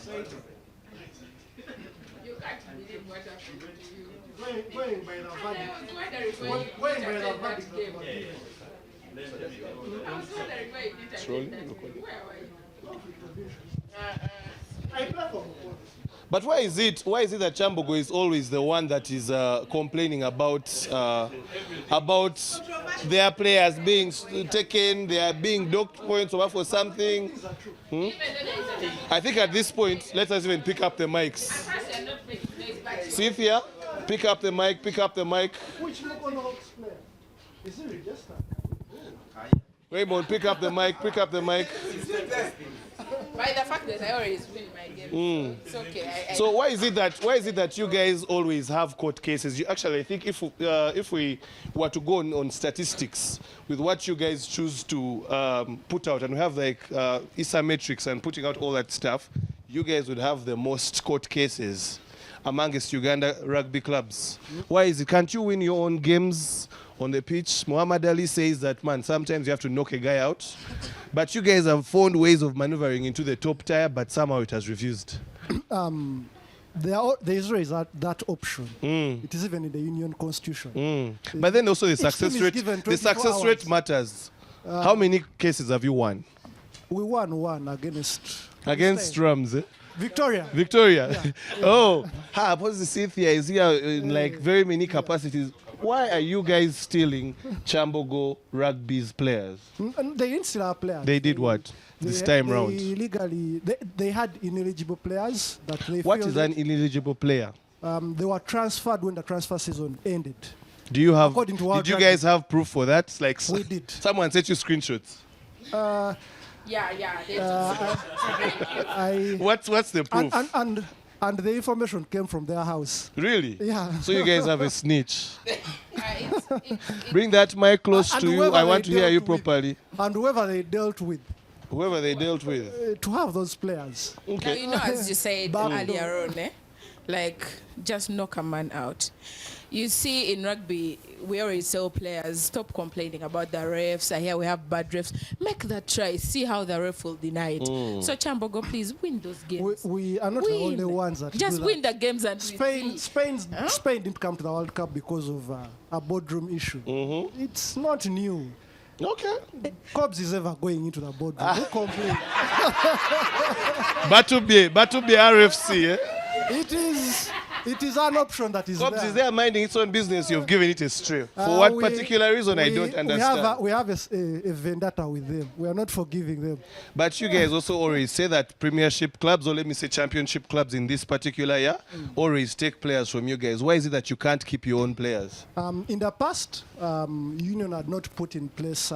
You can't believe what happened to you. Going by the I verdict. was wondering why you Going by the didn't attend that verdict game. that was given. I was wondering why you didn't attend that game. Where were you? I play for Mukuru. But why is it that Chambo is always the one that is complaining about their players being taken, they are being docked points over for something? I think at this point, let us even pick up the mics. Cynthia, pick up the mic. Which Mukuru Hawks player? Is he registered? Raymond, pick up the mic. By the fact that I always win my game, it's okay. So why is it that you guys always have court cases? You actually, I think if we were to go on statistics with what you guys choose to put out, and we have like ISA metrics and putting out all that stuff, you guys would have the most court cases amongst Uganda rugby clubs. Why is it? Can't you win your own games on the pitch? Muhammad Ali says that, man, sometimes you have to knock a guy out. But you guys have found ways of maneuvering into the top tier, but somehow it has refused. There is always that option. It is even in the union constitution. But then also the success team is rate. given The 24 success rate hours. matters. How many cases have you won? We won one against Rams, eh? Victoria. Victoria. Oh, Posy Cynthia is here in like very many capacities. Why are you guys stealing Chambo Rugby's players? And they didn't steal our players. They did what this time round? Illegally, they had ineligible players that they What is an fielded. ineligible player? They were transferred when the transfer season ended. Do you have? According to World Did you Rugby. guys have proof for that? Like We did. Someone sent you screenshots. Yeah. What's the proof? And the information came from their house. Really? Yeah. So you guys have a snitch. Bring that mic close And to you. whoever I want they to hear you dealt with. properly. And whoever they dealt with, Whoever they dealt with. to have those players. Now, Okay. you know, as you said Back earlier on, like, just knock a man out. You see, in rugby, we always tell players, stop complaining about the refs. I hear we have bad refs. Make that try. See how the ref will deny it. So, Chambo, please win those games. We are not the only ones that Just do win that. the games and we see. Spain didn't come to the World Cup because of a boardroom issue. It's not new. Okay. Cobs is ever going into the boardroom. Who complain? Batube RFC, eh? It is an option that is Cobs there. is there minding its own business. You've given it a stray. For what particular reason, I don't understand. We have a vendetta with them. We are not forgiving them. But you guys also always say that Premiership clubs, or let me say Championship clubs in this particular year, always take players from you guys. Why is it that you can't keep your own players? In the past, union had not put in place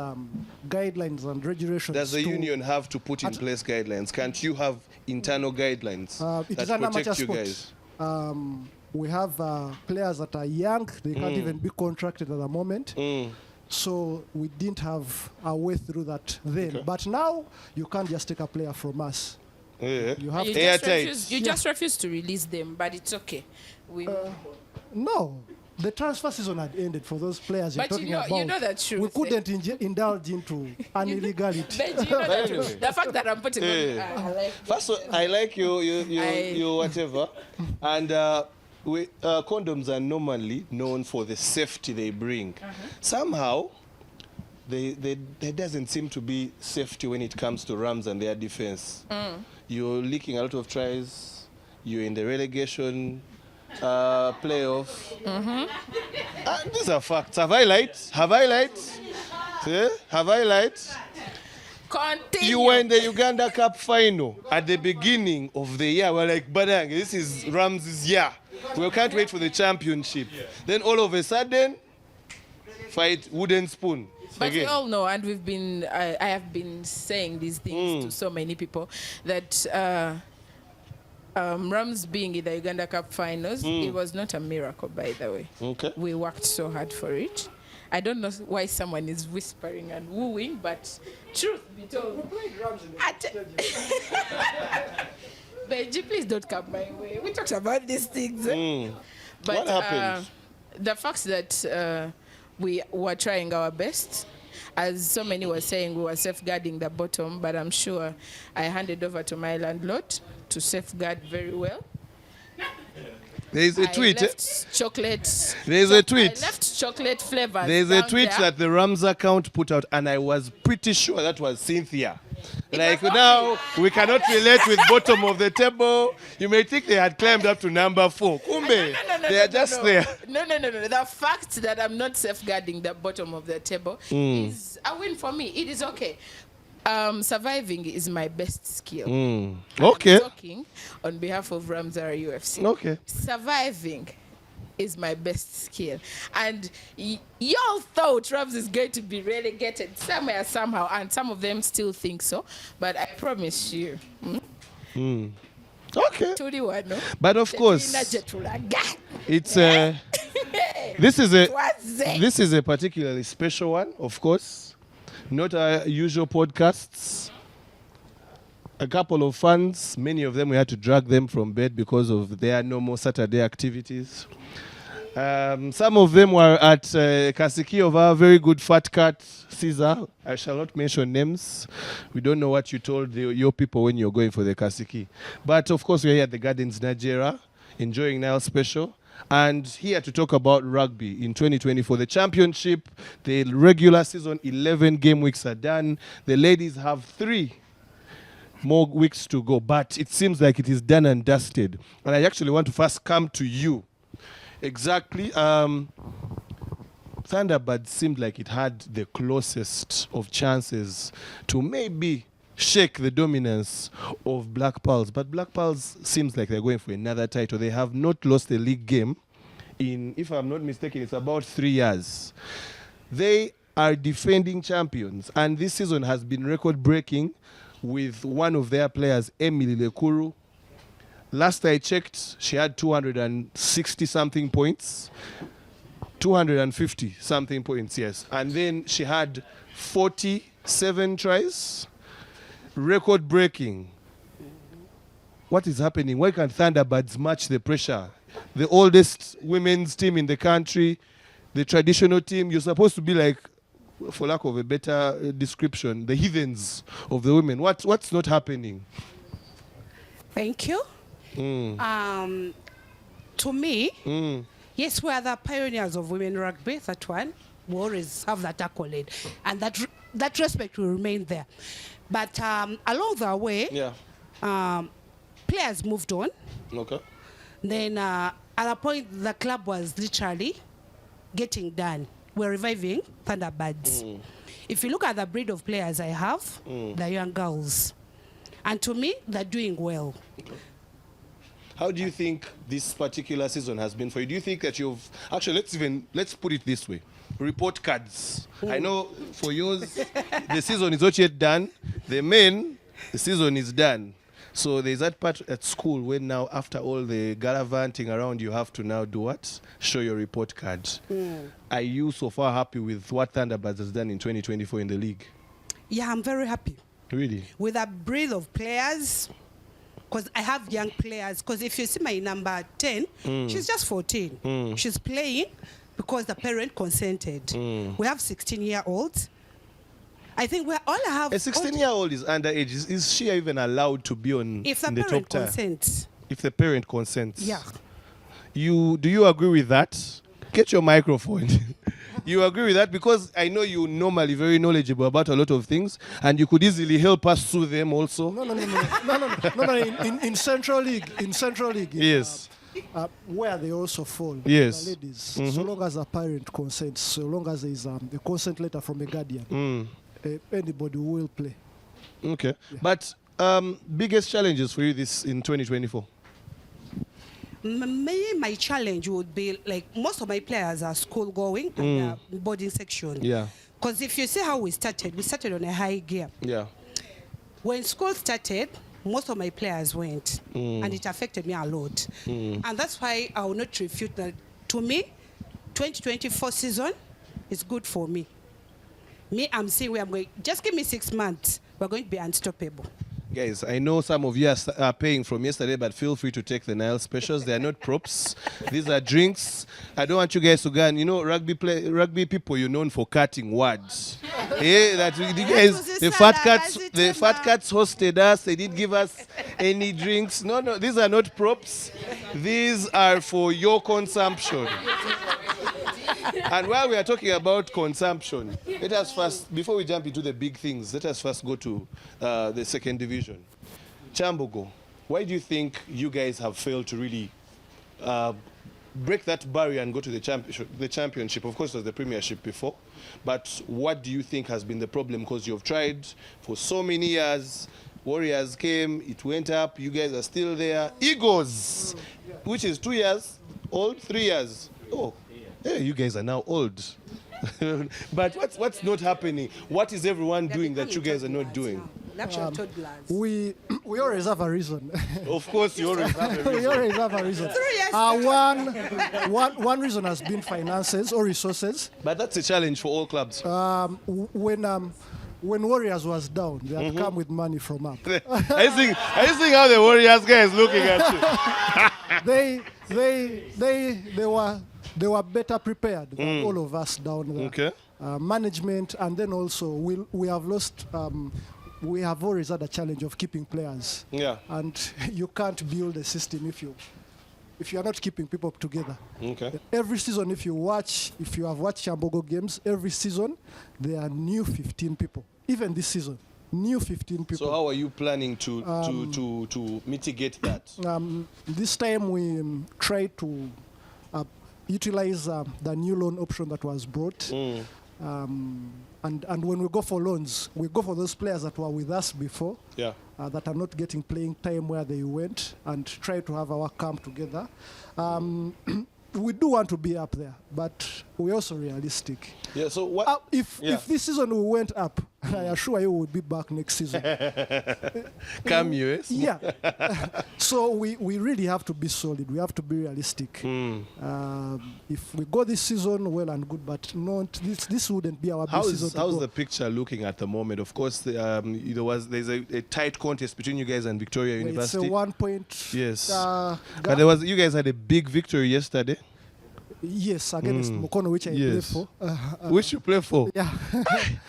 guidelines and regulations. Does the to- union have to put in place guidelines? Can't you have internal guidelines It is that an amateur protect you sport. guys? We have players that are young. They can't even be contracted at the moment. So we didn't have a way through that then. Okay. But now you can't just take a player from us. Yeah. You have You to. Airtight. just refuse to release them, but it's okay. We No. The transfer season had ended for those players you're But talking you about. know the truth, We couldn't indulge into an illegality. But you know the truth. The fact that I'm putting Yeah. on, I like First, I like you whatever. And condoms are normally known for the safety they bring. Somehow, there doesn't seem to be safety when it comes to Rams and their defense. You're leaking a lot of tries. You're in the relegation playoff. These are facts. Have I lied? Yeah? Have I lied? continue. You were in the Uganda Cup final at the beginning of the year. We're like, Badang, this is Rams's year. We can't wait for the championship. Then all of a sudden, fight wooden spoon. But again. we all know, and I have been saying these things to so many people, that Rams being in the Uganda Cup finals, it was not a miracle, by the way. Okay. We worked so hard for it. I don't know why someone is whispering and wooing, but truth be told, Benji, please don't come my way. We talked about these things. But What happened? The fact that we were trying our best, as so many were saying, we were safeguarding the bottom, but I'm sure I handed over to my landlord to safeguard very well. There is a tweet. I left chocolate. There is a tweet. I left chocolate flavors. There is a down tweet there. that the Rams account put out, and I was pretty sure that was Cynthia. Like was now, we cannot relate with bottom of the table. You may think they had climbed up to number 4. Kumbe, they are just there. No. The fact that I'm not safeguarding the bottom of the table is a win for me. It is okay. Surviving is my best skill. Okay. I'm talking on behalf of Ramzara UFC. Okay. Surviving is my best skill. And y'all thought Rams is going to be relegated somewhere, somehow, and some of them still think so. But I promise you. Okay. No? But of course, it's this is a particularly special one, of course. Not our usual podcasts. A couple of fans, many of them we had to drag them from bed because of their normal Saturday activities. Some of them were at Kasiki of our very good fat cat, Caesar. I shall not mention names. We don't know what you told your people when you're going for the Kasiki. But of course, we're here at the Gardens Najjera, enjoying Nile Special. And here to talk about rugby in 2024. The championship, the regular season, 11 game weeks are done. The ladies have 3 more weeks to go, but it seems like it is done and dusted. And I actually want to first come to you. Exactly. Thunderbird seemed like it had the closest of chances to maybe shake the dominance of Black Pearls. But Black Pearls seems like they're going for another title. They have not lost a league game in, if I'm not mistaken, it's about 3 years. They are defending champions, and this season has been record-breaking with one of their players, Emily Lekuru. Last I checked, she had 260-something points. 250-something points, yes. And then she had 47 tries. Record-breaking. What is happening? Why can't Thunderbirds match the pressure? The oldest women's team in the country, the traditional team, you're supposed to be like, for lack of a better description, the heathens of the women. What's not happening? Thank you. To me, yes, we are the pioneers of women rugby, that one. We always have that accolade. And that respect will remain there. But along the way, players moved on. Okay. Then at a point, the club was literally getting done. We're reviving Thunderbirds. If you look at the breed of players I have, the young girls. And to me, they're doing well. Okay. How do you think this particular season has been for you? Do you think that you've... Actually, let's put it this way. Report cards. I know for yours, the season is not yet done. The season is done. So there's that part at school when now, after all the gallivanting around, you have to now do what? Show your report card. Are you so far happy with what Thunderbirds has done in 2024 in the league? Yeah, I'm very happy. Really? With a breed of players, because I have young players. Because if you see my number 10, she's just 14. She's playing because the parent consented. We have 16-year-olds. I think we all have... A 16-year-old is underage. Is she even allowed to be on if the in the parent top 10? consents. If the parent consents. Yeah. Do you agree with that? Get your microphone. You agree with that? Because I know you're normally very knowledgeable about a lot of things, and you could easily help us through them also. No. In Central League. Yes. Where they also fall. Yes. The ladies. So long as a parent consents, so long as there is a consent letter from a guardian, anybody will play. Okay. Yeah. But biggest challenges for you in 2024? Maybe my challenge would be like most of my players are school going and boarding section. Yeah. Because if you see how we started on a high gear. Yeah. When school started, most of my players went, and it affected me a lot. And that's why I will not refute that. To me, 2024 season is good for me. I'm saying I'm going. Just give me 6 months. We're going to be unstoppable. Guys, I know some of you are paying from yesterday, but feel free to take the Nile specials. They are not props. These are drinks. I don't want you guys to go and, rugby people, you're known for cutting words. The fat cats hosted us. They didn't give us any drinks. No, these are not props. These are for your consumption. And while we are talking about consumption, let us first, before we jump into the big things, let us first go to the second division. Chambo, why do you think you guys have failed to really break that barrier and go to the championship? Of course, it was the Premiership before, but what do you think has been the problem? Because you've tried for so many years. Warriors came, it went up, you guys are still there. Eagles, which is 2 years old, 3 years. Oh. Yeah, you guys are now old. But what's not happening? What is everyone doing that you guys are not doing? We always have a reason. Of course, you always have a reason. We always have a reason. One reason has been finances or resources. But that's a challenge for all clubs. When Warriors was down, they had come with money from up. I think how the Warriors guys looking at you. They were better prepared than all of us down there. Okay. Management, and then also we have lost. We have always had a challenge of keeping players. Yeah. And you can't build a system if you are not keeping people together. Okay. Every season, if you have watched Chambo games, every season there are new 15 people. Even this season, new 15 people. So how are you planning to mitigate that? This time we try to utilize the new loan option that was brought. And when we go for loans, we go for those players that were with us before, that are not getting playing time where they went, and try to have our camp together. We do want to be up there, but we're also realistic. Yeah. So what? If this season we went up, I assure you we'll be back next season. Come US? Yeah. So we really have to be solid. We have to be realistic. If we go this season, well and good, but not this wouldn't be our best season. How's the picture looking at the moment? Of course, there's a tight contest between you guys and Victoria University. It's a 1 point. Yes. But you guys had a big victory yesterday. Yes, against Mukono, which I play for. Which you play for? Yeah.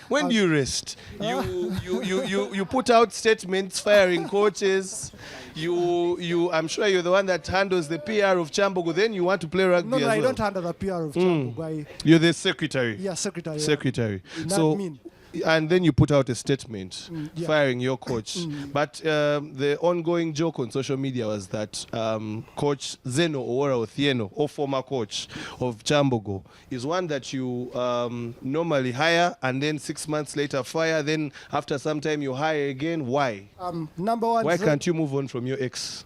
When do you rest? You put out statements firing coaches. I'm sure you're the one that handles the PR of Chambo. Then you want to play rugby No, as well. I don't handle the PR of Chambo. You're the secretary. Yeah, secretary. Secretary. So. Admin. And then you put out a statement firing your coach. But the ongoing joke on social media was that Coach Zeno Owora Othieno, or former coach of Chambogo, is one that you normally hire and then 6 months later fire. Then after some time you hire again. Why? Number one. Why can't you move on from your ex?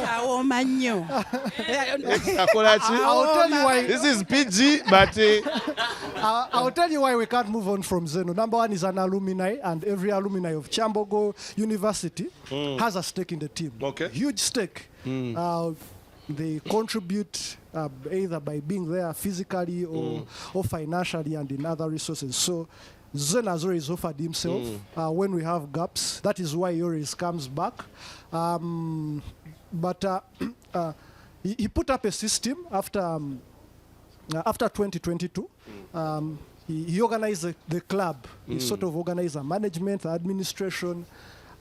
I'll tell you why. This is PG, but I'll tell you why we can't move on from Zeno. Number one is an alumni, and every alumni of Chambogo University has a stake in the team. Okay. Huge stake. They contribute either by being there physically or financially and in other resources. So Zen has always offered himself when we have gaps. That is why he always comes back. But he put up a system after 2022. He organized the club. He sort of organized the management, the administration,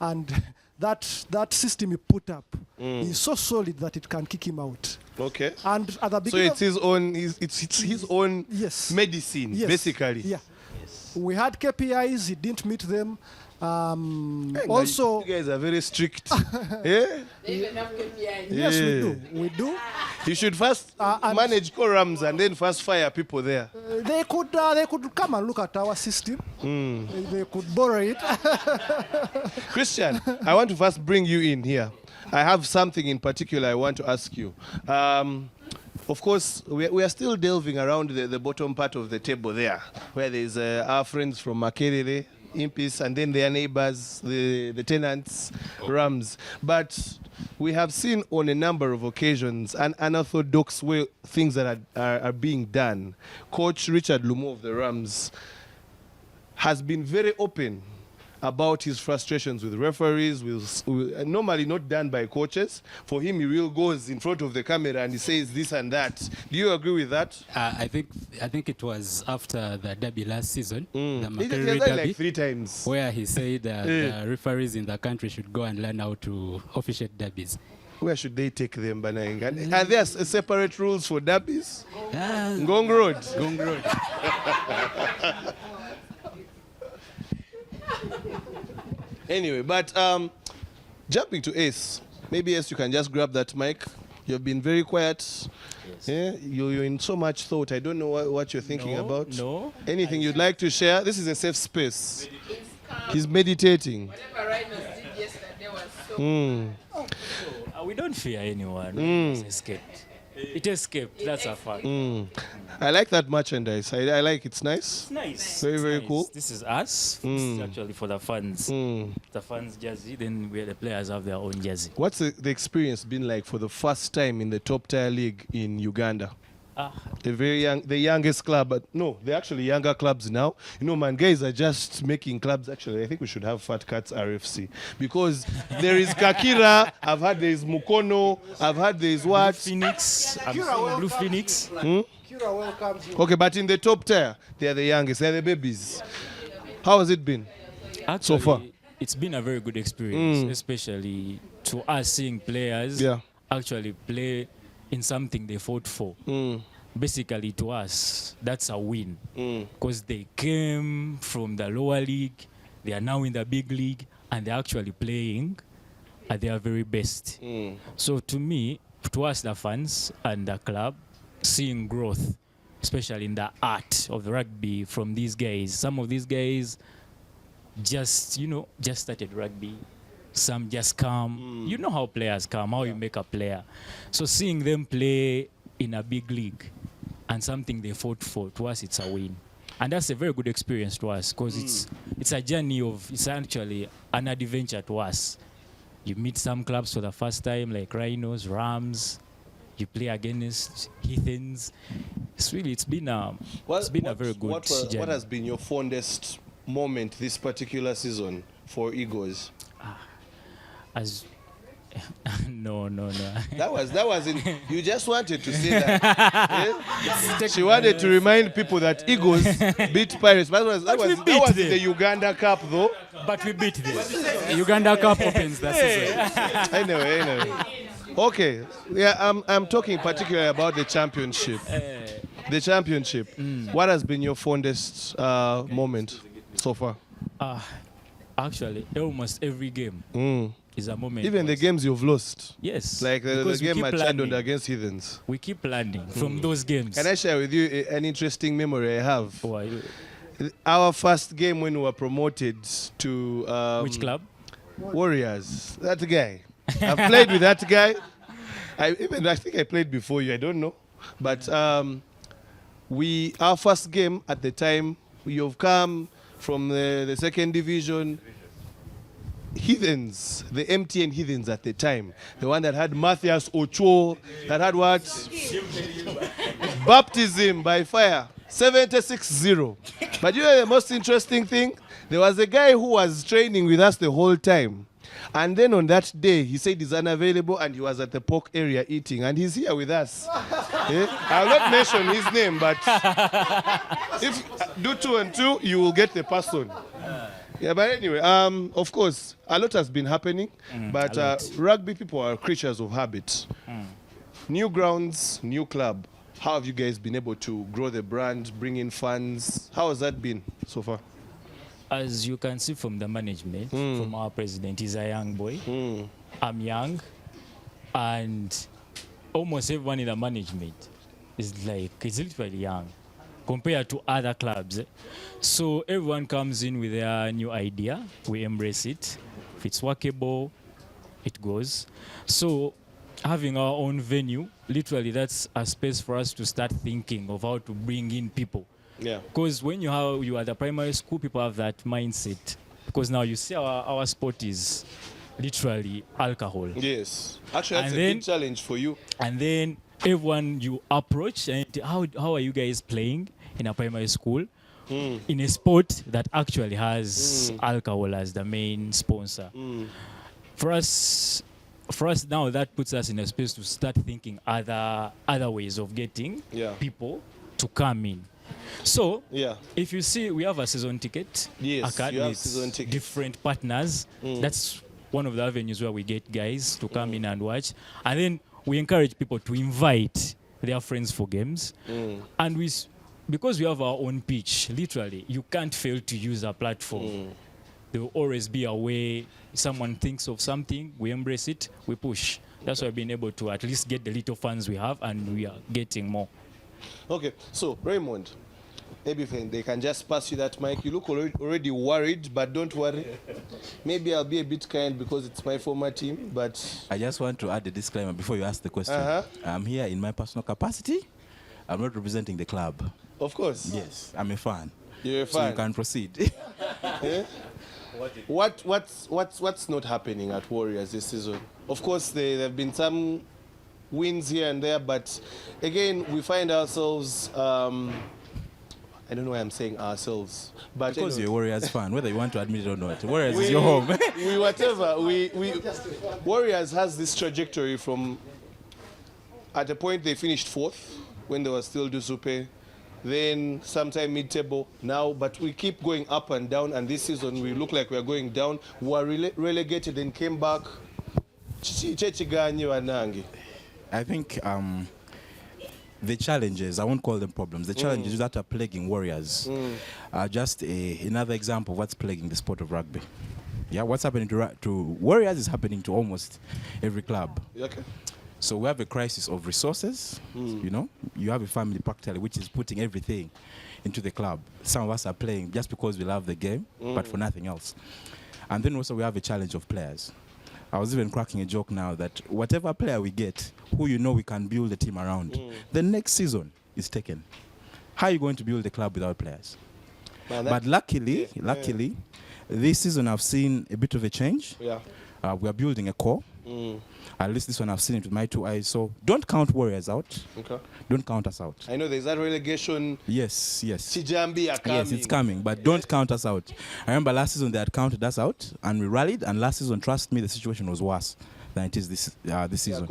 and that system he put up is so solid that it can kick him out. Okay. And at the beginning, so it's his own medicine, basically. Yeah. We had KPIs, he didn't meet them. Also, you guys are very strict. Yeah? They even have KPIs. Yes, we do. You should first manage quorums and then first fire people there. They could come and look at our system. They could borrow it. Christian, I want to first bring you in here. I have something in particular I want to ask you. Of course, we are still delving around the bottom part of the table there, where there's our friends from Makerere, Impis, and then their neighbors, the tenants, Rams. But we have seen on a number of occasions an unorthodox way things that are being done. Coach Richard Lumo of the Rams has been very open about his frustrations with referees, normally not done by coaches. For him, he really goes in front of the camera and he says this and that. Do you agree with that? I think it was after the derby last season, the He Makerere has done derby, like 3 times. where he said the referees in the country should go and learn how to officiate derbies. Where should they take them, Banang? Are there separate rules for derbies? Ah, Ngong Road. Gong Road. Anyway, but jumping to Ace. Maybe Ace, you can just grab that mic. You've been very quiet. Yes. Yeah, you're in so much thought. I don't know what you're thinking about. No. Anything you'd like to share? This is a safe space. He's meditating. Whatever Rhinos did yesterday was so. We don't fear anyone. It's escaped. It escaped. That's a fact. I like that merchandise. I like it's nice. It's nice. Very, It's very nice. cool. This is us. This is actually for the fans. The fans jersey. Then the players have their own jersey. What's the experience been like for the first time in the top tier league in Uganda? The youngest club, but no, they're actually younger clubs now. You know, man, guys are just making clubs. Actually, I think we should have Fat Cats RFC because there is Kakira. I've heard there is Mukono. I've heard there is what? Phoenix. I'm seeing Blue Phoenix. Kira welcomes you. Okay, but in the top tier, they're the youngest. They're the babies. How has it been? Actually, So far? it's been a very good experience, especially to us seeing players actually play in something they fought for. Basically, to us, that's a win because they came from the lower league, they are now in the big league, and they're actually playing at their very best. So to me, to us, the fans and the club, seeing growth, especially in the art of the rugby from these guys. Some of these guys just started rugby. Some just come. You know how players come, how you make a player. So seeing them play in a big league and something they fought for, to us it's a win. And that's a very good experience to us because it's a journey it's actually an adventure to us. You meet some clubs for the first time like Rhinos, Rams. You play against Heathens. It's been a very good journey. What has been your fondest moment this particular season for Eagles? No. That was in. You just wanted to say that. Eh? She wanted to remind people that Eagles beat Pirates. That was in the Uganda Cup, though. But we beat them. Uganda Cup opens that season. Anyway. Okay. Yeah, I'm talking particularly about the championship. The championship. What has been your fondest moment so far? Actually, almost every game is a moment. Even the games you've lost. Yes. Like the because we game keep at learning. Chambo against Heathens. We keep learning from those games. Can I share with you an interesting memory I have? Why? Our first game when we were promoted to Which club? Warriors. That guy. I've played with that guy. I think I played before you. I don't know. But our first game at the time, you've come from the second division. Heathens, the MTN Heathens at the time, the one that had Matthias Ocho, that had what? Baptism by fire, 76-0. But you know the most interesting thing? There was a guy who was training with us the whole time. And then on that day, he said he's unavailable and he was at the pork area eating. And he's here with us. I'll not mention his name, but if do 2 and 2, you will get the person. Yeah, but anyway, of course, a lot has been happening. But rugby people are creatures of habit. New grounds, new club. How have you guys been able to grow the brand, bring in fans? How has that been so far? As you can see from the management, from our president, he's a young boy. I'm young. And almost everyone in the management is literally young compared to other clubs. So everyone comes in with their new idea. We embrace it. If it's workable, it goes. So having our own venue, literally that's a space for us to start thinking of how to bring in people. Yeah. Because when you are at the primary school, people have that mindset. Because now you see our sport is literally alcohol. Yes. Actually, that's And a then- big challenge for you. And then everyone you approach, and how are you guys playing in a primary school? in a sport that actually has alcohol as the main sponsor. For us now, that puts us in a space to start thinking other ways of getting people to come in. So, if you see, we have a season ticket. Yes, card you have with season ticket. different partners. That's one of the avenues where we get guys to come in and watch. And then we encourage people to invite their friends for games. And because we have our own pitch, literally, you can't fail to use our platform. There will always be a way someone thinks of something, we embrace it, we push. That's why we've been able to at least get the little fans we have, and we are getting more. Okay, so Raymond, maybe they can just pass you that mic. You look already worried, but don't worry. Maybe I'll be a bit kind because it's my former team, but... I just want to add a disclaimer before you ask the question. I'm here in my personal capacity. I'm not representing the club. Of course. Yes, I'm a fan. You're a fan. So you can proceed. What's not happening at Warriors this season? Of course, there have been some wins here and there, but again, we find ourselves... I don't know why I'm saying ourselves, but because you're a Warriors fan, whether you want to admit it or not, Warriors is your home. Warriors has this trajectory from, at a point they finished 4th when they were still Dusupe, then sometime mid-table now, but we keep going up and down, and this season we look like we are going down. We were relegated and came back. I think the challenges, I won't call them problems, the challenges that are plaguing Warriors are just another example of what's plaguing the sport of rugby. Yeah, what's happening to Warriors is happening to almost every club. Okay. So we have a crisis of resources, you know. You have a family practically which is putting everything into the club. Some of us are playing just because we love the game, but for nothing else. And then also we have a challenge of players. I was even cracking a joke now that whatever player we get, who you know we can build a team around, the next season is taken. How are you going to build a club without players? But luckily, this season I've seen a bit of a change. Yeah. We are building a core. At least this one I've seen it with my 2 eyes. So don't count Warriors out. Okay. Don't count us out. I know there's that relegation. Yes. Chijambi are coming. Yes, it's coming, but don't count us out. I remember last season they had counted us out and we rallied, and last season, trust me, the situation was worse than it is this season.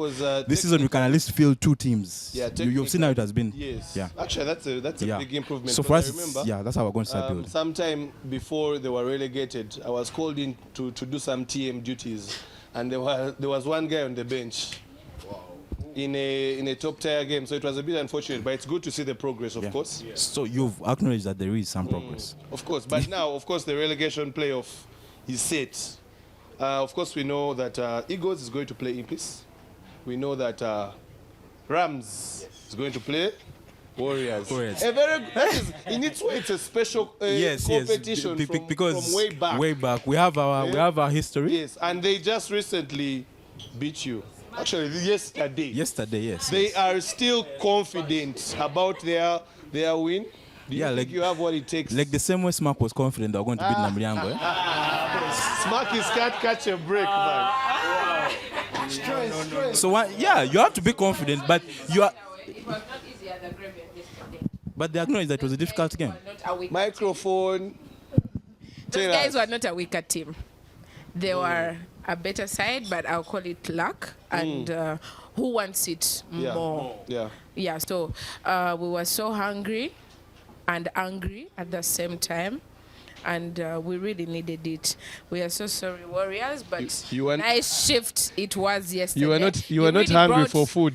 This season we can at least field 2 teams. Yeah, you've seen how it has been. Yes. Yeah. Actually, that's a big improvement. So for us, that's how we're going to start building. Sometime before they were relegated, I was called in to do some TM duties, and there was one guy on the bench in a top tier game, so it was a bit unfortunate, but it's good to see the progress, of course. So you've acknowledged that there is some progress. Of course, but now, of course, the relegation playoff is set. Of course, we know that Eagles is going to play Impis. We know that Rams is going to play Warriors. That is, in its way, it's a special competition from way back. Way back. We have our history. Yes, and they just recently beat you. Actually, yesterday. Yesterday, yes. They are still confident about their win. Do you think you have what it takes? Like the same way Smack was confident they were going to beat Namriango. Smack is can't catch a break, man. No. So you have to be confident, but you are. It was not easy at the Graveyard yesterday. But they acknowledge that it was a difficult game. Microphone. Those guys were not a weaker team. They were a better side, but I'll call it luck. And who wants it more? Yeah, so we were so hungry and angry at the same time. And we really needed it. We are so sorry, Warriors, but nice shift it was yesterday. You were not hungry for food.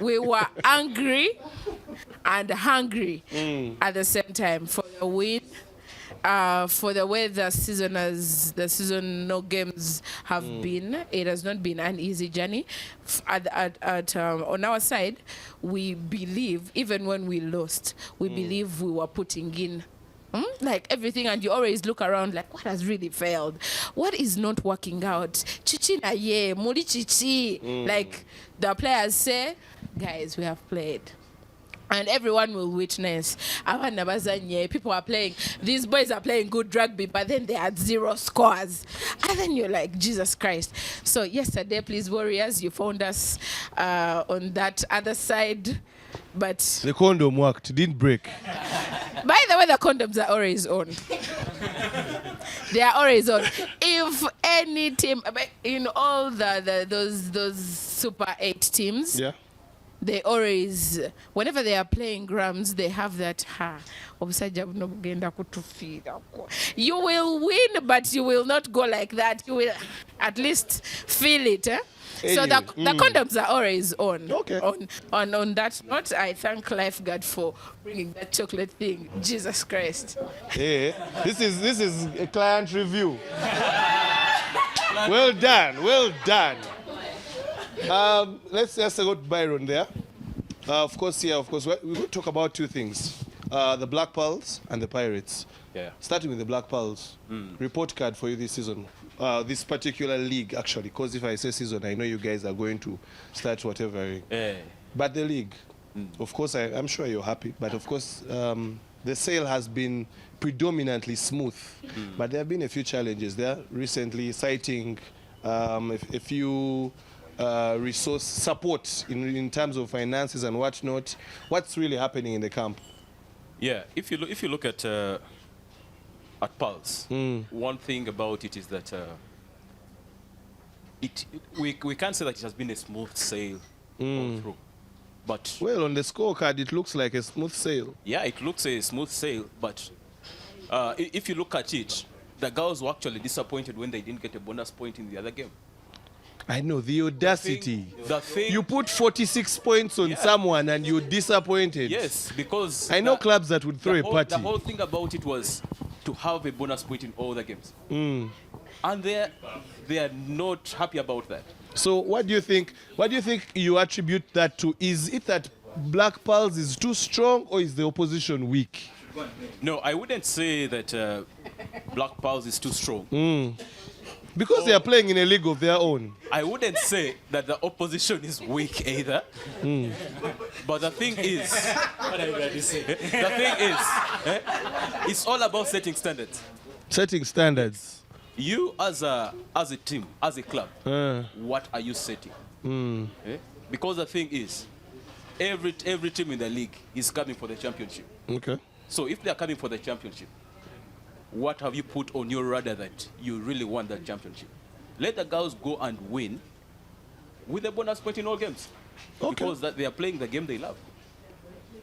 We were angry and hungry at the same time for the win. For the way the seasonal games have been, it has not been an easy journey. On our side, we believe, even when we lost, we believe we were putting in like everything, and you always look around like, what has really failed? What is not working out? Chichi na ye, muri chichi. Like the players say, guys, we have played. And everyone will witness. Abana bazanye, people are playing. These boys are playing good rugby, but then they had 0 scores. And then you're like, Jesus Christ. So yesterday, please, Warriors, you found us on that other side. But The condom worked, didn't break. by the way, the condoms are always on. They are always on. If any team, in all those Super 8 teams, Yeah. they always, whenever they are playing grams, they have that you will win, but you will not go like that. You will at least feel it. So the condoms are always on. Okay. On that note, I thank Lifeguard for bringing that chocolate thing. Jesus Christ. Hey, this is a client review. Well done, well done. Let's just go to Byron there. Of course, we're going to talk about 2 things. The Black Pearls and the Pirates. Yeah. Starting with the Black Pearls. Report card for you this season. This particular league, actually, because if I say season, I know you guys are going to start whatever. But the league, of course, I'm sure you're happy. But of course, the sail has been predominantly smooth. But there have been a few challenges there recently, citing a few resource support in terms of finances and whatnot. What's really happening in the camp? Yeah, if you look at Pulse, one thing about it is that we can't say that it has been a smooth sail all through. But well, on the scorecard, it looks like a smooth sail. Yeah, it looks a smooth sail. But if you look at it, the girls were actually disappointed when they didn't get a bonus point in the other game. I know, the audacity. The thing, you put 46 points on someone and you're disappointed. Yes, because I know clubs that would throw a party. The whole thing about it was to have a bonus point in all the games. And they are not happy about that. So what do you think you attribute that to? Is it that Black Pearls is too strong, or is the opposition weak? No, I wouldn't say that Black Pearls is too strong. Because they are playing in a league of their own. I wouldn't say that the opposition is weak either. But the thing is, it's all about setting standards. Setting standards. You as a team, as a club, what are you setting? Because the thing is, every team in the league is coming for the championship. Okay. So if they are coming for the championship, what have you put on your radar that you really want that championship? Let the girls go and win with a bonus point in all games. Okay. Because that they are playing the game they love.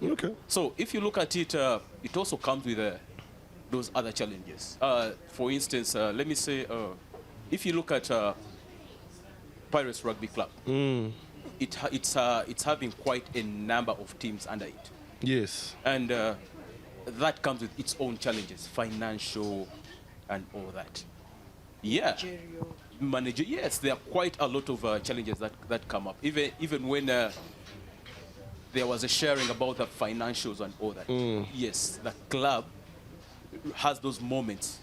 Okay. So if you look at it, it also comes with those other challenges. For instance, let me say, if you look at Pirates Rugby Club, it's having quite a number of teams under it. Yes. And that comes with its own challenges, financial and all that. Yeah. Manager, yes, there are quite a lot of challenges that come up. Even when there was a sharing about the financials and all that. Yes, the club has those moments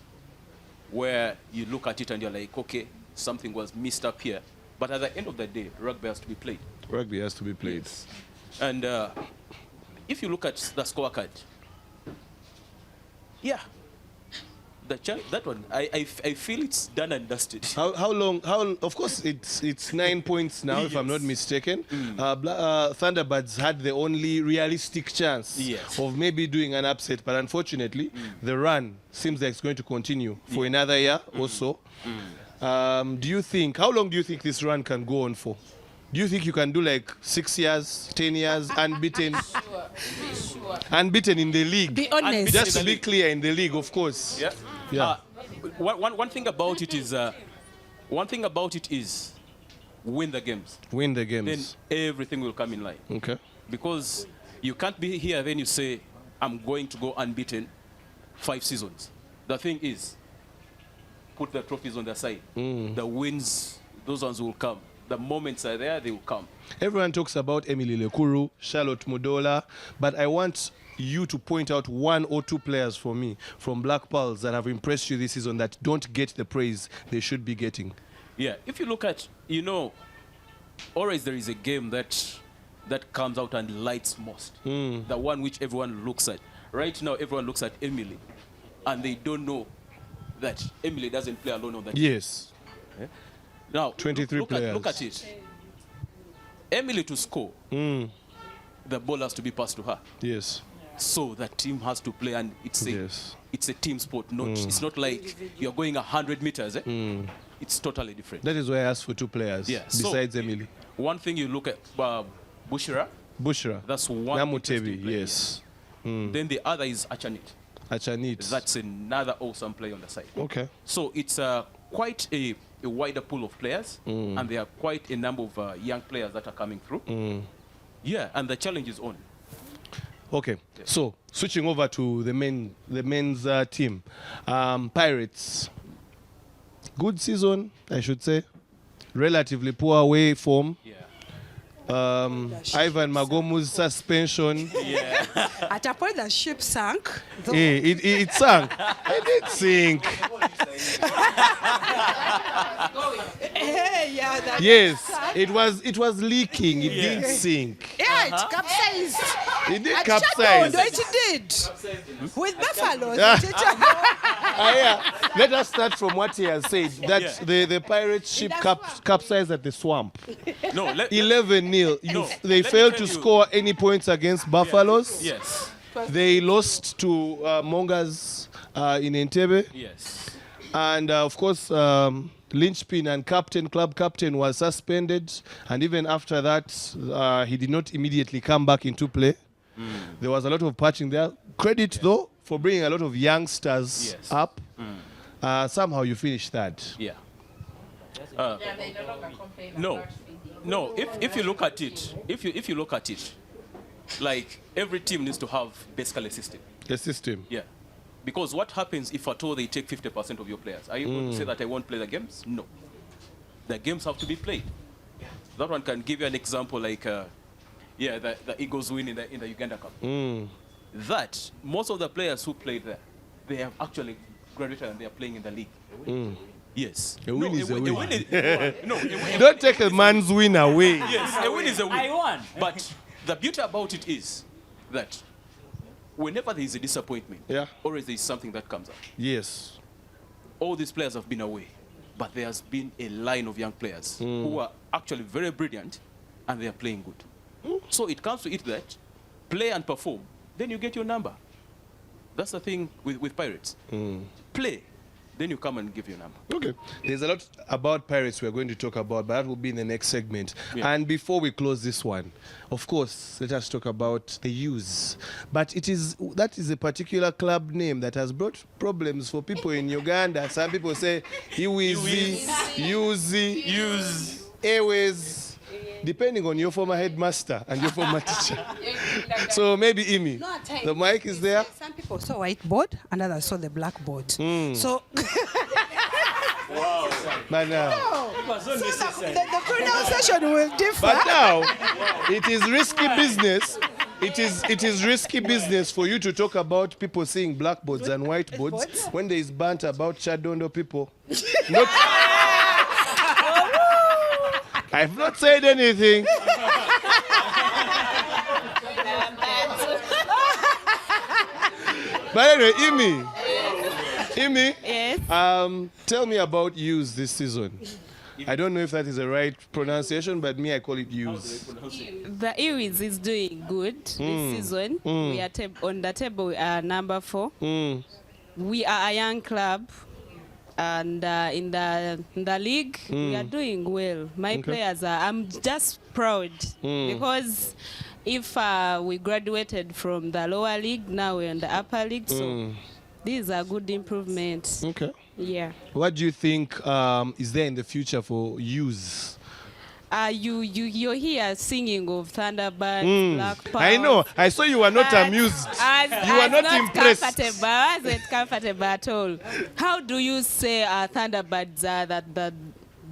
where you look at it and you're like, okay, something was missed up here. But at the end of the day, rugby has to be played. Rugby has to be played. Yes. And if you look at the scorecard, yeah, that one, I feel it's done and dusted. How long? Of course, it's 9 points now, if I'm not mistaken. Thunderbirds had the only realistic chance of maybe doing an upset, but unfortunately, the run seems like it's going to continue for another year or so. Do you think? How long do you think this run can go on for? Do you think you can do like 6 years, 10 years, unbeaten? Unbeaten in the league. Be honest. Just to be clear, in the league, of course. Yeah. Yeah. One thing about it is, win the games. Win the games. Then everything will come in line. Okay. Because you can't be here then you say, I'm going to go unbeaten 5 seasons. The thing is, put the trophies on their side. The wins, those ones will come. The moments are there, they will come. Everyone talks about Emily Lekuru, Charlotte Mudola, but I want you to point out 1 or 2 players for me from Black Pearls that have impressed you this season that don't get the praise they should be getting. Yeah, if you look at, always there is a game that that comes out and lights most. The one which everyone looks at. Right now, everyone looks at Emily, and they don't know that Emily doesn't play alone on that team. Yes. Now, 23 players. Look at it. Emily to score, the ball has to be passed to her. Yes. So the team has to play, and it's a Yes. it's a team sport. Not it's not like you're going 100 meters. It's totally different. That is why I asked for 2 players. Yeah. Besides So, Emily. One thing you look at Bushra. Bushra. That's one. Namutebi, interesting player. yes. Then the other is Achanit. Achanit. That's another awesome player on the side. Okay. So it's quite a wider pool of players, and there are quite a number of young players that are coming through. Yeah, and the challenge is on. Okay. So switching over to the men's team, Pirates. Good season, I should say. Relatively poor away form. Yeah. Ivan Magomu's suspension. Yeah. At a point, the ship sank. though- Hey, it sank. It did sink. Hey, yeah, that Yes, sank. it was leaking. It didn't sink. Yeah, it capsized. It did At capsize. Chambo, it did. With buffaloes. Let us start from what he has said. That the pirate ship capsized at the swamp. No, 11-0. No, They let me failed tell to you. score any points against Buffaloes. Yes. They lost to Mongas in Entebbe. Yes. And of course, Lynchpin and club captain was suspended. And even after that, he did not immediately come back into play. There was a lot of patching there. Credit, though, for bringing a lot of youngsters Yes. up. Somehow you finished that. Yeah. They no longer complain No. about feeding. No, if you look at it, if you look at it, like every team needs to have basically a system. The system. Yeah. Because what happens if at all they take 50% of your players? Are you going to say that I won't play the games? No. The games have to be played. That one can give you an example like, the Eagles win in the Uganda Cup. That most of the players who played there, they have actually graduated and they are playing in the league. Yes. A win is a win. No, a win. Don't take a man's win away. Yes, a win is a win. I won. But the beauty about it is that whenever there is a disappointment, always there is something that comes up. Yes. All these players have been away, but there has been a line of young players who are actually very brilliant, and they are playing good. So it comes to it that play and perform, then you get your number. That's the thing with Pirates. Play, then you come and give your number. Okay. There's a lot about Pirates we're going to talk about, but that will be in the next segment. Yeah. And before we close this one, of course, let us talk about the U's. But that is a particular club name that has brought problems for people in Uganda. Some people say Iwizi, Yuzi, Use. Airways, depending on your former headmaster and your former teacher. So maybe Imi, No, I tell you, the mic is there. Some people saw whiteboard and others saw the blackboard. So, But now, the pronunciation will differ. But now, it is risky business. It is risky business for you to talk about people seeing blackboards and whiteboards when there is banter about Chadondo people. Not, I've not said anything. But anyway, Imi, Yes. tell me about Use this season. I don't know if that is the right pronunciation, but me, I call it Use. The Ewis is doing good this season. We are on the table. We are number 4. We are a young club, and in the league we are doing well. My players are. I'm just proud because if we graduated from the lower league, now we're in the upper league. So these are good improvements. Okay. Yeah. What do you think is there in the future for Use? You're here singing of Thunderbirds, Black Power. I know. I saw you were not But amused. You are not impressed. Comfortable. I wasn't comfortable at all. How do you say Thunderbirds are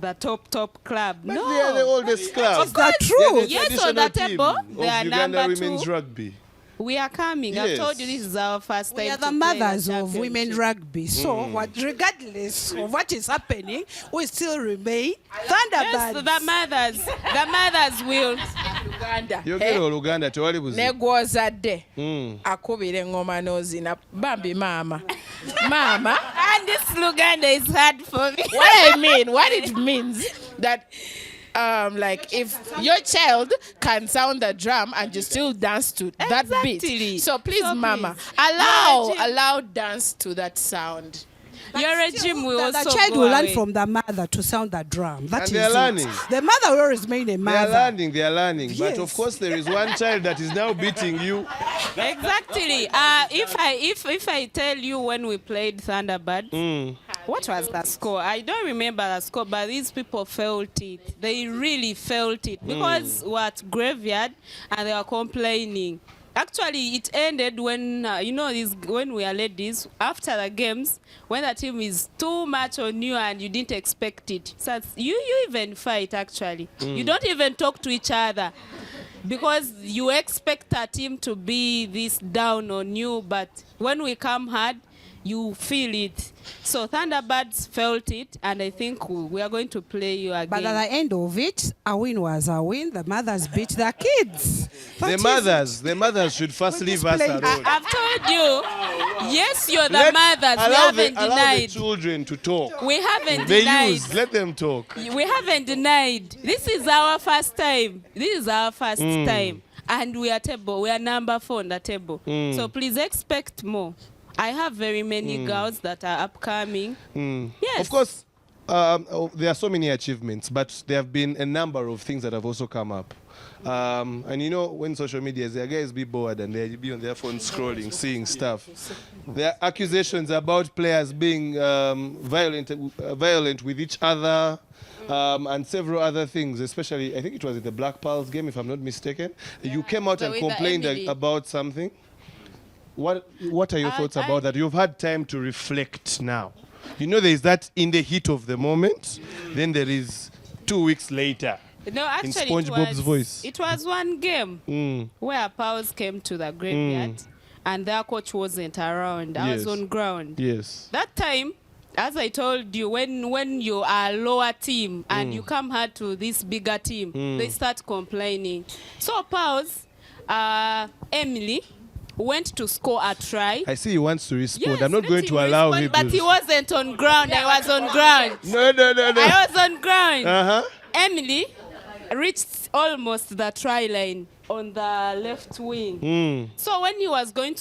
the top club? But no. they are the oldest club. Is that They true? are the Yes, traditional on the team table, of they are Uganda number women's 2. rugby. We are coming. Yes. I've told you this is our first time. We are to the play mothers the of women championship. rugby. So, regardless of what is happening, we still remain Yes, Thunderbirds. the mothers will. Uganda. Yogera Oluganda tewali buzibu. Negwozadde. Akubira engoma n'ozina. Bambi mama. Mama. And this Luganda is hard for me. What it means that like if your child can sound the drum and you still dance to that beat. So please, mama, allow dance to that sound. Your regime will also the child go will learn away. from the mother to sound the drum. That And is they are it. learning. The mother will always remain a mother. They are learning. But Yes. of course, there is one child that is now beating you. Exactly. If I tell you when we played Thunderbirds, what was the score? I don't remember the score, but these people felt it. They really felt it because we were at graveyard and they were complaining. Actually, it ended when when we are ladies after the games, when the team is too much on you and you didn't expect it. So you even fight actually. You don't even talk to each other. Because you expect a team to be this down on you, but when we come hard, you feel it. So Thunderbirds felt it, and I think we are going to play you again. But at the end of it, a win was a win. The mothers beat the kids. The mothers should first leave us play- alone. I've told you, yes, you're the mothers. We Allow haven't the denied. children to talk. We haven't They denied. let them talk. We haven't denied. This is our first time. This is our first time. And we are table. We are number 4 on the table. So please expect more. I have very many girls that are upcoming. Yes. Of course, there are so many achievements, but there have been a number of things that have also come up. And you know, when social media, there guys be bored and they be on their phone scrolling, seeing stuff. There are accusations about players being violent with each other. And several other things, especially, I think it was in the Black Pearls game, if I'm not mistaken. You came out and complained about something. What are your thoughts about that? You've had time to reflect now. You know, there is that in the heat of the moment, then there is 2 weeks later. No, actually, in SpongeBob's voice. It was one game where Pals came to the graveyard and their coach wasn't around. I was on ground. Yes. That time, as I told you, when you are a lower team and you come hard to this bigger team, they start complaining. So Pals, Emily went to score a try. I see he wants to respond. Yes, I'm not let going him to allow respond, him but he wasn't on ground. I was on ground. No. I was on ground. Uh-huh. Emily reached almost the try line on the left wing. So when she was going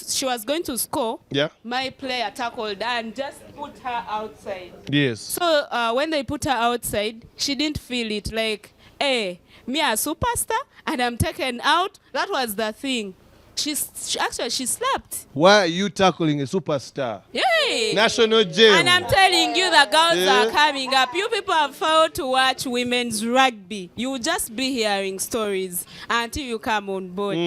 to score, my player tackled her and just put her outside. Yes. So when they put her outside, she didn't feel it. Like, hey, me a superstar and I'm taken out. That was the thing. She slept. Why are you tackling a superstar? Yay! National jail. And I'm telling you, the girls are coming up. You people have failed to watch women's rugby. You will just be hearing stories until you come on board.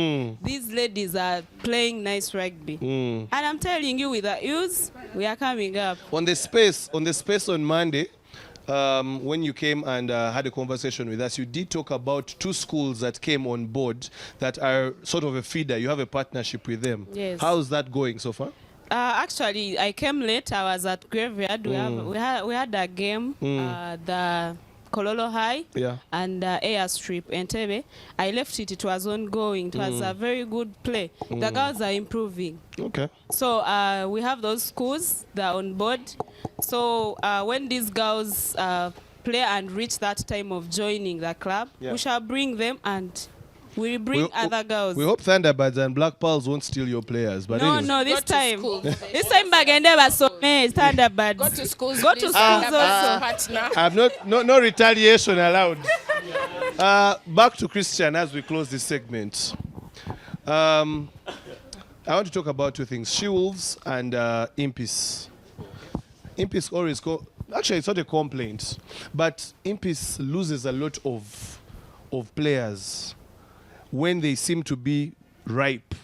These ladies are playing nice rugby. And I'm telling you, with the youths, we are coming up. On the space on Monday, when you came and had a conversation with us, you did talk about 2 schools that came on board that are sort of a feeder. You have a partnership with them. Yes. How's that going so far? Actually, I came late. I was at graveyard. We had a game, the Kololo High and Airstrip Entebbe. I left it. It was ongoing. It was a very good play. The girls are improving. Okay. So we have those schools that are on board. So when these girls play and reach that time of joining the club, we shall bring them and we bring other girls. We hope Thunderbirds and Black Pearls won't steal your players. But no, this time Bagende was so Thunderbirds. Go to schools. Go to schools also. Partner. I have no retaliation allowed. Back to Christian as we close this segment. I want to talk about 2 things: She-Wolves and Impis. Impis always actually, it's not a complaint, but Impis loses a lot of players when they seem to be ripe.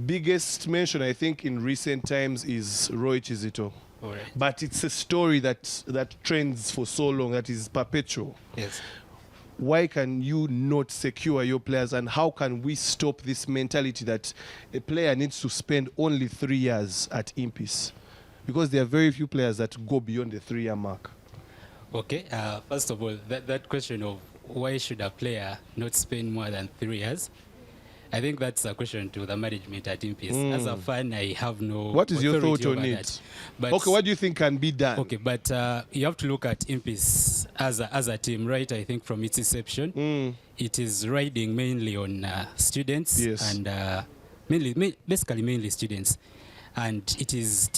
Biggest mention, I think, in recent times is Roy Chizito. Right. But it's a story that trends for so long, that is perpetual. Yes. Why can you not secure your players, and how can we stop this mentality that a player needs to spend only 3 years at Impis? Because there are very few players that go beyond the 3-year mark. Okay. First of all, that question of why should a player not spend more than 3 years? I think that's a question to the management at Impis. As a fan, I have no. What is your authority thought on over it? that. But Okay, what do you think can be done? okay, but you have to look at Impis as a team, right? I think from its inception, it is riding mainly on students and mainly students. And it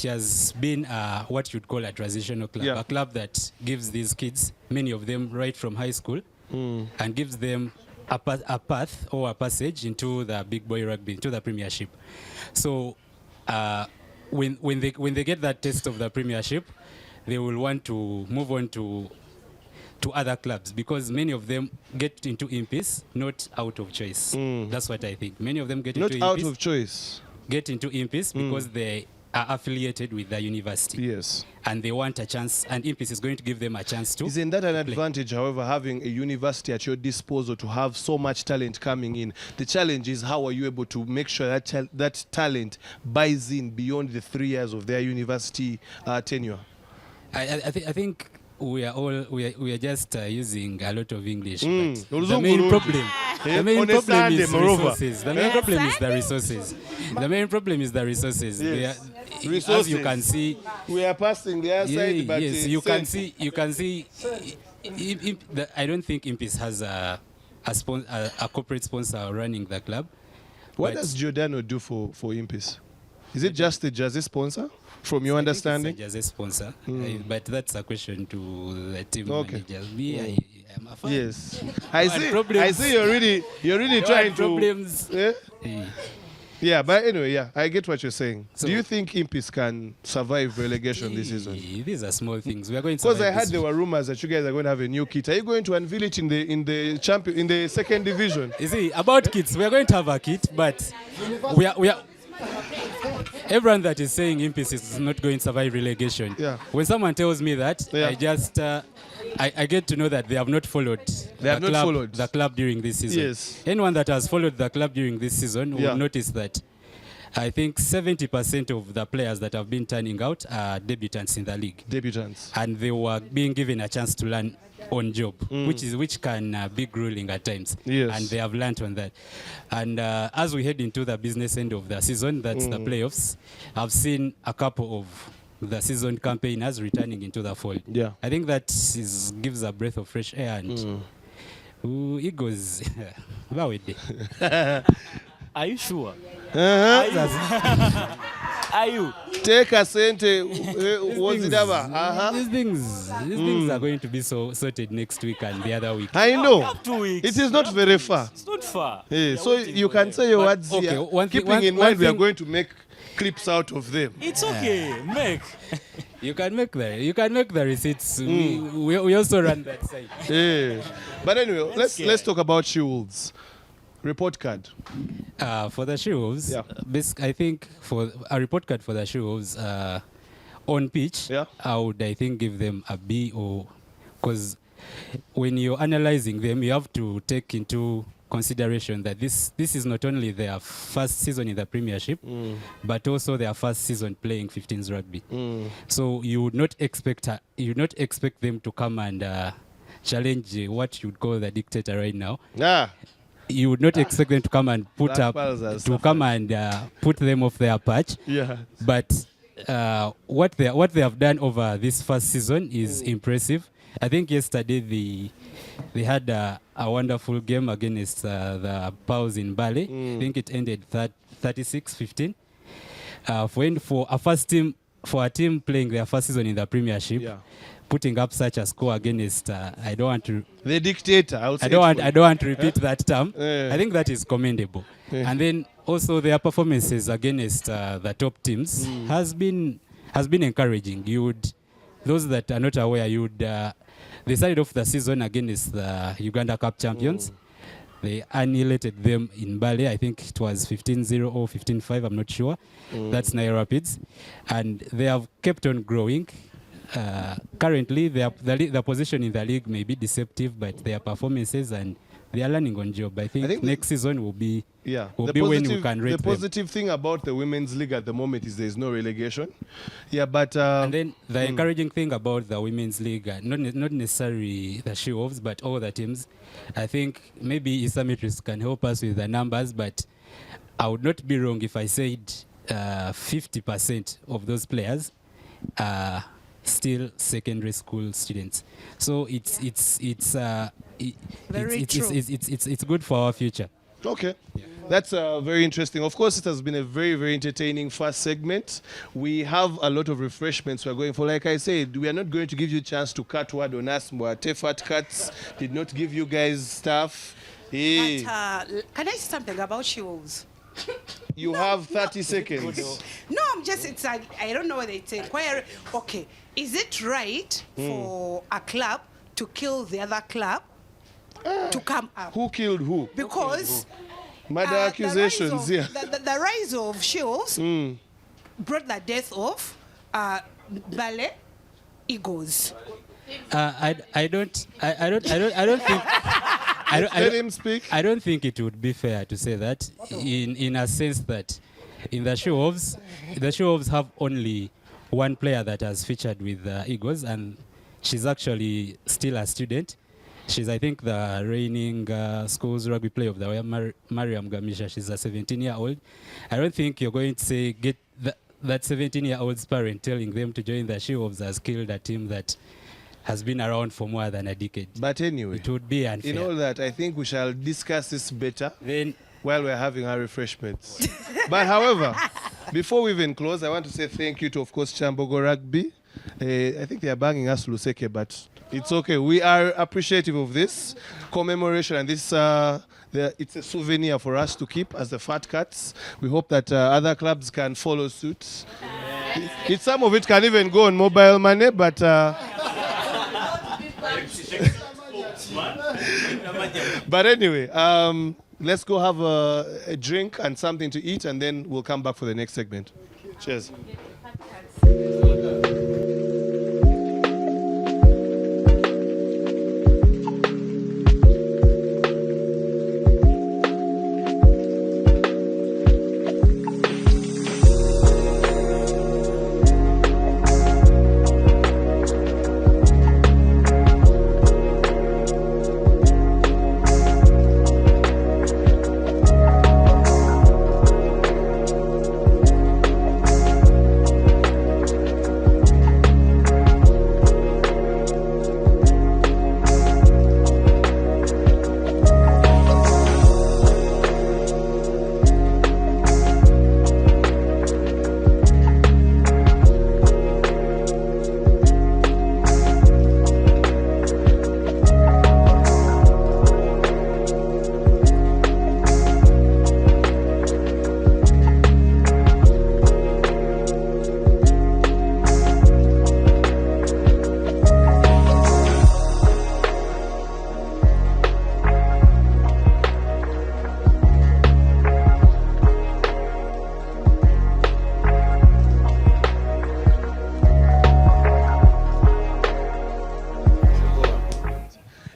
has been what you'd call a transitional club, a club that gives these kids, many of them right from high school, and gives them a path or a passage into the big boy rugby, into the Premiership. So when they get that taste of the Premiership, they will want to move on to other clubs, because many of them get into Impis not out of choice. That's what I think. Many of them get into Impis. Not out of choice. Get into Impis because they are affiliated with the university. Yes. And they want a chance, and Impis is going to give them a chance to. Isn't that an advantage, however, having a university at your disposal to have so much talent coming in? The challenge is, how are you able to make sure that that talent buys in beyond the 3 years of their university tenure? I think we are just using a lot of English. Mm. But the main problem is resources. The main problem is the resources. The main problem is the resources. Yes. As you can see, we are passing the other side, but yes, you can see. I don't think Impis has a corporate sponsor running the club. What does Giordano do for Impis? Is it just a jersey sponsor, from your understanding? It's a jersey sponsor, but that's a question to the team managers. Me, I'm a fan. Yes, I see. You're really trying problems. To. Yeah, but anyway, I get what you're saying. So, do you think Impis can survive relegation this season? These are small things. We are going to. Because I heard there were rumors that you guys are going to have a new kit. Are you going to unveil it in the second division? You see, about kits, we are going to have a kit, but we are. Everyone that is saying Impis is not going to survive relegation. Yeah. When someone tells me that, I just I get to know that they have not followed the club during this season. Yes. Anyone that has followed the club during this season will notice that I think 70% of the players that have been turning out are debutants in the league. Debutants. And they were being given a chance to learn on job, which can be grueling at times. Yes. And they have learned on that. And as we head into the business end of the season, that's the playoffs, I've seen a couple of the season campaigners returning into the fold. Yeah. I think that gives a breath of fresh air, and Eagles, Are you sure? Are you? Take a cente. These things are going to be sorted next week and the other week. I know. 2 weeks. It is not very far. It's not far. So you can say your words here. Keeping in mind we are going to make clips out of them. It's okay. Make. You can make the receipts. We also run that side. Yeah. But anyway, let's talk about She-Wolves. Report card. For the She-Wolves, I think for a report card for the She-Wolves on pitch, I would give them a B, or because when you're analyzing them, you have to take into consideration that this is not only their first season in the Premiership, but also their first season playing 15s rugby. So you would not expect them to come and challenge what you'd call the dictator right now. You would not expect them to come and put them off their patch. Yeah. But what they have done over this first season is impressive. I think yesterday they had a wonderful game against the Pals in Bali. I think it ended 36-15. For a team playing their first season in the Premiership, putting up such a score against the dictator. I don't want to repeat that term. I think that is commendable. And then also their performances against the top teams has been encouraging. Those that are not aware, they started off the season against the Uganda Cup champions. They annihilated them in Bali. I think it was 15-0 or 15-5. I'm not sure. That's Naira Rapids, and they have kept on growing. Currently, their position in the league may be deceptive, but their performances and they are learning on job. I think next season will be when we can rate the positive thing about the women's league at the moment is there is no relegation. Yeah, but and then the encouraging thing about the women's league, not necessarily the She-Wolves, but all the teams. I think maybe Isametris can help us with the numbers, but I would not be wrong if I said 50% of those players are still secondary school students. So it's good for our future. Okay. Yeah. That's very interesting. Of course, it has been a very, very entertaining first segment. We have a lot of refreshments we're going for. Like I said, we are not going to give you a chance to cut word on us. Tefat Cuts did not give you guys stuff. Hey. But, can I say something about She-Wolves? You have 30 seconds. No, it's like, I don't know whether it's inquiry. Okay, is it right for a club to kill the other club to come up? Who killed who? Because murder accusations, the rise of She-Wolves brought the death of Ballet Eagles. I don't think. Let him speak. I don't think it would be fair to say that, in a sense that in the She-Wolves have only one player that has featured with the Eagles, and she's actually still a student. She's, I think, the reigning schools rugby player of the year, Mariam Gamisha. She's a 17-year-old. I don't think you're going to say get that 17-year-old's parent telling them to join the She-Wolves has killed a team that has been around for more than a decade. But anyway, it would be unfair. In all that, I think we shall discuss this better while we're having our refreshments. But however, before we even close, I want to say thank you to, of course, Chambo Rugby. I think they are banging us Luseke, but it's okay. We are appreciative of this commemoration, and this it's a souvenir for us to keep as the Fat Cats. We hope that other clubs can follow suit. Some of it can even go on mobile money, but but anyway, let's go have a drink and something to eat, and then we'll come back for the next segment. Cheers.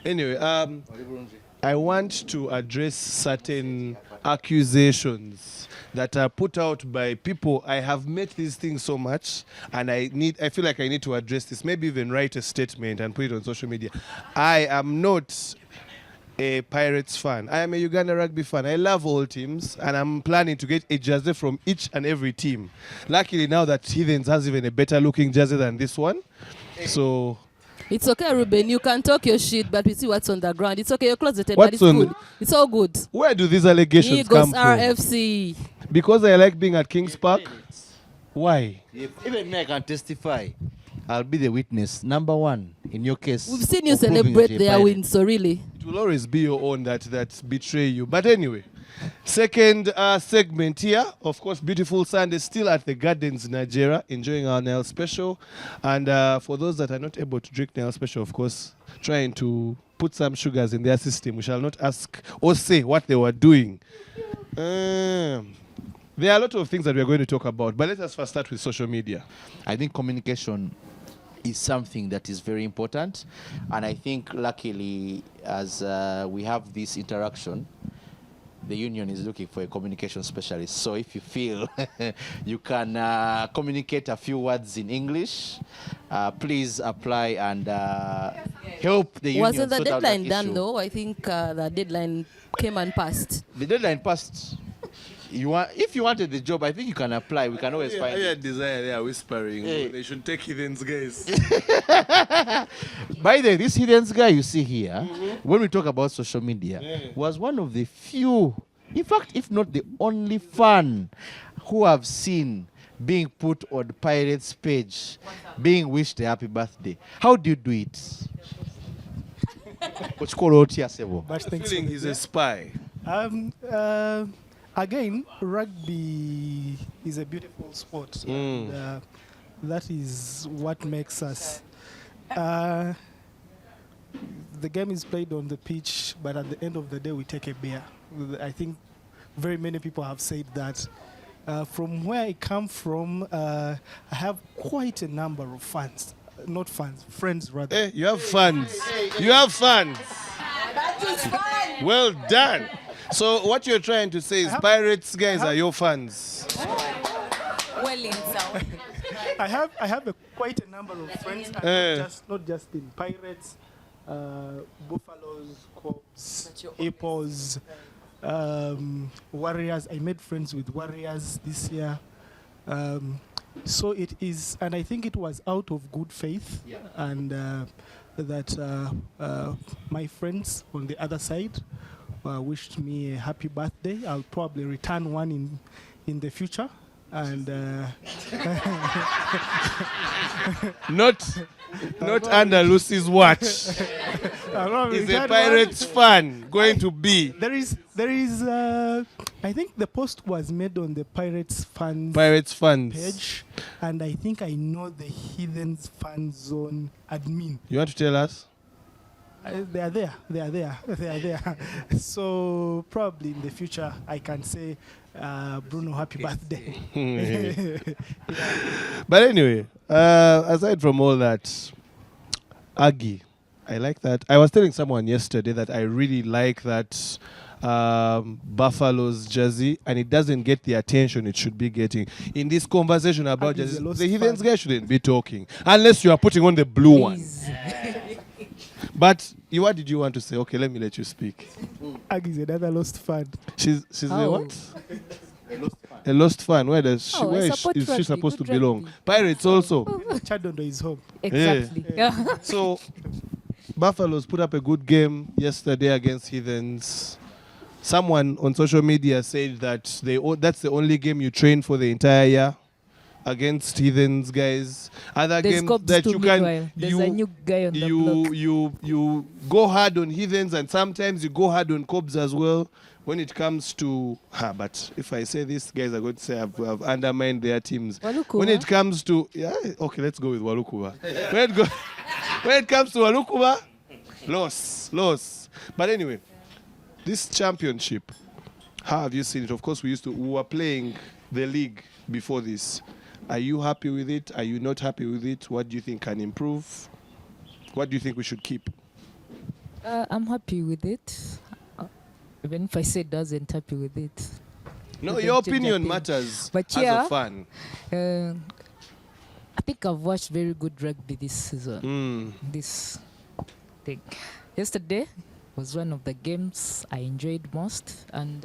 Anyway, I want to address certain accusations that are put out by people. I have met these things so much, and I feel like I need to address this. Maybe even write a statement and put it on social media. I am not a Pirates fan. I am a Uganda rugby fan. I love all teams, and I'm planning to get a jersey from each and every team. Luckily, now that Heathens has even a better looking jersey than this one. So it's okay, Ruben. You can talk your shit, but we see what's on the ground. It's okay. You're closeted, but it's good. It's all good. Where do these allegations come from? RFC. Because I like being at Kings Park? Why? Even me, I can testify. I'll be the witness. Number one, in your case. We've seen you celebrate their win, so really. It will always be your own that betray you. But anyway, second segment here. Of course, beautiful Sunday, still at the Gardens Najjera, enjoying our nail special. And for those that are not able to drink nail special, of course, trying to put some sugars in their system. We shall not ask or say what they were doing. There are a lot of things that we are going to talk about, but let us first start with social media. I think communication is something that is very important. And I think luckily, as we have this interaction, the union is looking for a communication specialist. So if you feel you can communicate a few words in English, please apply and help the union. Wasn't the sort out deadline that done issue. though? I think the deadline came and passed. The deadline passed. If you wanted the job, I think you can apply. We can always find it. Desire, they are whispering. Hey. They should take Heathens, guys. By the way, this Heathens guy you see here, when we talk about social media, was one of the few, in fact, if not the only fan who have seen being put on Pirates page, being wished a happy birthday. How do you do it? What's called OTSEVO? But thanks Feeling for he's the- a spy. Again, rugby is a beautiful sport. And, that is what makes us. The game is played on the pitch, but at the end of the day, we take a beer. I think very many people have said that. From where I come from, I have quite a number of fans. Not fans, friends rather. Hey, you have fans. You have fans. That is fun. Well done. So what you're trying to say is Pirates guys are your fans. Well in sound. I have quite a number of friends, and not just in Pirates, Buffaloes, Cobs, Impis, Warriors. I made friends with Warriors this year. So it is, and I think it was out of good faith, and that my friends on the other side wished me a happy birthday. I'll probably return one in the future, and not under Lucy's watch. Is a Pirates fan going to be? There is. I think the post was made on the Pirates fans page, and I think I know the Heathens fan zone admin. You want to tell us? They are there. So probably in the future I can say, Bruno, happy birthday. But anyway, aside from all that, Aggie, I like that. I was telling someone yesterday that I really like that Buffalo's jersey, and it doesn't get the attention it should be getting. In this conversation about jerseys, the Heathens guy shouldn't be talking unless you are putting on the blue one. But what did you want to say? Okay, let me let you speak. Aggie's another lost fan. She's a what? A lost fan. Where is she supposed to belong? Pirates also. Chadondo is home. Exactly. Yeah. So Buffaloes put up a good game yesterday against Heathens. Someone on social media said that that's the only game you train for the entire year against Heathens guys. Other games that you can There's a new guy on the block. you go hard on Heathens, and sometimes you go hard on Cobs as well. When it comes to but if I say this, guys are going to say I've undermined their teams. Walukuba. When it comes to okay, let's go with Walukuba. when it comes to Walukuba, loss. But anyway, this championship, how have you seen it? Of course, we were playing the league before this. Are you happy with it? Are you not happy with it? What do you think can improve? What do you think we should keep? I'm happy with it. Even if I say doesn't happy with it. No, your opinion matters but as a fan. I think I've watched very good rugby this season. This thing. Yesterday was one of the games I enjoyed most, and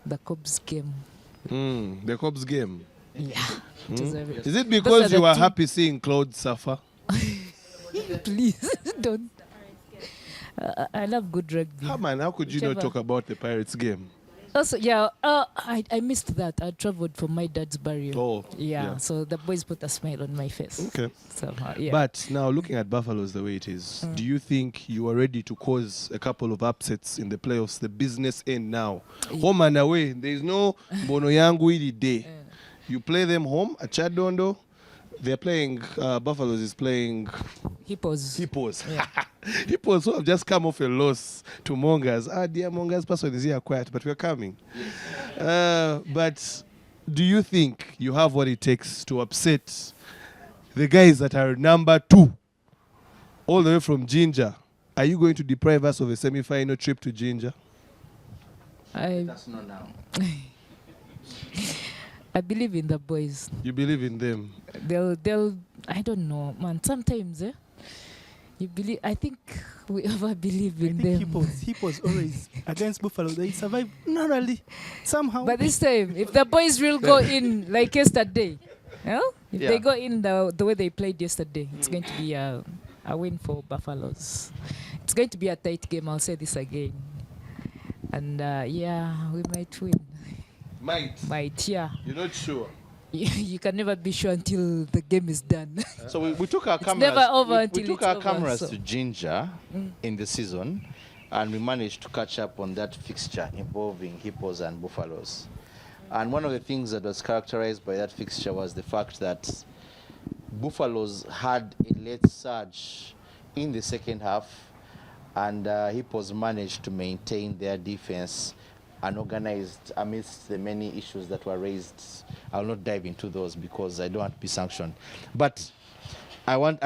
the Cobs game. The Cobs game. Yeah. Is it because you were happy seeing Claude suffer? Please don't. I love good rugby. How could you not talk about the Pirates game? Also, I missed that. I traveled for my dad's burial. Oh, yeah. So the boys put a smile on my face. Okay. Somehow, yeah. But now looking at Buffaloes the way it is, do you think you are ready to cause a couple of upsets in the playoffs? The business end now. Home and away. There is no Bono Yangu ili day. You play them home at Chadondo. They're playing, Buffaloes is playing Hippos. Yeah. Hippos who have just come off a loss to Mongers. Dear Mongers, person is here quiet, but we're coming. But do you think you have what it takes to upset the guys that are number 2, all the way from Ginger, are you going to deprive us of a semi-final trip to Ginger? That's not now. I believe in the boys. You believe in them? They'll. I don't know, man. Sometimes, you believe. I think we ever believe in them. Hippos always against Buffalo. They survive narrowly, somehow. But this time, if the boys will go in like yesterday, if they go in the way they played yesterday, it's going to be a win for Buffaloes. It's going to be a tight game. I'll say this again. And we might win. Might, yeah. You're not sure? You can never be sure until the game is done. So we took our cameras. Never over until we took it's our over, cameras so. to Ginger in the season, and we managed to catch up on that fixture involving Hippos and Buffaloes. And one of the things that was characterized by that fixture was the fact that Buffaloes had a late surge in the second half, and Hippos managed to maintain their defense unorganized amidst the many issues that were raised. I'll not dive into those because I don't want to be sanctioned. But I want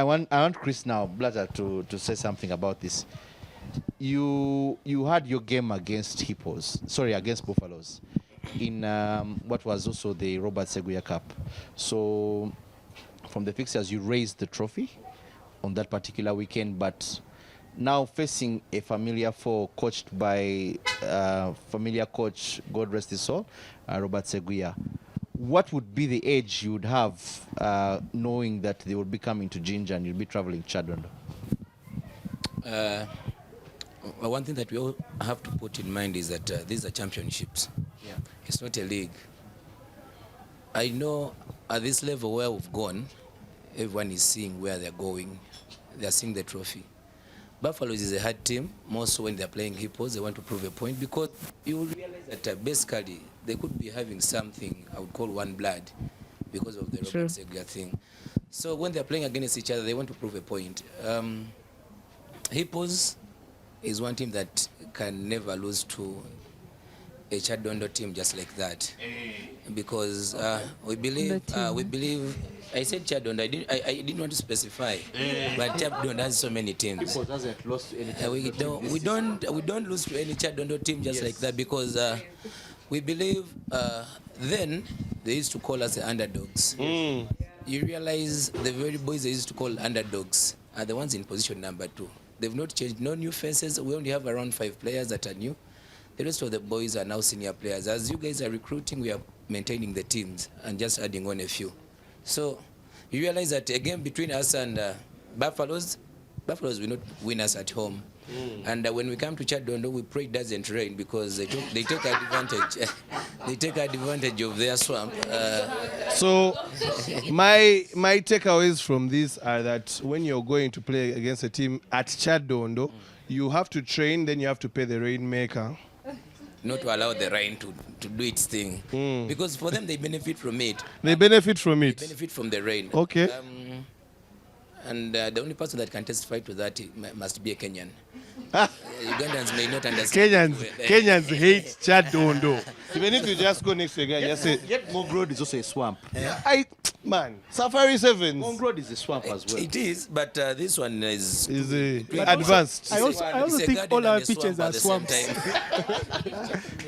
Chris now, Blatter, to say something about this. You had your game against against Buffaloes in what was also the Robert Seguya Cup. So from the fixtures, you raised the trophy on that particular weekend, but now facing a familiar foe coached by familiar coach, God rest his soul, Robert Seguya, what would be the edge you would have knowing that they would be coming to Ginger and you'll be traveling Chadondo? One thing that we all have to put in mind is that these are championships. Yeah. It's not a league. I know at this level where we've gone, everyone is seeing where they're going. They're seeing the trophy. Buffaloes is a hard team. Most when they're playing Hippos, they want to prove a point because you will realize that basically they could be having something I would call one blood because of the Robert Seguya thing. So when they're playing against each other, they want to prove a point. Hippos is one team that can never lose to a Chadondo team just like that, because we believe. I said Chadondo. I didn't want to specify, but Chadondo has so many teams. Hippos hasn't lost to any. We don't lose to any Chadondo team just like that because we believe. Then they used to call us the underdogs. You realize the very boys they used to call underdogs are the ones in position number 2. They've not changed, no new faces. We only have around 5 players that are new. The rest of the boys are now senior players. As you guys are recruiting, we are maintaining the teams and just adding on a few. So you realize that again between us and Buffaloes will not win us at home. And when we come to Chadondo, we pray it doesn't rain because they take advantage. They take advantage of their swamp. So my takeaways from this are that when you're going to play against a team at Chadondo, you have to train, then you have to pay the rainmaker. Not to allow the rain to do its thing. Because for them, they benefit from it. They benefit from it? They benefit from the rain. Okay. And the only person that can testify to that must be a Kenyan. Ugandans may not understand. Kenyans hate Chadondo. Even if you just go next to a guy, just say, Monk Road is also a swamp. Safari Sevens. Monk Road is a swamp as well. It is, but this one is advanced. I also think all our pitches are swamps.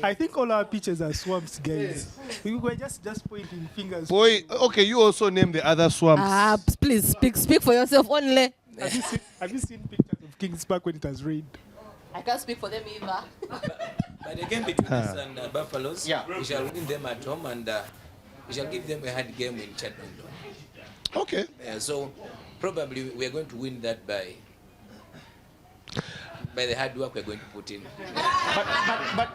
I think all our pitches are swamps, guys. We were just pointing fingers. Boy, okay, you also name the other swamps. Please speak for yourself only. Have you seen pictures of Kings Park when it has rained? I can't speak for them either. But again, between us and Buffaloes, we shall win them at home and we shall give them a hard game in Chadondo. Okay. So probably we are going to win that by the hard work we're going to put in.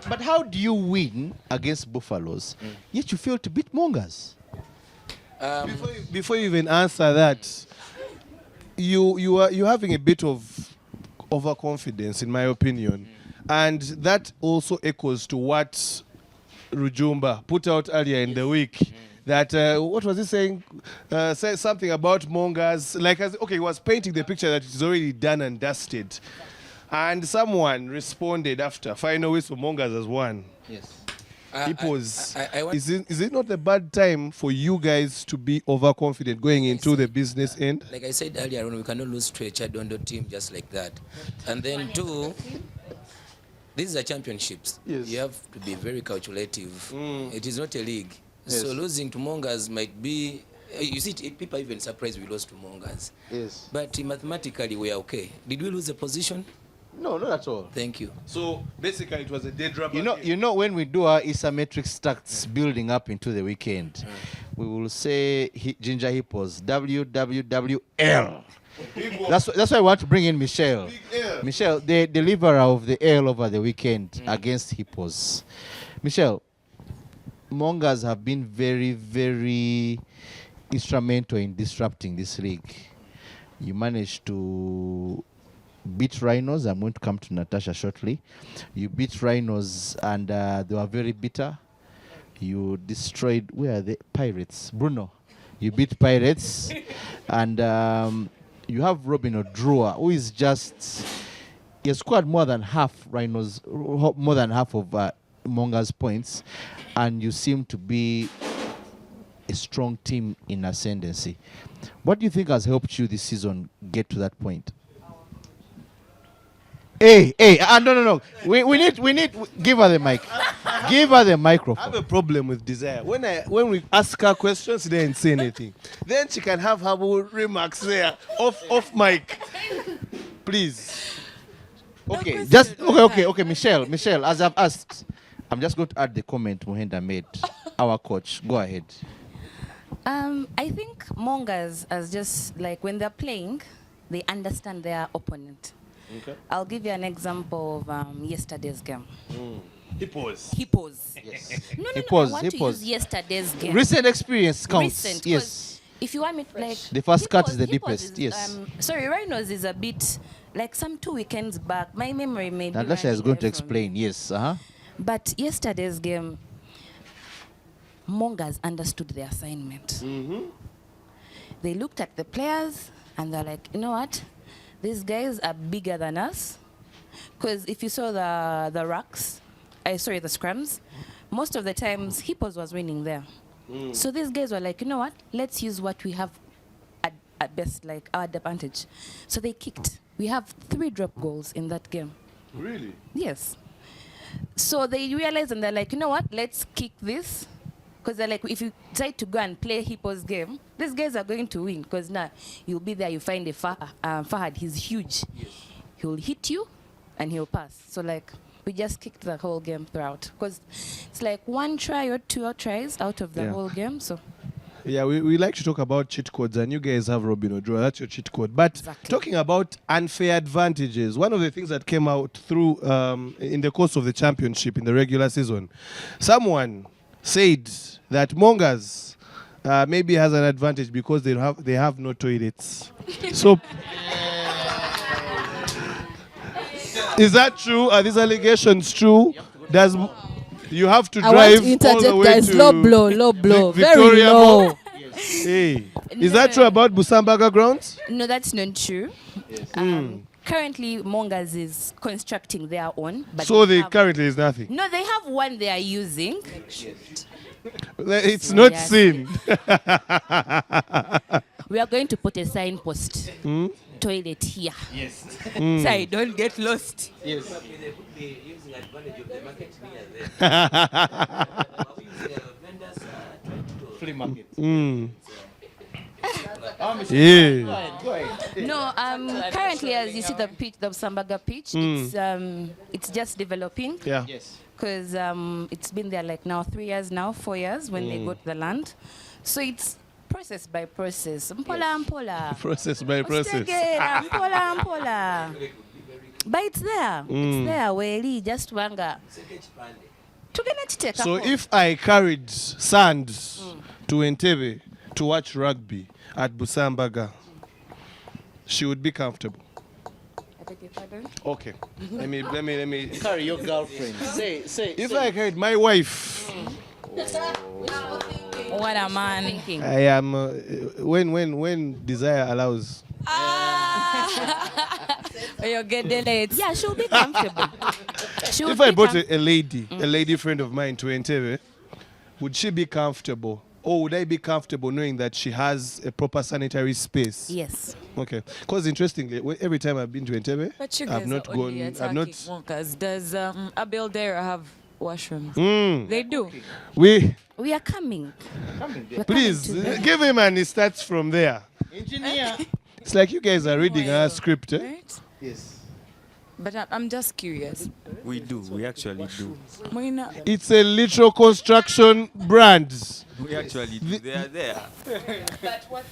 But how do you win against Buffaloes, yet you fail to beat Mongers? Before you even answer that, you're having a bit of overconfidence, in my opinion, and that also echoes to what Rujumba put out earlier in the week. That what was he saying? Said something about Mongers. He was painting the picture that it's already done and dusted, and someone responded after final whistle Mongers has won. Yes. Is it not a bad time for you guys to be overconfident going into the business end? Like I said earlier on, we cannot lose to a Chadondo team just like that. And then two, these are championships. Yes. You have to be very calculative. It is not a league. Yes. So losing to Mongas might be, you see, people are even surprised we lost to Mongas. Yes. But mathematically, we are okay. Did we lose a position? No, not at all. Thank you. So basically, it was a dead rubber. You know, when we do our isometric stacks building up into the weekend, we will say Ginger Hippos, WWWL. That's why I want to bring in Michelle. Michelle, the deliverer of the L over the weekend against Hippos. Michelle, Mongas have been very, very instrumental in disrupting this league. You managed to beat Rhinos. I'm going to come to Natasha shortly. You beat Rhinos and they were very bitter. You destroyed, where are the Pirates? Bruno. You beat Pirates. And you have Robin Odrua, who is just, he has scored more than half Rhinos, more than half of Monga's points. And you seem to be a strong team in ascendancy. What do you think has helped you this season get to that point? Hey, no. We need, give her the mic. Give her the microphone. I have a problem with Desire. When we ask her questions, she didn't say anything. Then she can have her remarks there, off mic. Please. Okay, okay, Michelle, as I've asked, I'm just going to add the comment Muhenda made. Our coach, go ahead. I think Mongas as just like when they're playing, they understand their opponent. Okay. I'll give you an example of yesterday's game. Hippos. Yes. No, I want to use yesterday's game. Recent experience counts. Recent, yes. If you want me to, like, the first cut is the Hippos deepest. is, Yes. Sorry, Rhinos is a bit like some 2 weekends back. My memory may be. Natasha is going to explain. Yes. But yesterday's game, Mongas understood the assignment. They looked at the players and they're like, you know what? These guys are bigger than us. Because if you saw the rucks, the scrums, most of the times Hippos was winning there. So these guys were like, you know what? Let's use what we have at best, like our advantage. So they kicked. We have 3 drop goals in that game. Really? Yes. So they realized and they're like, you know what? Let's kick this. Because they're like, if you try to go and play Hippo's game, these guys are going to win. Because now you'll be there, you find a Fahad, he's huge. Yes. He'll hit you and he'll pass. So like, we just kicked the whole game throughout. Because it's like 1 try or 2 tries out of the whole game. So. Yeah, we like to talk about cheat codes, and you guys have Robin Odrua. That's your cheat code. But talking about unfair advantages, one of the things that came out through in the course of the championship in the regular season, someone said that Mongas maybe has an advantage because they have no toilets. So, is that true? Are these allegations true? Does you have to drive all the way guys, to low blow, very Victoria low. Mall? Hey, is that true about Busambaga grounds? No, that's not true. Currently, Mongas is constructing their own. But so they currently is nothing. No, they have one they are using. It's not seen. We are going to put a signpost. Toilet here. Yes. So I don't get lost. Yes. Using advantage of the market near Flea market. Yeah. No, currently, as you see the pitch, the Sambaga pitch, it's just developing. Yeah. Yes. Because it's been there like now 3 years now, 4 years when they got the land. So it's process by process. Mpola. Process by process. Mpola. But it's there. It's there. Weli just wanga. So if I carried sand to Entebbe to watch rugby at Busambaga, she would be comfortable. I beg your pardon? Okay. Let me Carry your girlfriend. Say. If I carried my wife. What a man. I am when desire allows. You'll get delayed. Yeah, she'll be comfortable. If I brought a lady friend of mine to Entebbe, would she be comfortable? Or would I be comfortable knowing that she has a proper sanitary space? Yes. Okay. Because interestingly, every time I've been to Entebbe, But you I've guys not are only gone. I've attacking not. Moncas. Does Abildera have washrooms? They do. We are coming. Please give him and he starts from there. Engineer. It's like you guys are reading our script. Eh? Right? Yes. But I'm just curious. We do. We actually do. It's a literal construction brand. We actually do. They are there.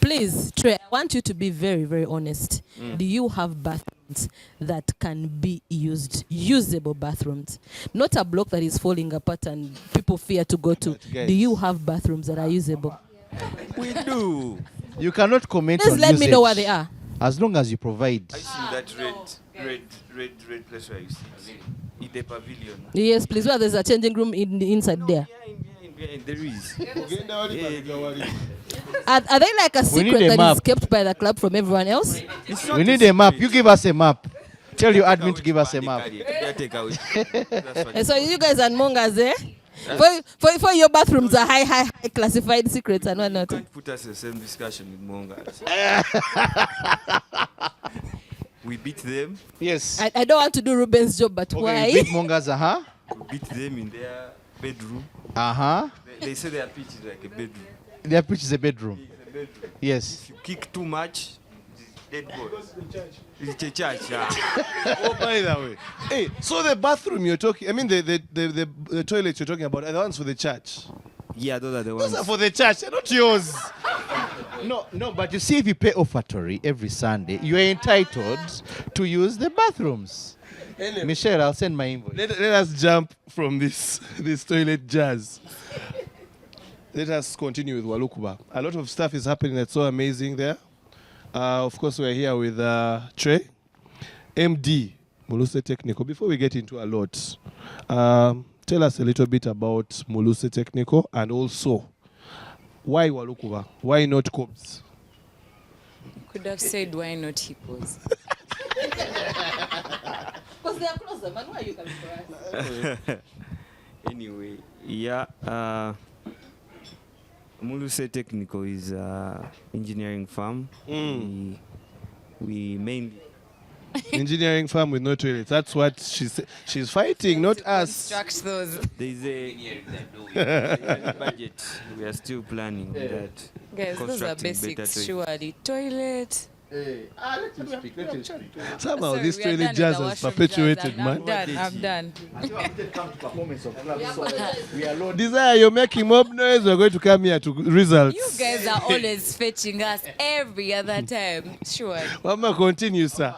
Please, Trey, I want you to be very, very honest. Do you have bathrooms that can be used, usable bathrooms? Not a block that is falling apart and people fear to go to. Do you have bathrooms that are usable? We do. You cannot comment Please on let me know usage where they are. As long as you provide. I see that red place where you see. In the pavilion. Yes, please. Where there's a changing room inside there. There is. Are they like a secret that is kept by the club from everyone else? We need a map. You give us a map. Tell your admin to give us a map. So you guys are mongers, eh? For your bathrooms are high classified secrets and whatnot. Can't put us in the same discussion with mongers. We beat them. Yes. I don't want to do Ruben's job, but why? We beat mongers, We beat them in their bedroom. They say their pitch is like a bedroom. Their pitch is a bedroom. Yes. If you kick too much, it's dead goal. It's a church. Oh, by the way. Hey, so the bathroom you're talking, I mean the toilets you're talking about are the ones for the church? Yeah, those are the ones. Those are for the church, they're not yours. No, but you see, if you pay offertory every Sunday, you are entitled to use the bathrooms. Michelle, I'll send my invoice. Let us jump from this toilet jazz. Let us continue with Walukuba. A lot of stuff is happening that's so amazing there. Of course, we're here with Trey, MD, Muluse Technical. Before we get into a lot, tell us a little bit about Muluse Technical and also why Walukuba? Why not Cobs? Could have said why not Hippos? Because they are closer, man. Why are you coming for us? Anyway, yeah. Muluse Technical is an engineering firm. We mainly engineering firm with no toilets. That's what she's fighting, not us. Construct those. There's a budget. We are still planning that. Guys, those are basics. Surely, toilet. Let him speak. Somehow Sorry, this we are toilet done jazz with the has washroom perpetuated, jazz. man. I'm done. Desire, you're making mob noise. We're going to come here to results. You guys are always fetching us every other time. Sure. Mama, continue, sir.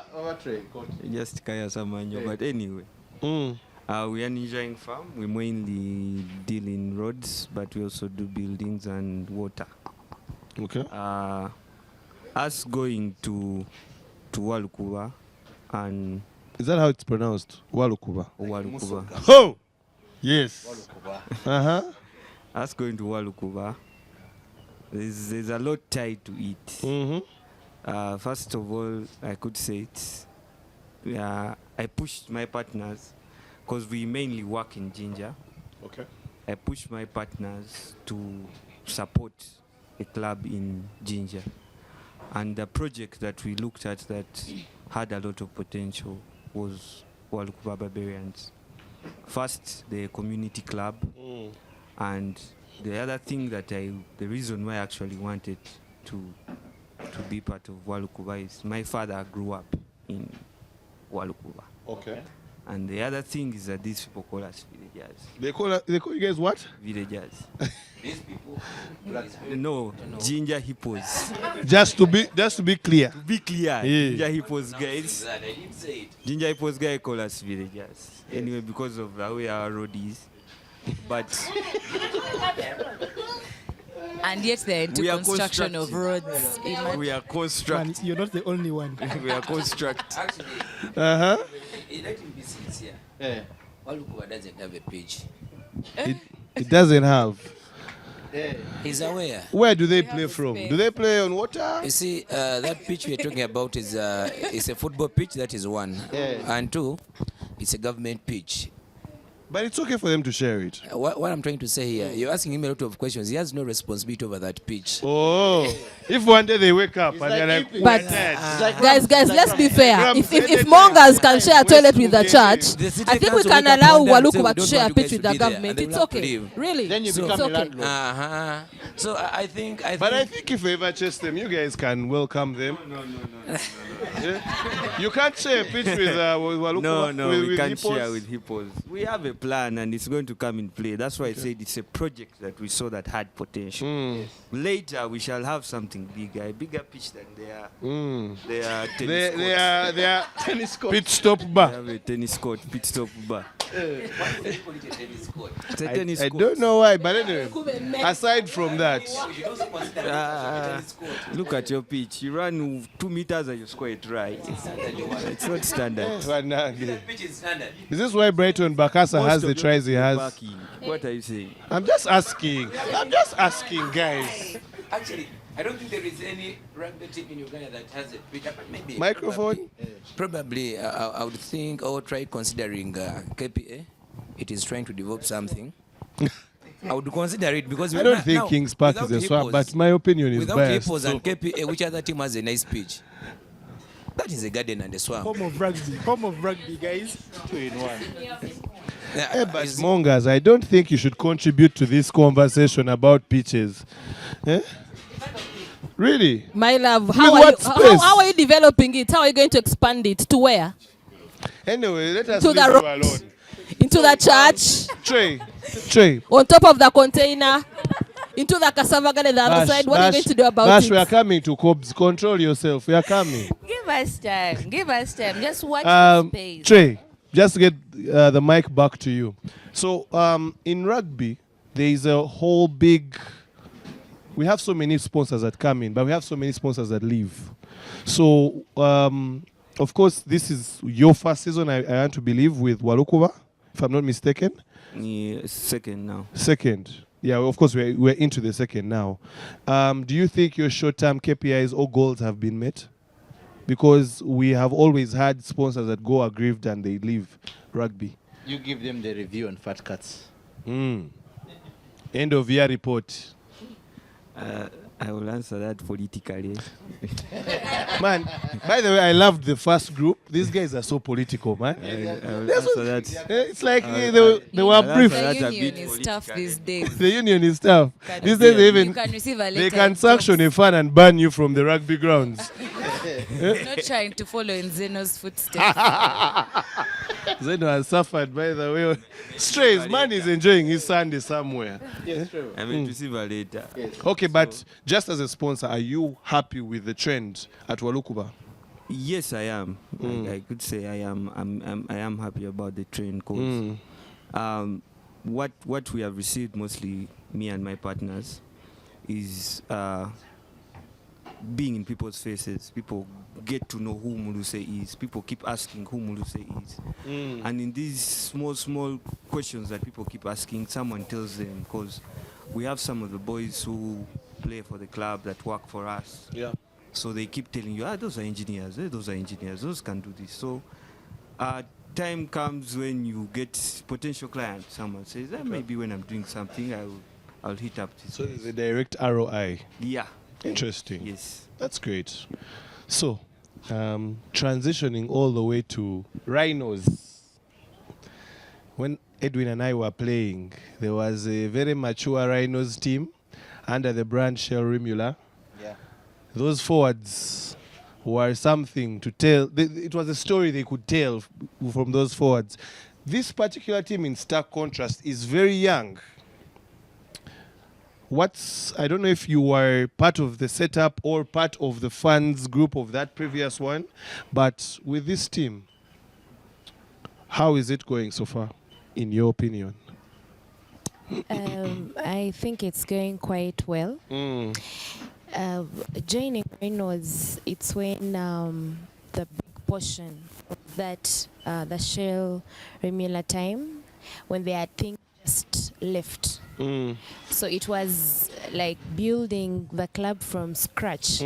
Just Kaya Samanyo. But anyway, we are an engineering firm. We mainly deal in roads, but we also do buildings and water. Okay. Us going to Walukuba and... Is that how it's pronounced? Walukuba. Walukuba. Oh! Yes. Uh-huh. Us going to Walukuba, there's a lot tied to it. First of all, I could say it. I pushed my partners, because we mainly work in Ginger. Okay. I pushed my partners to support a club in Ginger. And the project that we looked at that had a lot of potential was Walukuba Barbarians. First, the community club. And the other thing that the reason why I actually wanted to be part of Walukuba is my father grew up in Walukuba. Okay. And the other thing is that these people call us villagers. They call you guys what? Villagers. These people? No, Ginger Hippos. Just to be clear. To be clear, Yeah. Ginger Hippos guys. Ginger Hippos guys call us villagers. Anyway, because of the way our road is. But and yet they're into construction of roads. We are constructing. You're not the only one. We are constructing. Let him be sincere. Walukuba doesn't have a page. It doesn't have. He's aware. Where do they play from? Do they play on water? You see, that pitch we're talking about is it's a football pitch, that is one. And two, it's a government pitch. But it's okay for them to share it. What I'm trying to say here, you're asking him a lot of questions. He has no responsibility over that pitch. Oh, if one day they wake up and they're like, but guys, let's be fair. If Mongers can share a toilet with the church, I think we can allow Walukuba to share a pitch with the government. It's okay. Really? Then you So become it's a okay. landlord. So I think. But I think if we ever chase them, you guys can welcome them. No. Yeah? You can't share a pitch with Walukuba. No, with we can't hippos? share with hippos. We have a plan and it's going to come in play. That's why I said it's a project that we saw that had potential. Later we shall have something bigger, a bigger pitch than they are tennis court. They are tennis court. Pit stop bar. They have a tennis court, pit stop bar. It's a tennis I court. don't know why, but anyway, aside from that, look at your pitch. You run 2 meters and you score it right. It's not standard. Is this why Brighton Bakasa has the tries he has? What are you saying? I'm just asking, guys. Actually, I don't think there is any rugby team in Uganda that has a pitch. Maybe Microphone? Probably, I would think or try considering KPA. It is trying to develop something. I would consider it because I don't think Kings Park is a swamp, but my opinion is without biased. Hippos and KPA, which other team has a nice pitch? That is a garden and a swamp. Home of rugby, guys. 2-in-1. Hey, but Mongers, I don't think you should contribute to this conversation about pitches. Eh? Really? My love, how are you developing it? How are you going to expand it? To where? Anyway, let us To leave the you rock. alone. Into the church? Trey. On top of the container? Into the cassava garden the other side? What are you going to do about it? We are coming to Cobs. Control yourself. We are coming. Give us time. Just watch the space. Trey, just get the mic back to you. So in rugby, there is a whole big... We have so many sponsors that come in, but we have so many sponsors that leave. So, of course, this is your first season, I want to believe, with Walukuba, if I'm not mistaken. Yeah, second now. Second. Yeah, of course, we're into the second now. Do you think your short-term KPIs or goals have been met? Because we have always had sponsors that go aggrieved and they leave rugby. You give them the review on fat cuts. End of year report. I will answer that politically. Man, by the way, I loved the first group. These guys are so political, man. I will answer that. It's like they were brief. The union is tough these days. The union is tough. These days You can receive a letter. they can sanction a fan and ban you from the rugby grounds. Not trying to follow in Zeno's footsteps. Zeno has suffered, by the way. Strays, man is enjoying his Sunday somewhere. Yes, true. I will receive a letter. Yes. Okay, but just as a sponsor, are you happy with the trend at Walukuba? Yes, I am. I could say I am. I am happy about the trend because what we have received, mostly me and my partners, is being in people's faces. People get to know who Muluse is. People keep asking who Muluse is. And in these small questions that people keep asking, someone tells them, because we have some of the boys who play for the club that work for us. Yeah. So they keep telling you, those are engineers, those can do this. So time comes when you get potential clients. Someone says, maybe when I'm doing something, I'll hit up this. So there's a direct ROI. Yeah. Interesting. Yes. That's great. So, transitioning all the way to Rhinos. When Edwin and I were playing, there was a very mature Rhinos team under the brand Shell Rimula. Yeah. Those forwards were something to tell. It was a story they could tell from those forwards. This particular team, in stark contrast, is very young. I don't know if you were part of the setup or part of the fans group of that previous one, but with this team, how is it going so far, in your opinion? I think it's going quite well. Joining Rhinos, it's when the big portion of that, the Shell Remula time, when they had things just left. So it was like building the club from scratch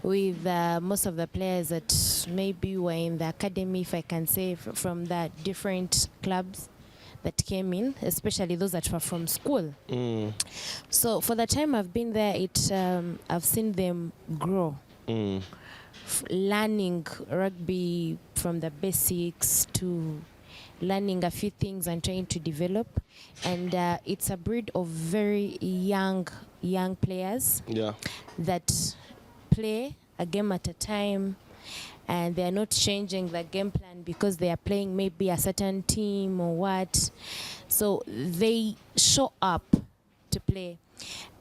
with most of the players that maybe were in the academy, if I can say, from the different clubs that came in, especially those that were from school. So for the time I've been there, I've seen them grow. Learning rugby from the basics to learning a few things and trying to develop, and it's a breed of very young players that play a game at a time, and they're not changing the game plan because they are playing maybe a certain team or what, so they show up to play.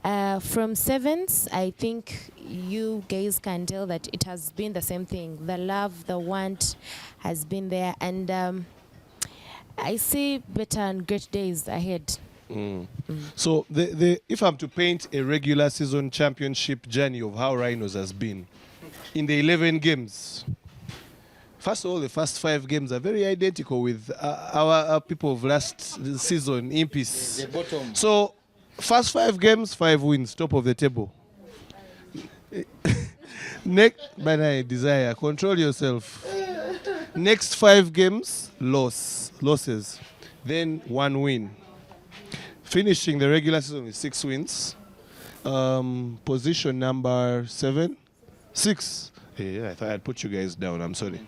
From sevens, I think you guys can tell that it has been the same thing. The love, the want has been there, and I see better and great days ahead. So if I'm to paint a regular season championship journey of how Rhinos has been, in the 11 games, first of all, the first 5 games are very identical with our people of last season, Impis. So, first 5 games, 5 wins, top of the table. Next, Desire, control yourself. Next 5 games, losses. Then 1 win. Finishing the regular season with 6 wins. Position number 6. Yeah, I thought I'd put you guys down. I'm sorry.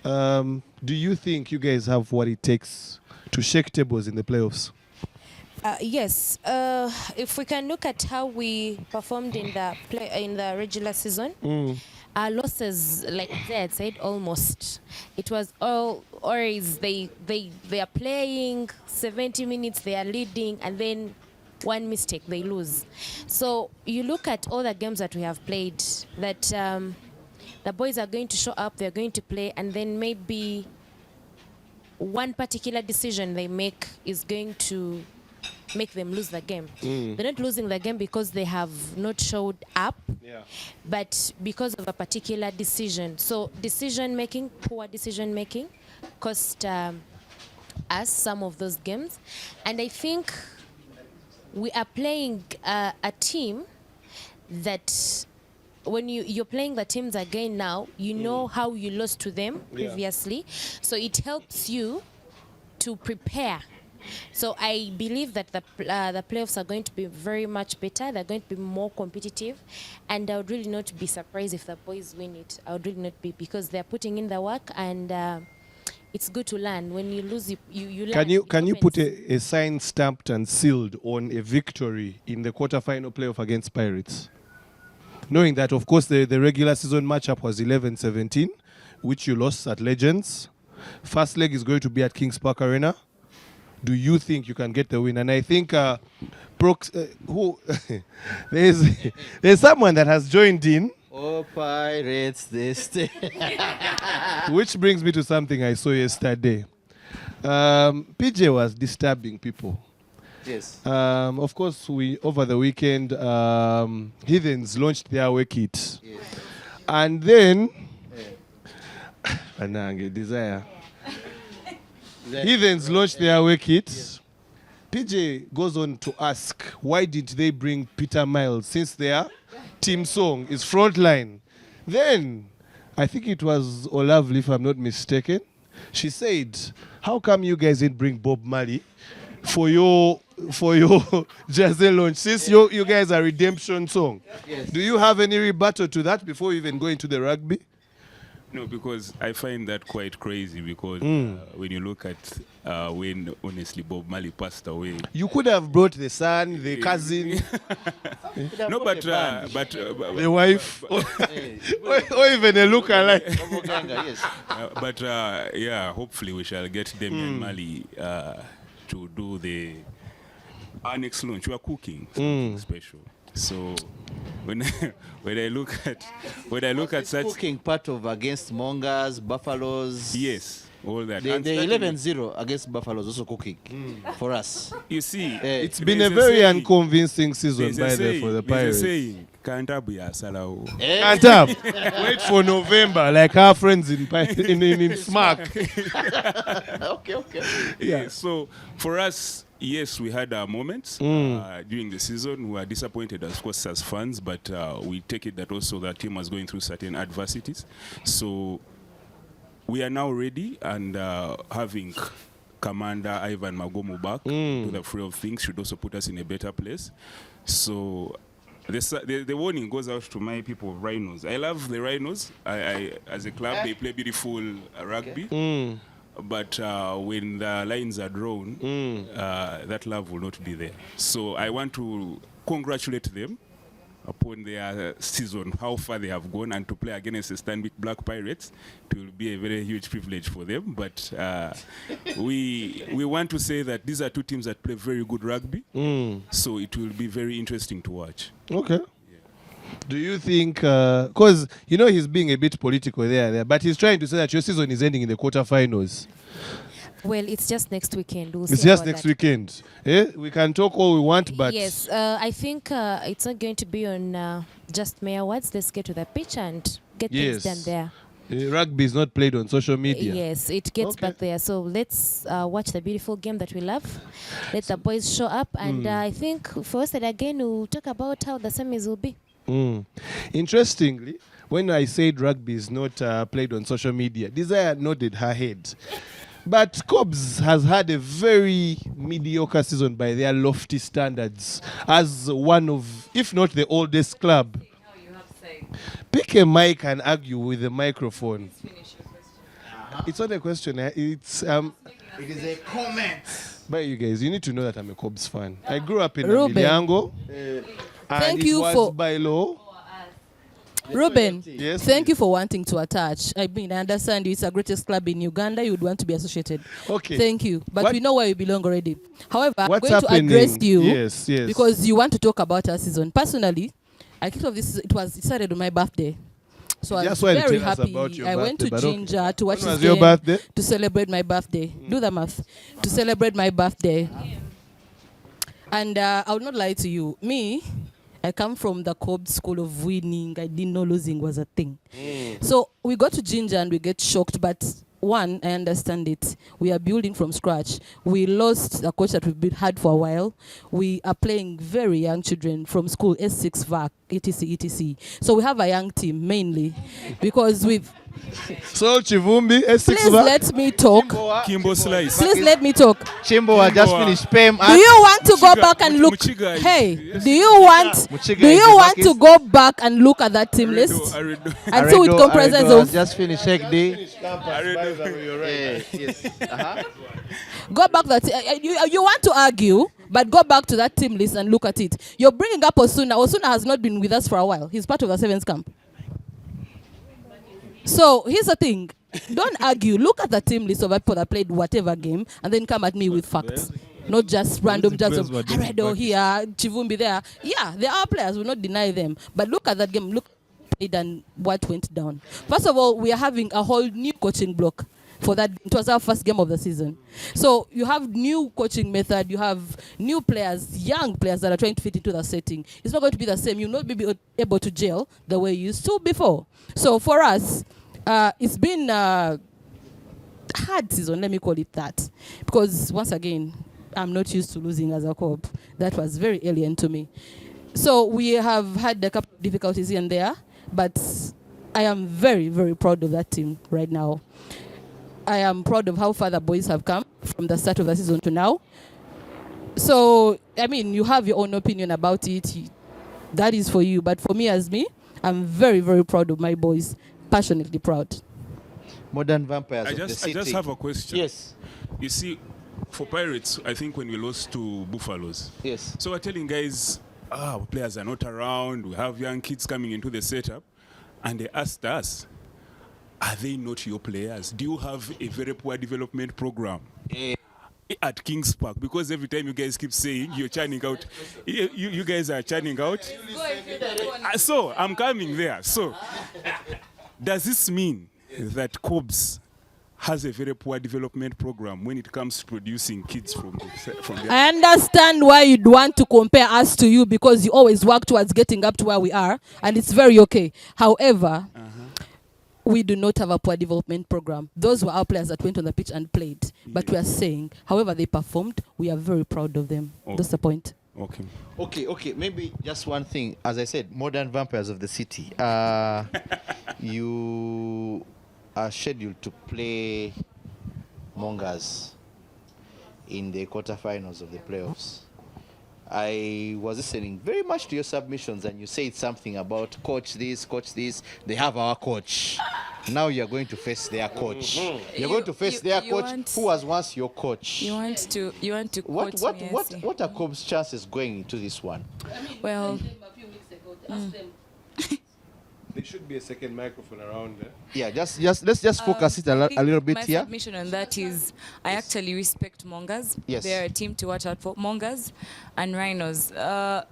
Do you think you guys have what it takes to shake tables in the playoffs? Yes. If we can look at how we performed in the regular season, our losses, like Zed said, almost. It was always they are playing 70 minutes, they are leading, and then one mistake, they lose. So you look at all the games that we have played, that the boys are going to show up, they're going to play, and then maybe one particular decision they make is going to make them lose the game. They're not losing the game because they have not showed up, but because of a particular decision. So poor decision making cost us some of those games. And I think we are playing a team that when you're playing the teams again now, you know how you lost to them previously. So it helps you to prepare. So I believe that the playoffs are going to be very much better. They're going to be more competitive. And I would really not be surprised if the boys win it. I would really not be, because they're putting in the work, and it's good to learn. When you lose, you learn. Can you put a sign stamped and sealed on a victory in the quarterfinal playoff against Pirates? Knowing that, of course, the regular season matchup was 11-17, which you lost at Legends. First leg is going to be at Kings Park Arena. Do you think you can get the win? And I think there's someone that has joined in. Oh, Pirates, this day. Which brings me to something I saw yesterday. PJ was disturbing people. Yes. Of course, over the weekend, Heathens launched their away kit. Yes. And then, Desire. Heathens launched their away kit. Yes. PJ goes on to ask, why did they bring Peter Miles since their team song is Frontline? Then, I think it was Olavli, if I'm not mistaken. She said, how come you guys didn't bring Bob Marley for your Jazzy launch, since you guys are redemption song? Yes. Do you have any rebuttal to that before we even go into the rugby? No, because I find that quite crazy, because when you look at when honestly Bob Marley passed away, you could have brought the son, the cousin, no, but the wife, or even a look-alike. But yeah, hopefully we shall get Damian Marley to do our next launch. We are cooking something special. So when I look at such cooking part of against Mongers, Buffaloes. Yes, all that. The 11-0 against Buffaloes also cooking for us. You see, it's been a very unconvincing season for the Pirates. Cantab. Wait for November, like our friends in Smack. Okay. Yeah. So for us, Yes, we had our moments during the season. We were disappointed, of course, as fans, but we take it that also the team was going through certain adversities. So we are now ready, and having Commander Ivan Magomu back to the fray of things should also put us in a better place. So the warning goes out to my people of Rhinos. I love the Rhinos. As a club, they play beautiful rugby. But when the lines are drawn, that love will not be there. So I want to congratulate them upon their season, how far they have gone, and to play against the Stanbic Black Pirates. It will be a very huge privilege for them. But we want to say that these are two teams that play very good rugby. So it will be very interesting to watch. Okay. Do you think, because you know he's being a bit political there, but he's trying to say that your season is ending in the quarterfinals? Well, it's just next weekend. It's just next weekend. We can talk all we want, but yes, I think it's not going to be on just mere words. Let's get to the pitch and get things done there. Rugby is not played on social media. Yes, it gets back there. So let's watch the beautiful game that we love. Let the boys show up, and I think for us again we'll talk about how the semis will be. Interestingly, when I said rugby is not played on social media, Desire nodded her head. But Cobs has had a very mediocre season by their lofty standards as one of, if not the oldest club. Pick a mic and argue with the microphone. It's not a question. It's it is a comment. But you guys, you need to know that I'm a Cobs fan. I grew up in Ruben. Miliango. Thank it you was for by law. Ruben, Yes, thank you for wanting to attach. I mean, I understand you. It's the greatest club in Uganda. You would want to be associated. Okay. Thank you. But we know where you belong already. However, I'm What's going happening? to address you Yes. because you want to talk about our season. Personally, I kicked off this. It started on my birthday. So I was Just wanted to very tell us happy. about your I went to birthday, but okay. Ginger to watch When this was your game birthday? to celebrate my birthday. Do the math. To celebrate my birthday. And I would not lie to you. Me, I come from the Cobs school of winning. I didn't know losing was a thing. So we go to Ginger and we get shocked. But one, I understand it. We are building from scratch. We lost a coach that we've had for a while. We are playing very young children from school, S6, VAC, etc., etc. So we have a young team mainly because we've... So Chivumbi, S6 Please let me talk. Kimbo Slice. Please let me talk. Chambo had just finished PEM. Do you want to go back and look? Hey, do you want to go back and look at that team list and see it comprises of? Just finished check D. Go back that you want to argue, but go back to that team list and look at it. You're bringing up Osuna. Osuna has not been with us for a while. He's part of the Sevens camp. So here's the thing. Don't argue. Look at the team list of people that played whatever game and then come at me with facts. Not just random jobs of Aredo here, Chivumbi there. Yeah, there are players. We'll not deny them. But look at that game. Look and what went down. First of all, we are having a whole new coaching block for that. It was our first game of the season. So you have new coaching method. You have new players, young players that are trying to fit into the setting. It's not going to be the same. You'll not be able to gel the way you used to before. So for us, it's been a hard season, let me call it that. Because once again, I'm not used to losing as a Cob. That was very alien to me. So we have had a couple of difficulties here and there, but I am very, very proud of that team right now. I am proud of how far the boys have come from the start of the season to now. So, I mean, you have your own opinion about it. That is for you. But for me, as me, I'm very, very proud of my boys. Passionately proud. Modern vampires. I just have a question. Yes. You see, for Pirates, I think when we lost to Buffaloes. Yes. So we're telling guys, our players are not around. We have young kids coming into the setup. And they asked us, are they not your players? Do you have a very poor development program? At Kings Park, because every time you guys keep saying you're churning out, you guys are churning out. So I'm coming there. So does this mean that Cobs has a very poor development program when it comes to producing kids from the I understand why you'd want to compare us to you because you always work towards getting up to where we are, and it's very okay. However, we do not have a player development program. Those were our players that went on the pitch and played. But we are saying, however they performed, we are very proud of them. Okay. That's the point. Okay. Maybe just one thing. As I said, modern vampires of the city. You are scheduled to play Mongas in the quarterfinals of the playoffs. I was listening very much to your submissions, and you said something about coach this. They have our coach. Now you're going to face their coach. You're going to face their coach, who was once your coach. You want to quote me, What are Cobs' chances going into this one? Well, There should be a second microphone around there. Yeah, let's just focus it a little bit here. My submission on that is I actually respect Mongas. Yes. They're a team to watch out for. Mongas and Rhinos.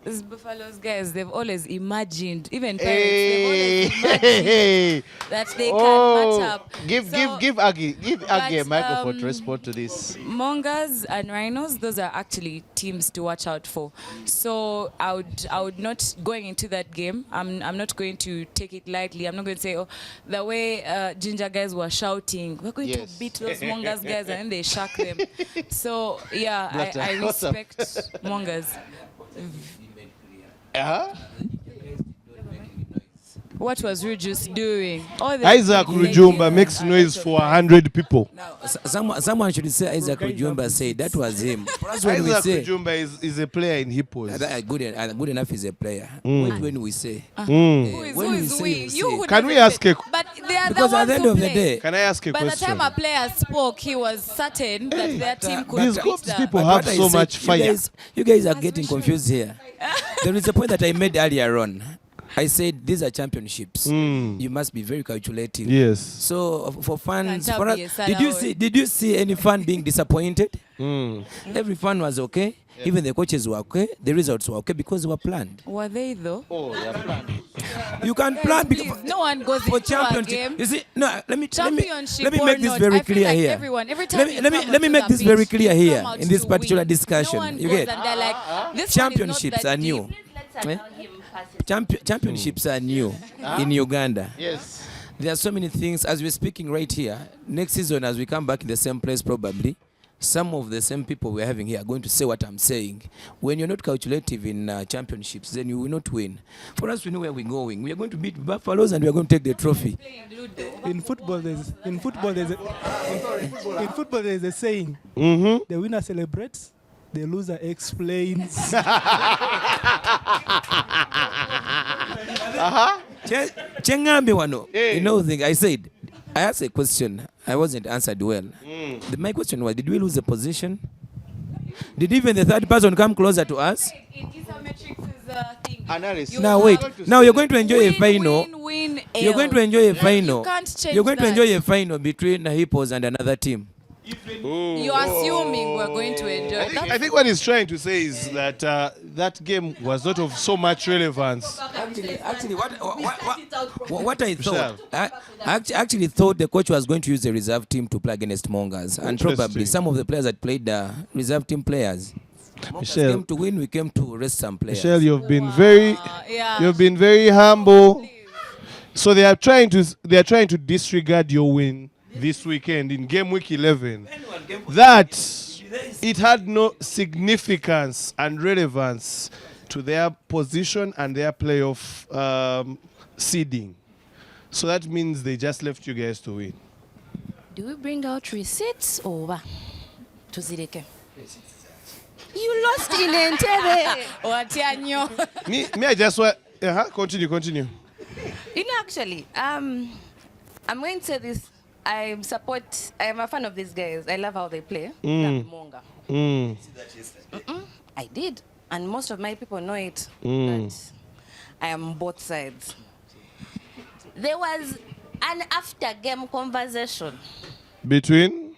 These Buffaloes guys, they've always imagined, even parents, they've always imagined that they can match up. Give Aggie a microphone to respond to this. Mongas and Rhinos, those are actually teams to watch out for. So I would not, going into that game, I'm not going to take it lightly. I'm not going to say, oh, the way Ginger guys were shouting, we're going to beat those Mongas guys, and then they shock them. So yeah, I respect Mongas. What was Rujus doing? Isaac Rujumba makes noise for 100 people. Someone should say Isaac Rujumba said that was him. Isaac Rujumba is a player in Hippos. Good enough is a player. When we say. Who is we? Can we ask a But they are because the at the ones end who of the play. day, Can I ask a By question? the time a player spoke, he was certain that their team could These beat Cobs the- people But have what I so said, much fire. You guys are getting confused here. There is a point that I made earlier on. I said these are championships. You must be very calculative. Yes. So for fans, Can't for us, be a did you see any fan being disappointed? Every fan was okay. Even the coaches were okay. The results were okay because they were planned. Were they though? Oh, they are planned. You can plan Please, no one goes for into a championship. game. You see, no, let me Championship make or this not, very I feel clear like here. everyone, every time Let me you let me come let me onto make the this very pitch, clear you here come out in this to particular win. discussion. No one You goes get and they're like, this championships one are is not that new. deep. Championships are new in Uganda. Yes. There are so many things. As we're speaking right here, next season, as we come back in the same place, probably, some of the same people we're having here are going to say what I'm saying. When you're not calculative in championships, then you will not win. For us, we know where we're going. We are going to beat Buffaloes and we are going to take the trophy. In football, there's a saying. The winner celebrates, the loser explains. Chengambi wano. You know the thing I said. I asked a question. I wasn't answered well. My question was, did we lose a position? Did even the third person come closer to us? Analysis. Now wait. Now you're going to enjoy a final. Win, You're going to enjoy a final. You can't change You're going to that. enjoy a final between the Hippos and another team. You're assuming we're going to enjoy. I think what he's trying to say is that that game was not of so much relevance. Actually, what I thought, I actually thought the coach was going to use the reserve team to play against Mongas, and probably Interesting. some of the players that played the reserve team players. Mongas Michelle. came to win. We came to rest some players. Michelle, you've been very humble. So they are trying to disregard your win this weekend in game week 11. That it had no significance and relevance to their position and their playoff seeding. So that means they just left you guys to win. Do we bring out receipts or what? Tuzireke. You lost in Entebbe. me, I just want. Continue. You know, actually, I'm going to say this. I am a fan of these guys. I love how they play. Monga. I did. And most of my people know it. That I am both sides. There was an after-game conversation. Between?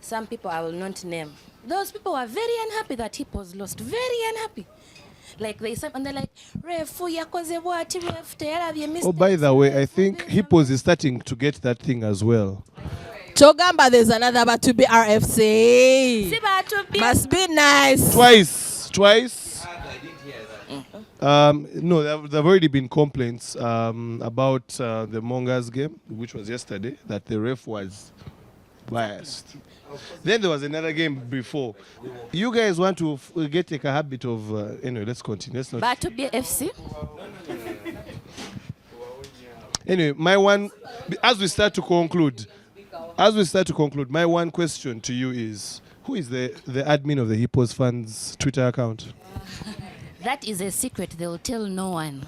Some people I will not name. Those people were very unhappy that Hippos lost. Very unhappy. Like they said, and they're like, ref, Oh, by the way, I think Hippos is starting to get that thing as well. Chogamba, there's another but to be RFC. Must be nice. Twice. No, there have already been complaints about the Mongas game, which was yesterday, that the ref was biased. Then there was another game before. You guys want to get a habit of... anyway, let's continue. Let's not... But to be FC? Anyway, my one... As we start to conclude, my one question to you is, who is the admin of the Hippos Fans Twitter account? That is a secret. They will tell no one.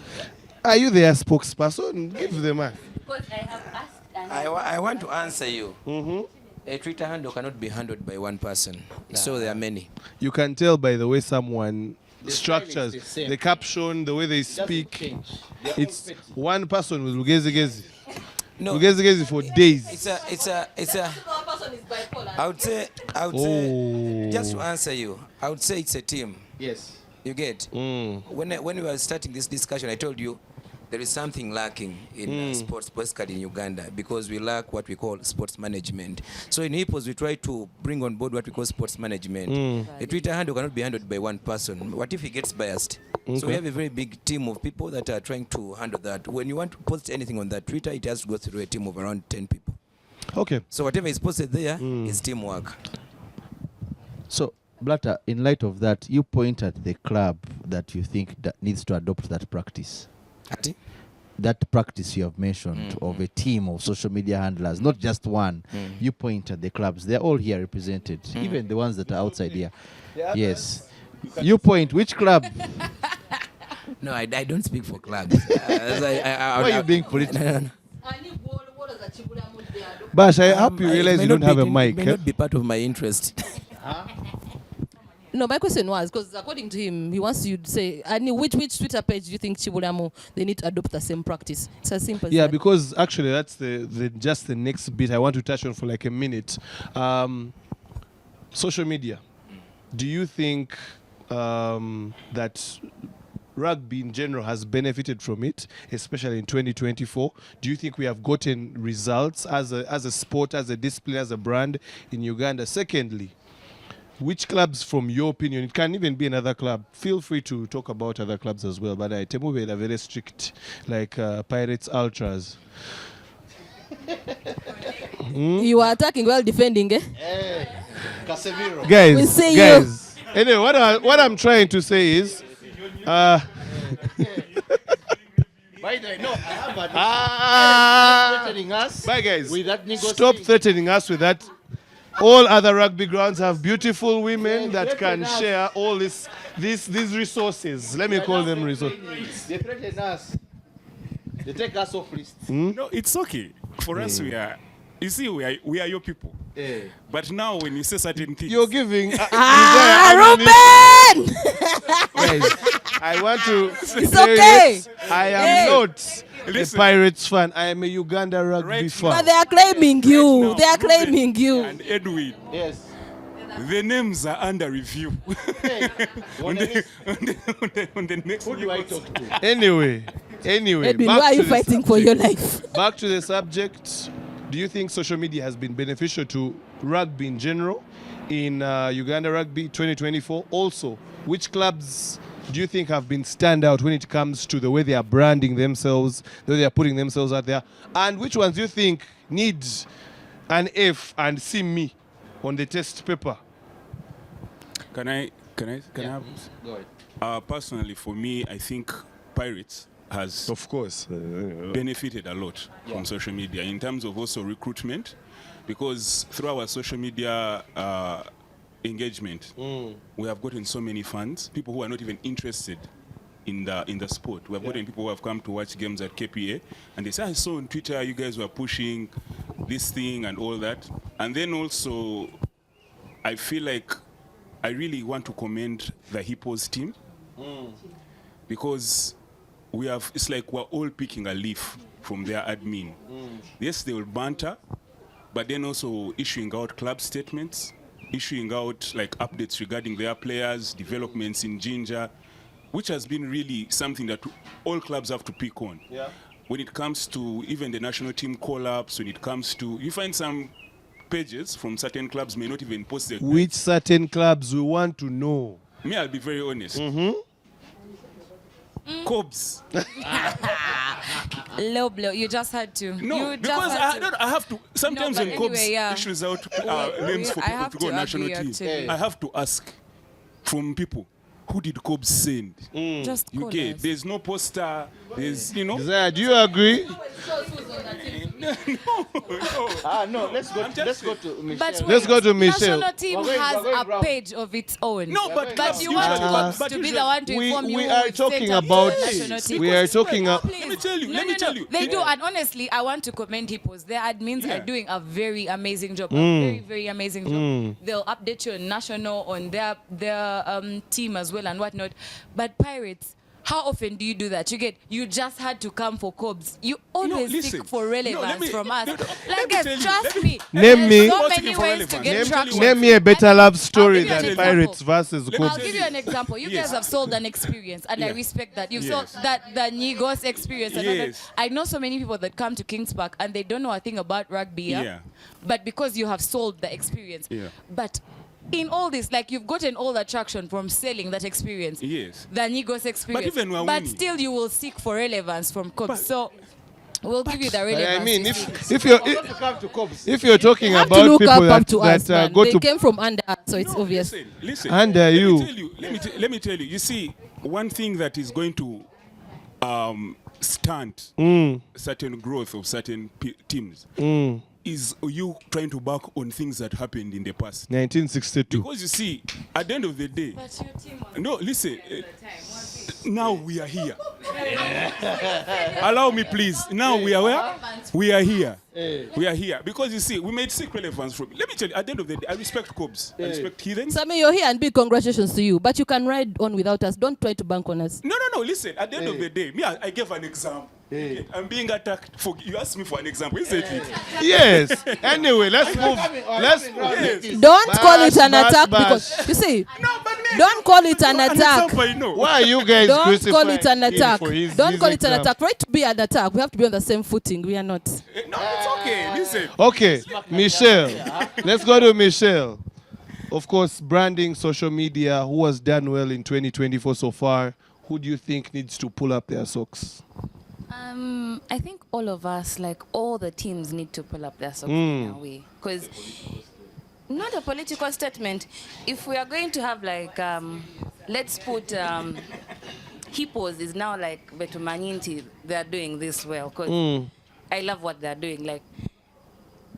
Are you their spokesperson? Give them a... Because I have asked. And I want to answer you. A Twitter handle cannot be handled by one person. So there are many. You can tell by the way someone structures the caption, the way they speak. It's one person with Lugezi. No, Lugezi for days. It's a. I would say, just to answer you, I would say it's a team. Yes. You get? When we were starting this discussion, I told you there is something lacking in sports, basically in Uganda, because we lack what we call sports management. So in Hippos, we try to bring on board what we call sports management. A Twitter handle cannot be handled by one person. What if he gets biased? So we have a very big team of people that are trying to handle that. When you want to post anything on that Twitter, it has to go through a team of around 10 people. Okay. So whatever is posted there is teamwork. So, Blatter, in light of that, you point at the club that you think that needs to adopt that practice. That practice you have mentioned of a team of social media handlers, not just one. You point at the clubs. They're all here represented, even the ones that are outside here. Yes. You point, which club? No, I don't speak for clubs. Why are you being political? Bash, I hope you realize you don't have a mic. It may not be part of my interest. No, my question was, because according to him, he wants you to say, which Twitter page do you think Chibulamo, they need to adopt the same practice? It's as simple as that. Because actually that's just the next bit I want to touch on for like a minute. Social media. Do you think that rugby in general has benefited from it, especially in 2024? Do you think we have gotten results as a sport, as a discipline, as a brand in Uganda? Secondly, which clubs, from your opinion, it can even be another club, feel free to talk about other clubs as well, but Temube are very strict, like Pirates Ultras. You are attacking while defending, eh? Casemiro. Guys. Anyway, what I'm trying to say is... By the way, no, threatening us. Bye, guys. With that Stop threatening us with that. All other rugby grounds have beautiful women that can share all these resources. Let me call them resources. They threaten us. They take us off list. No, it's okay. For us, we are... You see, we are your people. But now when you say certain things... You're giving... Ruben! Guys, I want to... It's okay. I am not a Pirates fan. I am a Uganda rugby fan. But they are claiming you. They are claiming you. And Edwin. Yes. The names are under review. on the next Who do I talk to? Anyway. Edwin, why are you fighting for your life? Back to the subject. Do you think social media has been beneficial to rugby in general in Uganda Rugby 2024? Also, which clubs do you think have been standout when it comes to the way they are branding themselves, the way they are putting themselves out there? And which ones do you think need an F and see me on the test paper? Can I have? Go ahead. Personally, for me, I think Pirates has, of course, benefited a lot from social media in terms of also recruitment, because through our social media engagement, we have gotten so many fans, people who are not even interested in the sport. We have gotten people who have come to watch games at KPA, and they say, I saw on Twitter you guys were pushing this thing and all that. And then also, I feel like I really want to commend the Hippos team, because it's like we're all picking a leaf from their admin. Yes, they will banter, but then also issuing out club statements, issuing out like updates regarding their players, developments in Ginger, which has been really something that all clubs have to pick on. When it comes to even the national team call-ups, when it comes to, you find some pages from certain clubs may not even post their... Which certain clubs we want to know? Me, I'll be very honest. Cobs. Low blow. You just had to. No, you because I have to. Sometimes No, when but Cobs anyway, yeah. issues out names for I people have to go to national agree, team, actually. I have to ask from people. Who did Cobs send? Just call UK. us. There's no poster. There's, you know. Desire, do you agree? No. Let's go to Michelle. But Let's go to Michelle. national team has a page of its own. No, but you want but to be the one to inform you. We who are we've talking sent up to about. the national team. We are talking about. Let me tell you. No, Let me tell you. They do, and honestly, I want to commend Hippos. Their admins Yeah. are doing a very amazing job. A very, very amazing job. They'll update you on national, on their team as well and whatnot. But Pirates, how often do you do that? You just had to come for Cobs. You always listen. seek for relevance from us. Like, me guys, tell you, trust me. Name me- There's so What's many looking for ways to relevance? get traction. Name me a better love story I'll give you an than example. Pirates versus Let me Cobs. I'll give you an example. You Yes. guys have sold an experience, and I Yeah. respect that. You've Yes. sold the Nigos experience. And all that. Yes. I know so many people that come to Kings Park and they don't know a thing about rugby. Yeah. But because you have sold the experience. Yeah. But in all this, like, you've gotten all the traction from selling that experience. Yes. The Nigos experience. even we're But winning. still, you will seek for relevance from Cobs. So we'll give you the But relevance. I mean, you if seek. if you're if you're talking You have to about look people up to us, that man. go They to came from under us, so it's obvious. Listen. Under let you. Me tell you. Let me tell you. You see, one thing that is going to stunt certain growth of certain teams is you trying to back on things that happened in the past. 1962. Because you see, at the end of the day, But your team was no, listen. Now we are here. Allow me, please. Now we are where? We are here. We are here because you see, we made sick relevance from. Let me tell you, at the end of the day, I respect Cobs. I respect Heathens. Sammy, you're here and big congratulations to you. But you can ride on without us. Don't try to bank on us. No. Listen, at the end of the day, me, I gave an example. Okay, I'm being attacked. You asked me for an example, isn't it? Yes. Anyway, let's move. Don't call it an attack because you see. Don't call it an attack. Why are you guys Don't call crucifying it an him attack. for his Don't call it an example? attack. For it to be an attack, we have to be on the same footing. We are not. No, it's okay. Listen. Okay, Michelle. Let's go to Michelle. Of course, branding, social media. Who has done well in 2024 so far? Who do you think needs to pull up their socks? I think all of us, like all the teams, need to pull up their socks in a way. Because not a political statement. If we are going to have like, let's put Hippos is now like Betumanyinti, they are doing this well. Because I love what they're doing. Like,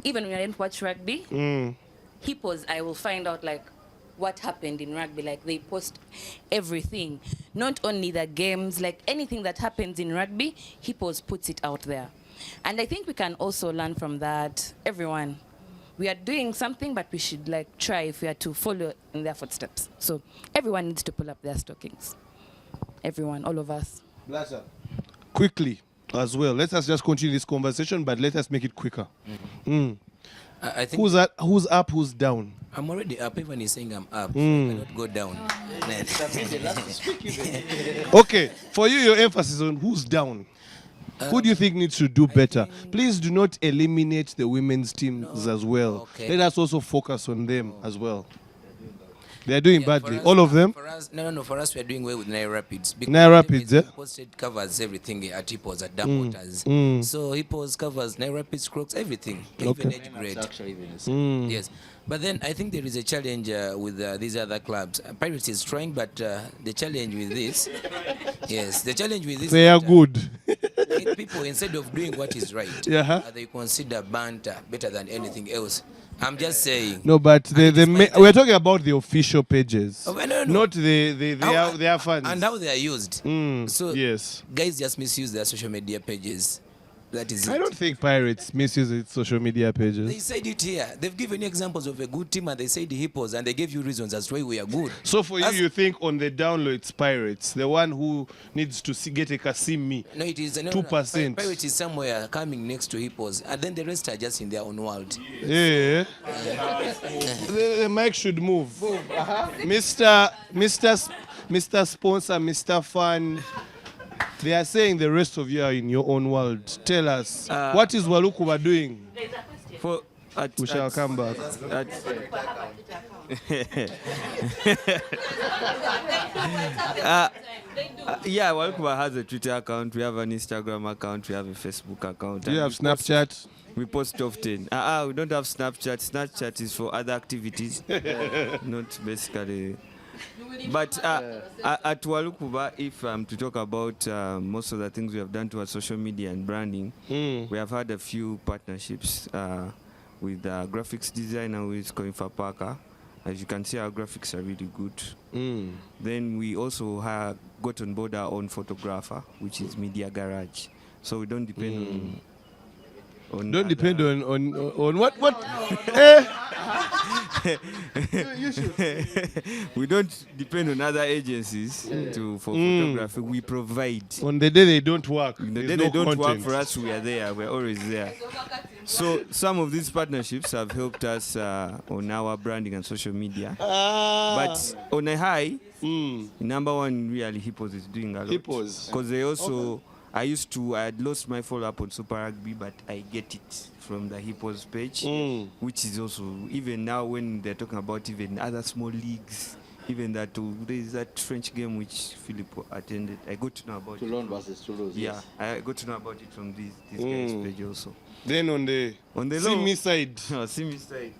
even when I didn't watch rugby, Hippos, I will find out like what happened in rugby. Like, they post everything, not only the games, like anything that happens in rugby, Hippos puts it out there. And I think we can also learn from that. Everyone, we are doing something, but we should like try if we are to follow in their footsteps. So everyone needs to pull up their stockings. Everyone, all of us. Quickly as well. Let us just continue this conversation, but let us make it quicker. I think Who's up, who's down? I'm already up. Everyone is saying I'm up. So I cannot go down. Okay, for you, your emphasis on who's down. Who do you think needs to do better? Please do not eliminate the women's teams as well. Okay. Let us also focus on them as well. They are doing badly. For us, All of them? For us, no. For us, we are doing well with Naira Rapids. Because Naira Rapids, Hippos posted covers everything at Hippos at Dam Waters. So Hippos covers Naira Rapids, Crocs, everything. Okay. Even Edge Grade. Yes. But then I think there is a challenge with these other clubs. Pirates is trying, but the challenge with this, yes, the challenge with this. They are good. People, instead of doing what is right, they consider banter better than anything else. I'm just saying. No, but we're talking about the official pages, Oh, no. not their fans. And how they are used. So yes, guys just misuse their social media pages. That is it. I don't think Pirates misuse its social media They pages. said it here. They've given you examples of a good team and they said the Hippos and they gave you reasons as to why we are good. So for you think on the download it's Pirates, the one who needs to get a Kasimi. No, it is 2%. Pirates is somewhere coming next to Hippos and then the rest are just in their own world. Yeah. The mic should move. Mr. Sponsor, Mr. Fan. They are saying the rest of you are in your own world. Tell us, what is Walukuba doing? We shall come back. Yeah, Walukuba has a Twitter account. We have an Instagram account. We have a Facebook account. Do you have Snapchat? We post often. We don't have Snapchat. Snapchat is for other activities, not basically. But at Walukuba, if to talk about most of the things we have done to our social media and branding, we have had a few partnerships with a graphics designer who is Koinfa Parker. As you can see, our graphics are really good. Then we also have got on board our own photographer, which is Media Garage. So we don't depend on Don't depend on what? You should. We don't depend on other agencies for photography. We provide. On the day they don't work, the there's day no they don't work content. for us, we are there. We're always there. So some of these partnerships have helped us on our branding and social media. But on a high, number one really Hippos is doing a lot. Hippos. Because they also, I had lost my follow-up on Super Rugby, but I get it from the Hippos page, which is also, even now when they're talking about even other small leagues, even that there is that French game which Philip attended. I got to know about Toulon versus Toulouse. Yeah, Yes. I got to know about it from this guy's page also. Then on the Simi side. Simi side.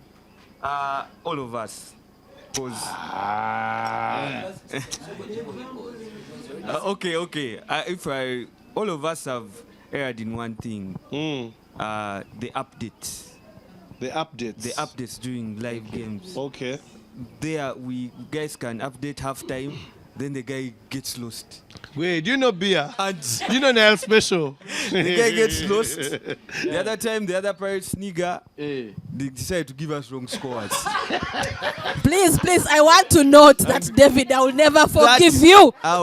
All of us. Cause okay. All of us have erred in one thing. The updates. The updates. The updates during live games. Okay. There we guys can update halftime, then the guy gets lost. Wait, do you know beer? You know Nile Special? The guy gets lost. The other time, the other Pirates nigga, they decided to give us wrong scores. Please, I want to note that, David, I will never forgive you. I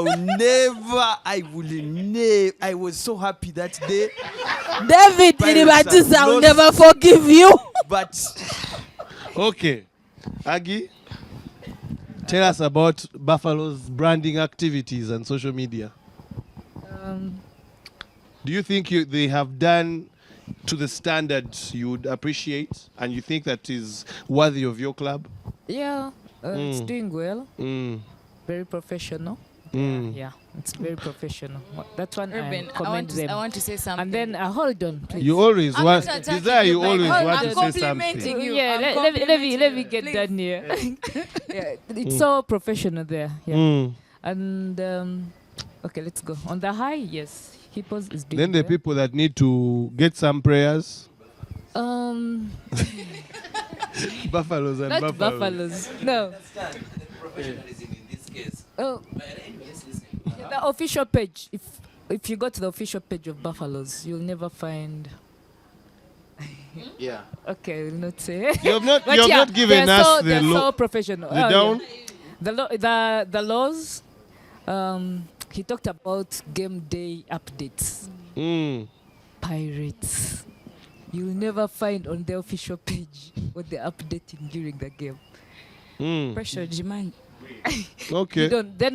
was so happy that day. David, Pirates I will lost. never forgive you. But okay, Aggie, tell us about Buffalo's branding activities and social media. Do you think they have done to the standard you would appreciate and you think that is worthy of your club? Yeah, it's doing well. Very professional. Yeah, it's very professional. That one Ruben, I commend them. I want to say something. And then hold on, please. You always I'm want, not attacking Desire, you you, but always I'm want to say complimenting something. you. Yeah, I'm let complimenting me you, get please. done here. Yeah, it's so professional there. Yeah. And okay, let's go. On the high, yes, Hippos is doing Then the well. people that need to get some prayers. Buffaloes and Not Buffaloes. No. Oh, the official page. If you go to the official page of Buffaloes, you'll never find. Yeah. Okay, we'll not say. You have not, But you have yeah, not given they're us so, the they're law. so professional. The down. Yeah. The laws. He talked about game day updates. Pirates. You'll never find on the official page what they're updating during the game. Pressure demand. Okay. You don't. Then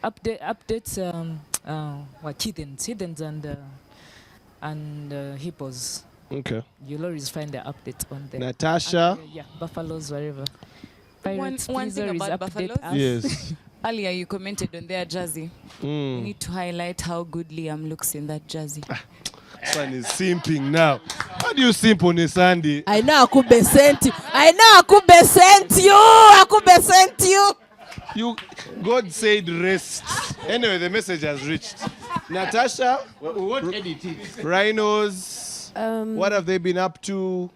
updates. What heathens and hippos. Okay. You'll always find the updates on there. Natasha. And, yeah, buffaloes, wherever. Pirates, One please thing always about update Buffaloes. us. Yes. Earlier you commented on their jersey. We need to highlight how good Liam looks in that jersey. This one is simping now. How do you simp on a Sunday? I know Akube sent you. You, God said rest. Anyway, the message has reached. Natasha, What edit it? Rhinos, what have they been up to?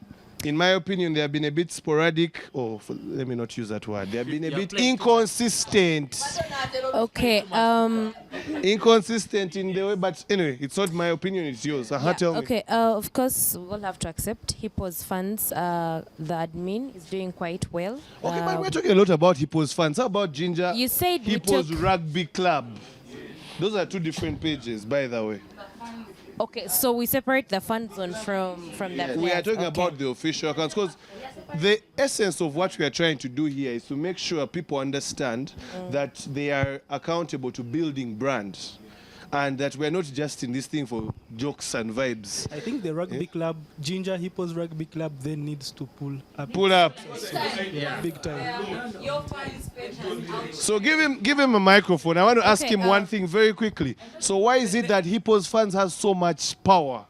In my opinion, they have been a bit sporadic. Let me not use that word. They have been a bit inconsistent. Okay. Inconsistent in the way, but anyway, it's not my opinion, it's yours. Tell me. Okay. Of course, we'll have to accept Hippos fans. The admin is doing quite well. Okay, but we're talking a lot about Hippos fans. How about Ginger? You said we Hippos took- Rugby Club. Those are two different pages, by the way. Okay, so we separate the fan zone from the players. We are talking Okay. about the official accounts because the essence of what we are trying to do here is to make sure people understand that they are accountable to building brands. and that we're not just in this thing for jokes and vibes. I think the rugby club, Ginger Hippos Rugby Club, then needs to pull up. Pull up. Yeah, big time. So give him a microphone. I want to ask him one thing very quickly. So why is it that Hippos fans have so much power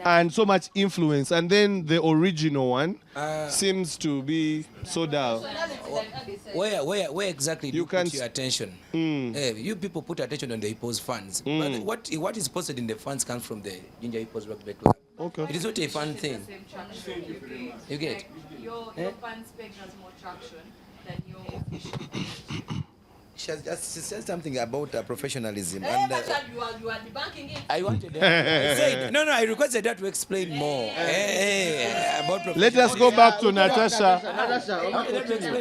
and so much influence, and then the original one seems to be so dull? Where exactly do you put your attention? You people put attention on the Hippos fans. But what is posted in the fans comes from the Ginger Hippos Rugby Club. Okay. It is not a fun thing. You get? Your fans page has more traction than your official. She said something about professionalism. You are debunking it. I wanted I said, no, I requested her to explain more about Let us go back to Natasha.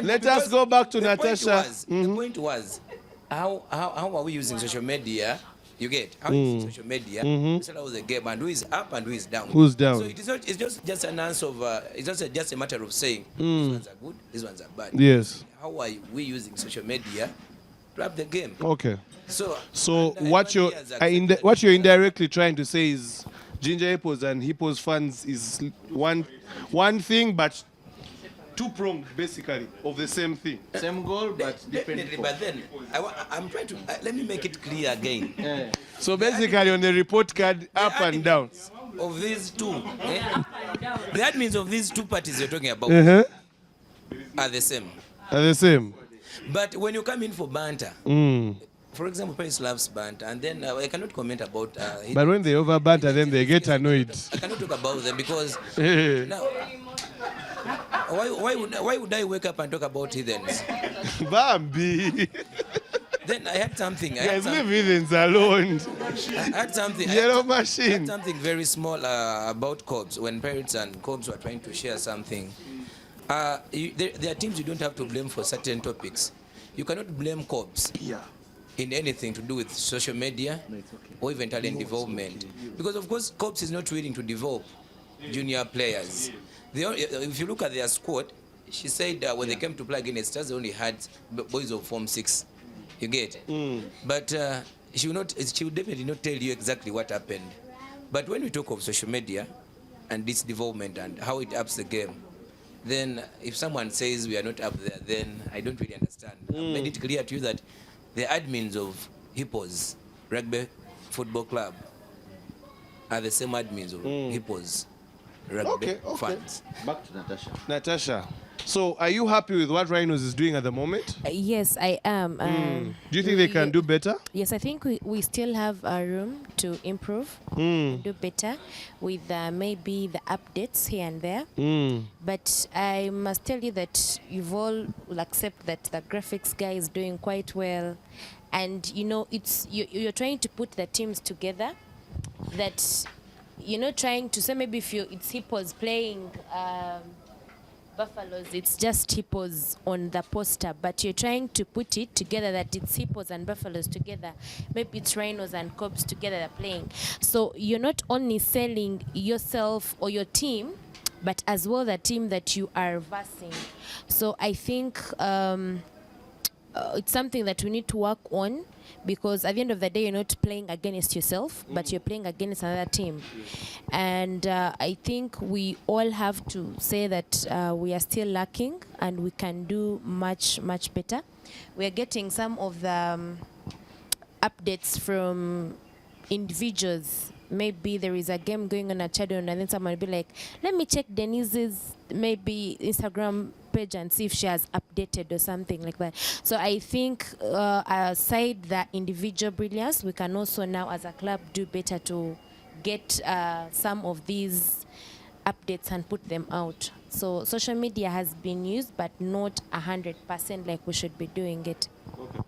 Let us go back to Natasha. The point was, how are we using social media? You get how you use social media to sell out the game, and who is up and who is down. Who's down? So it is not. It's just an answer of. It's just a matter of saying these ones are good, these ones are bad. Yes. How are we using social media to up the game? Okay. So what you're indirectly trying to say is Ginger Hippos and Hippos fans is one thing, but two-pronged, basically, of the same thing. Same goal, but different. Definitely, but then I'm trying to let me make it clear again. So basically, on the report card, up and down. Of these two, the admins of these two parties you're talking about are the same. Are the same. But when you come in for banter, for example, Paris loves banter, and then I cannot comment about. But when they over banter, then they get annoyed. I cannot talk about them because now. Why would I wake up and talk about heathens? Bambi. Then I had something. Guys, leave heathens alone. I had something. Yellow machine. I had something very small about Cobs. When Pirates and Cobs were trying to share something, there are teams you don't have to blame for certain topics. You cannot blame Cobs in anything to do with social media or even talent development. Because, of course, Cobs is not willing to develop junior players. If you look at their squad, she said when they came to play against us, they only had boys of Form 6. You get? But she will definitely not tell you exactly what happened. But when we talk of social media and its development and how it ups the game, then if someone says we are not up there, then I don't really understand. I've made it clear to you that the admins of Hippos Rugby Football Club are the same admins of Hippos Rugby fans. Back to Natasha. Natasha, so are you happy with what Rhinos is doing at the moment? Yes, I am. Do you think they can do better? Yes, I think we still have room to improve, do better with maybe the updates here and there. But I must tell you that you've all will accept that the graphics guy is doing quite well, and you know you're trying to put the teams together. That you're not trying to say maybe if it's Hippos playing Buffaloes, it's just Hippos on the poster, but you're trying to put it together that it's Hippos and Buffaloes together. Maybe it's Rhinos and Cobs together they're playing. So you're not only selling yourself or your team, but as well the team that you are versing. So I think it's something that we need to work on, because at the end of the day, you're not playing against yourself, but you're playing against another team. And I think we all have to say that we are still lacking and we can do much, much better. We are getting some of the updates from individuals. Maybe there is a game going on at Chadon, and then someone will be like, let me check Denise's maybe Instagram page and see if she has updated or something like that. So I think aside the individual brilliance, we can also now as a club do better to get some of these updates and put them out. So social media has been used, but not 100% like we should be doing it. Okay.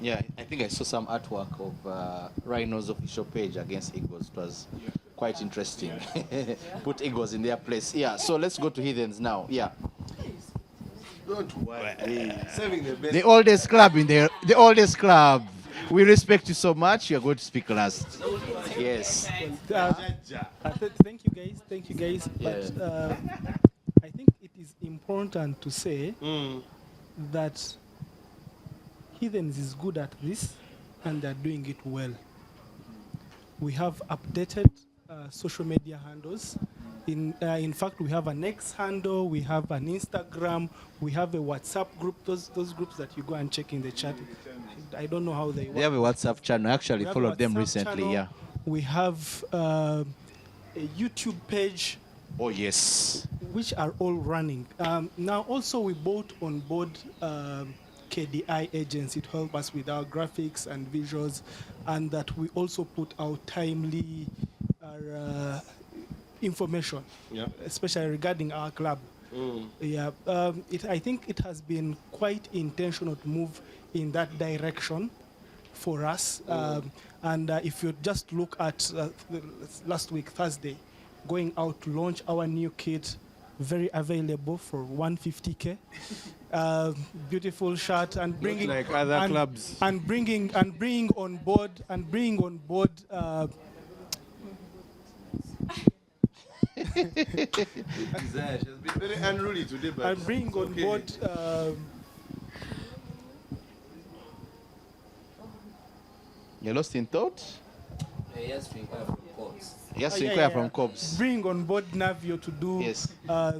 Yeah, I think I saw some artwork of Rhinos official page against Eagles. It was quite interesting. Put Eagles in their place. Yeah, so let's go to Heathens now. Yeah. Don't worry. Saving the best. The oldest club in there. The oldest club. We respect you so much. You're going to speak last. Yes. Thank you, guys. Thank you, guys. But I think it is important to say that Heathens is good at this, and they're doing it well. We have updated social media handles. In fact, we have an X handle, we have an Instagram, we have a WhatsApp group. Those groups that you go and check in the chat. I don't know how they work. They have a WhatsApp channel. I actually followed them recently. Channel. Yeah. We have a YouTube page. Oh yes. Which are all running. Now also we bought on board KDI agency to help us with our graphics and visuals, and that we also put out timely information, especially regarding our club. Yeah, I think it has been quite intentional to move in that direction for us. And if you just look at last week, Thursday, going out to launch our new kit, very available for 150K. Beautiful shirt and bringing like other clubs and bringing on board She's been very unruly today, but and bring on board You're lost in thought? Yes, we inquire from Cobs. Yes, we inquire from Cobs. Bring on board Navio to do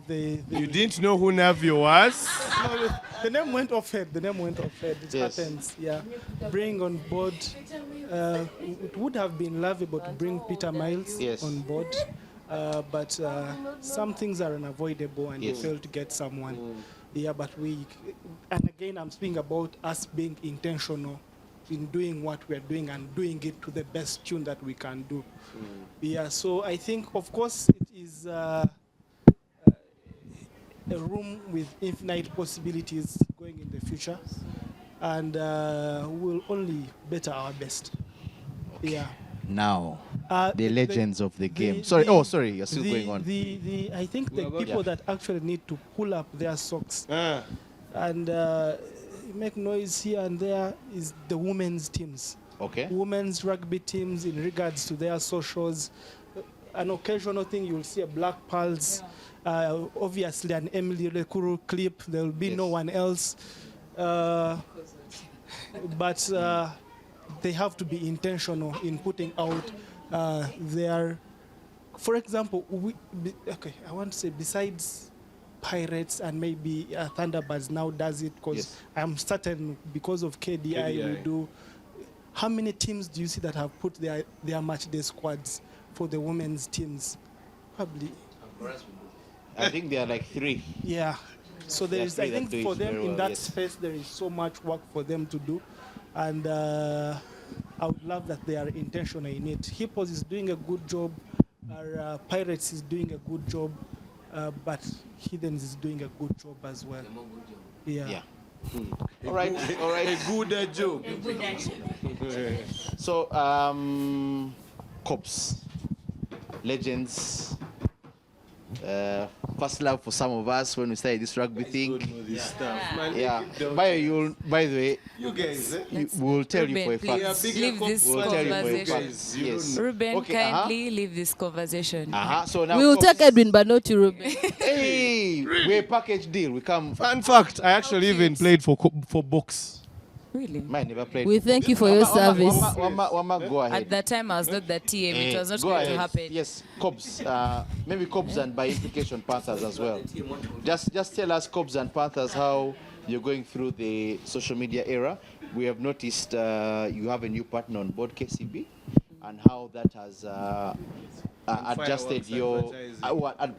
the You didn't know who Navio was? No, the name went off head. The name went off head. It happens. Yeah. Bring on board. It would have been lovable to bring Peter Miles on board, but some things are unavoidable, and we failed to get someone. Yeah, but and again, I'm speaking about us being intentional in doing what we're doing and doing it to the best tune that we can do. Yeah, so I think, of course, it is a room with infinite possibilities going in the future, and we'll only better our best. Yeah. Now, the legends of the game. Sorry, you're still going on. I think the people that actually need to pull up their socks and make noise here and there is the women's teams. Okay. Women's rugby teams in regards to their socials. An occasional thing, you'll see a Black Pearls, obviously an Emily Lekuru clip. There will be no one else. But they have to be intentional in putting out their... For example, I want to say besides Pirates and maybe Thunderbirds now does it, because I'm certain because of KDI we do. How many teams do you see that have put their match day squads for the women's teams? Probably. I think there are like 3. Yeah. So there is, I think for them in that space, there is so much work for them to do. And I would love that they are intentional in it. Hippos is doing a good job. Our Pirates is doing a good job. But Heathens is doing a good job as well. Yeah. All right. A good job. So, Cobs, legends, first love for some of us when we started this rugby thing. Yeah. By the way, you guys, we'll tell you for a fact. Leave this conversation. Yes. Ruben, kindly leave this conversation. So now we will take Edwin, but not you, Ruben. Hey, we're a package deal. We come. Fun fact, I actually even played for box. Really? Mine never played. We thank you for your service. Wama, go ahead. At that time, I was not the TM. It was not going to happen. Yes, Cobs. Maybe Cobs and by implication Panthers as well. Just tell us, Cobs and Panthers, how you're going through the social media era. We have noticed you have a new partner on board, KCB, and how that has adjusted your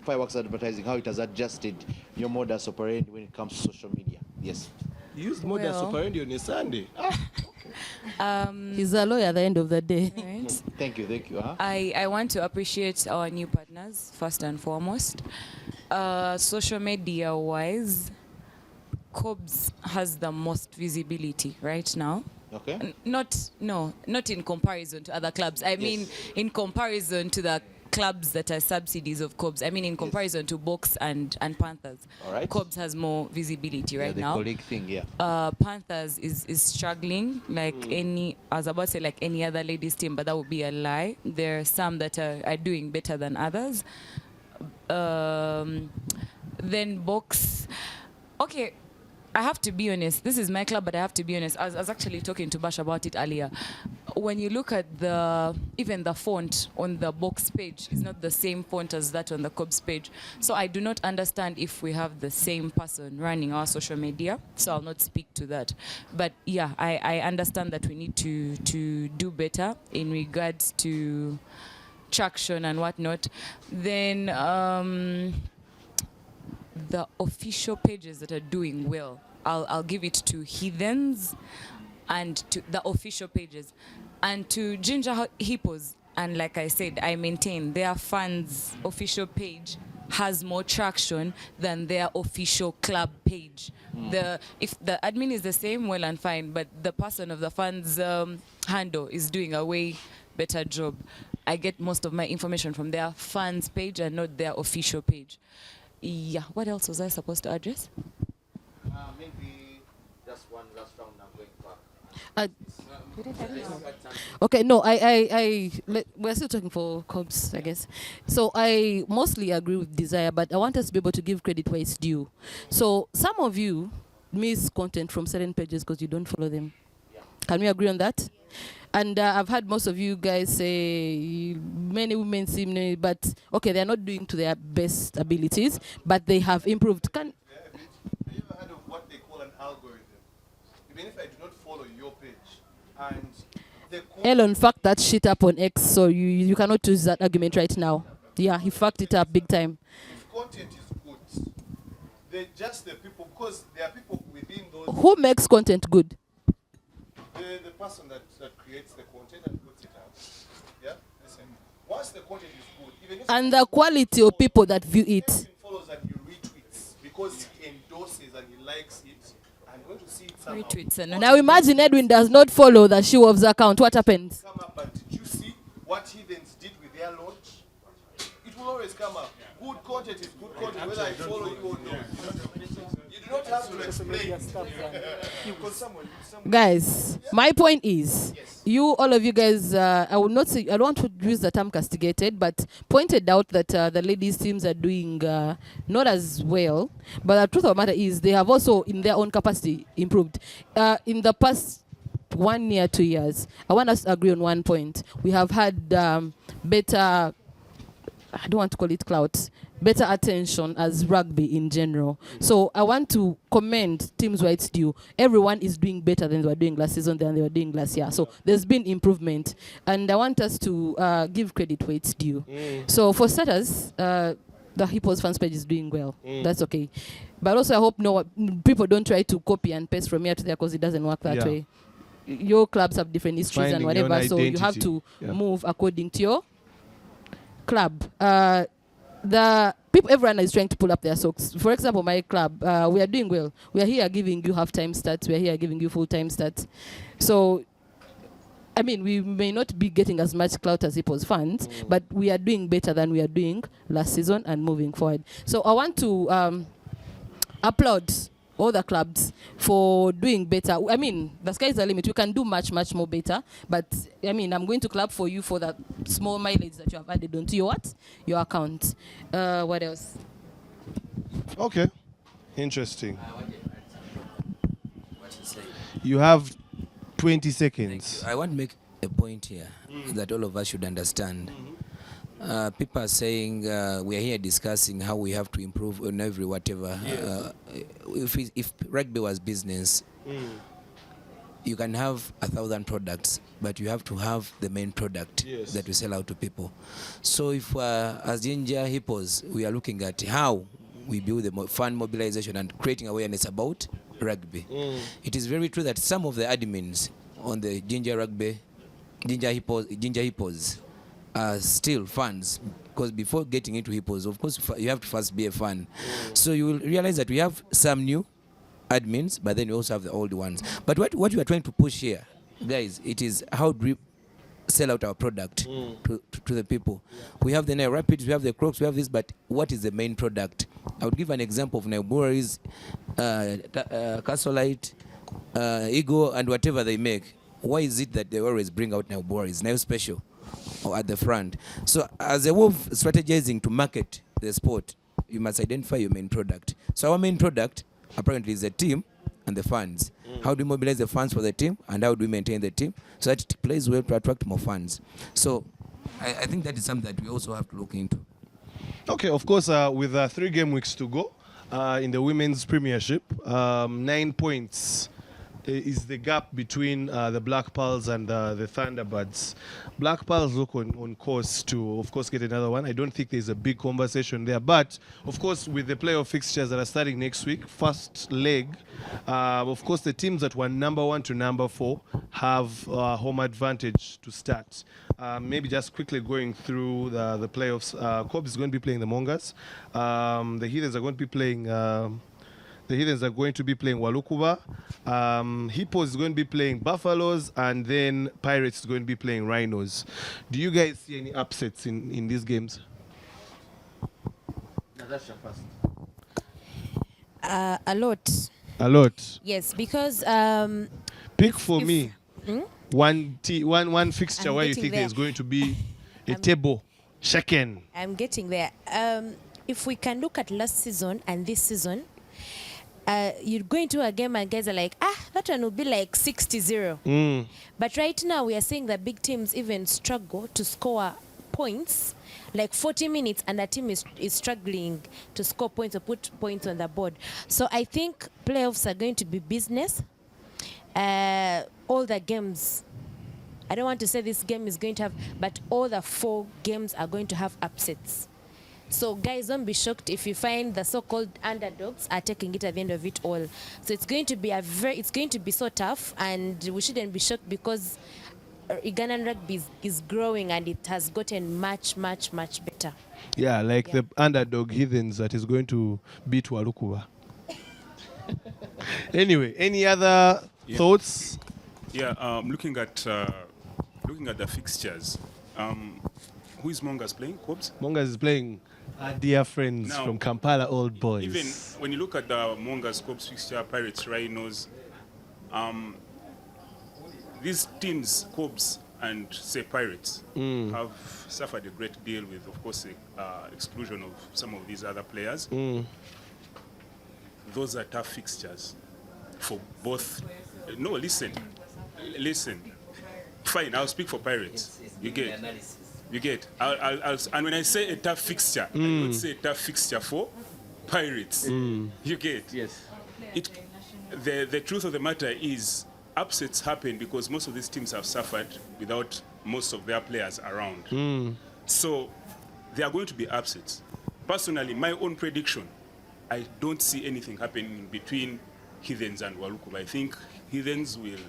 fireworks advertising, how it has adjusted your modus operandi when it comes to social media. Yes. You used modus operandi on a Sunday. He's a lawyer at the end of the day. Right. Thank you. I want to appreciate our new partners, first and foremost. Social media-wise, Cobs has the most visibility right now. Okay. Not in comparison to other clubs. I mean, in comparison to the clubs that are subsidies of Cobs. I mean, in comparison to Box and Panthers. All right. Cobs has more visibility right now. The colleague thing, Panthers is struggling like I was about to say like any other ladies team, but that would be a lie. There are some that are doing better than others. Then Box. Okay, I have to be honest. This is my club, but I have to be honest. I was actually talking to Bash about it earlier. when you look at even the font on the box page is not the same font as that on the Cobs page. So I do not understand if we have the same person running our social media. So I'll not speak to that. But yeah, I understand that we need to do better in regards to traction and whatnot. Then the official pages that are doing well, I'll give it to Heathens and to the official pages, and to Ginger Hippos. And like I said, I maintain their fans' official page has more traction than their official club page. If the admin is the same, well and fine, but the person of the fans' handle is doing a way better job. I get most of my information from their fans' page and not their official page. Yeah, what else was I supposed to address? Maybe just one last round. I'm going back. Okay, no, we're still talking for Cobs, I guess. So I mostly agree with Desire, but I want us to be able to give credit where it's due. So some of you miss content from certain pages because you don't follow them. Can we agree on that? And I've had most of you guys say many women seem, but okay, they're not doing to their best abilities, but they have improved. Have you ever heard of what they call an algorithm? Even if I do not follow your page, and Elon fucked that shit up on X, so you cannot use that argument right now. Yeah, he fucked it up big time. If content is good, they're just the people, because there are people within those. Who makes content good? The person that creates the content and puts it out. Yeah? Listen. Once the content is good, even if and the quality of people that view it. follows and you retweets because he endorses and he likes it, I'm going to see it somehow. Retweets and Now imagine Edwin does not follow the She-Wolves account. What happens? Come up, but did you see what Heathens did with their launch? It will always come up. Good content is good content, whether I follow you or not. You do not have to explain. Because someone Guys, my point is, all of you guys, I would not say, I don't want to use the term castigated, but pointed out that the ladies' teams are doing not as well. But the truth of the matter is, they have also, in their own capacity, improved. In the past 1 year, 2 years, I want us to agree on one point. We have had better, I don't want to call it clout, better attention as rugby in general. So I want to commend teams where it's due. Everyone is doing better than they were doing last season than they were doing last year. So there's been improvement. And I want us to give credit where it's due. So for starters, the Hippos fans page is doing well. That's okay. But also I hope people don't try to copy and paste from here to there because it doesn't work that way. Your clubs have different histories and whatever, so you have to move according to your club. Everyone is trying to pull up their socks. For example, my club, we are doing well. We are here giving you half-time stats. We are here giving you full-time stats. So, I mean, we may not be getting as much clout as Hippos fans, but we are doing better than we are doing last season and moving forward. So I want to applaud all the clubs for doing better. I mean, the sky is the limit. We can do much, much more better. But, I mean, I'm going to clap for you for that small mileage that you have added onto your what? Your account. What else? Okay. Interesting. You have 20 seconds. I want to make a point here that all of us should understand. People are saying we are here discussing how we have to improve on every whatever. If rugby was business, you can have 1,000 products, but you have to have the main product that we sell out to people. So if as Ginger Hippos, we are looking at how we build the fund mobilization and creating awareness about rugby. It is very true that some of the admins on the Ginger Hippos are still fans, because before getting into Hippos, of course, you have to first be a fan. So you will realize that we have some new admins, but then we also have the old ones. But what we are trying to push here, guys, it is how do we sell out our product to the people. We have the Nile Rapids, we have the Crocs, we have this, but what is the main product? I would give an example of Nile Breweries, Castleite, Eagle, and whatever they make. Why is it that they always bring out Nile Breweries, Nile Special, or at the front? So as a way of strategizing to market the sport, you must identify your main product. So our main product apparently is the team and the fans. How do we mobilize the funds for the team, and how do we maintain the team so that it plays well to attract more funds? So I think that is something that we also have to look into. Okay, of course, with 3 game weeks to go in the women's premiership, 9 points is the gap between the Black Pearls and the Thunderbirds. Black Pearls look on course to, of course, get another one. I don't think there's a big conversation there. But, of course, with the playoff fixtures that are starting next week, first leg, of course, the teams that were number 1 to number 4 have home advantage to start. Maybe just quickly going through the playoffs. Cobs is going to be playing the Mongas. The Heathens are going to be playing... Walukuba. Hippos is going to be playing Buffaloes, and then Pirates is going to be playing Rhinos. Do you guys see any upsets in these games? Natasha first. A lot. A lot. Yes, because pick for me one fixture I'm where you getting think there. there's going to be a table shaken. I'm getting there. If we can look at last season and this season, you're going to a game and guys are like, that one will be like 60-0. But right now we are seeing that big teams even struggle to score points, like 40 minutes, and a team is struggling to score points or put points on the board. So I think playoffs are going to be business. All the games, I don't want to say this game is going to have, but all the 4 games are going to have upsets. So guys, don't be shocked if you find the so-called underdogs are taking it at the end of it all. So it's going to be it's going to be so tough, and we shouldn't be shocked because Ugandan rugby is growing and it has gotten much, much, much better. Yeah, like the underdog Heathens that is going to beat Walukuba. Anyway, any other thoughts? Yeah, looking at the fixtures. Who is Mongas playing? Cobs? Mongas is playing our dear friends Now, from Kampala Old Boys. Even when you look at the Mongas, Cobs fixture, Pirates, Rhinos, these teams, Cobs and say Pirates, have suffered a great deal with, of course, the exclusion of some of these other players. Those are tough fixtures for both. No, listen. Fine, I'll speak for Pirates. You get. And when I say a tough fixture, I don't say a tough fixture for Pirates. You get. Yes. The truth of the matter is, upsets happen because most of these teams have suffered without most of their players around. So there are going to be upsets. Personally, my own prediction, I don't see anything happening between Heathens and Walukuba. I think Heathens will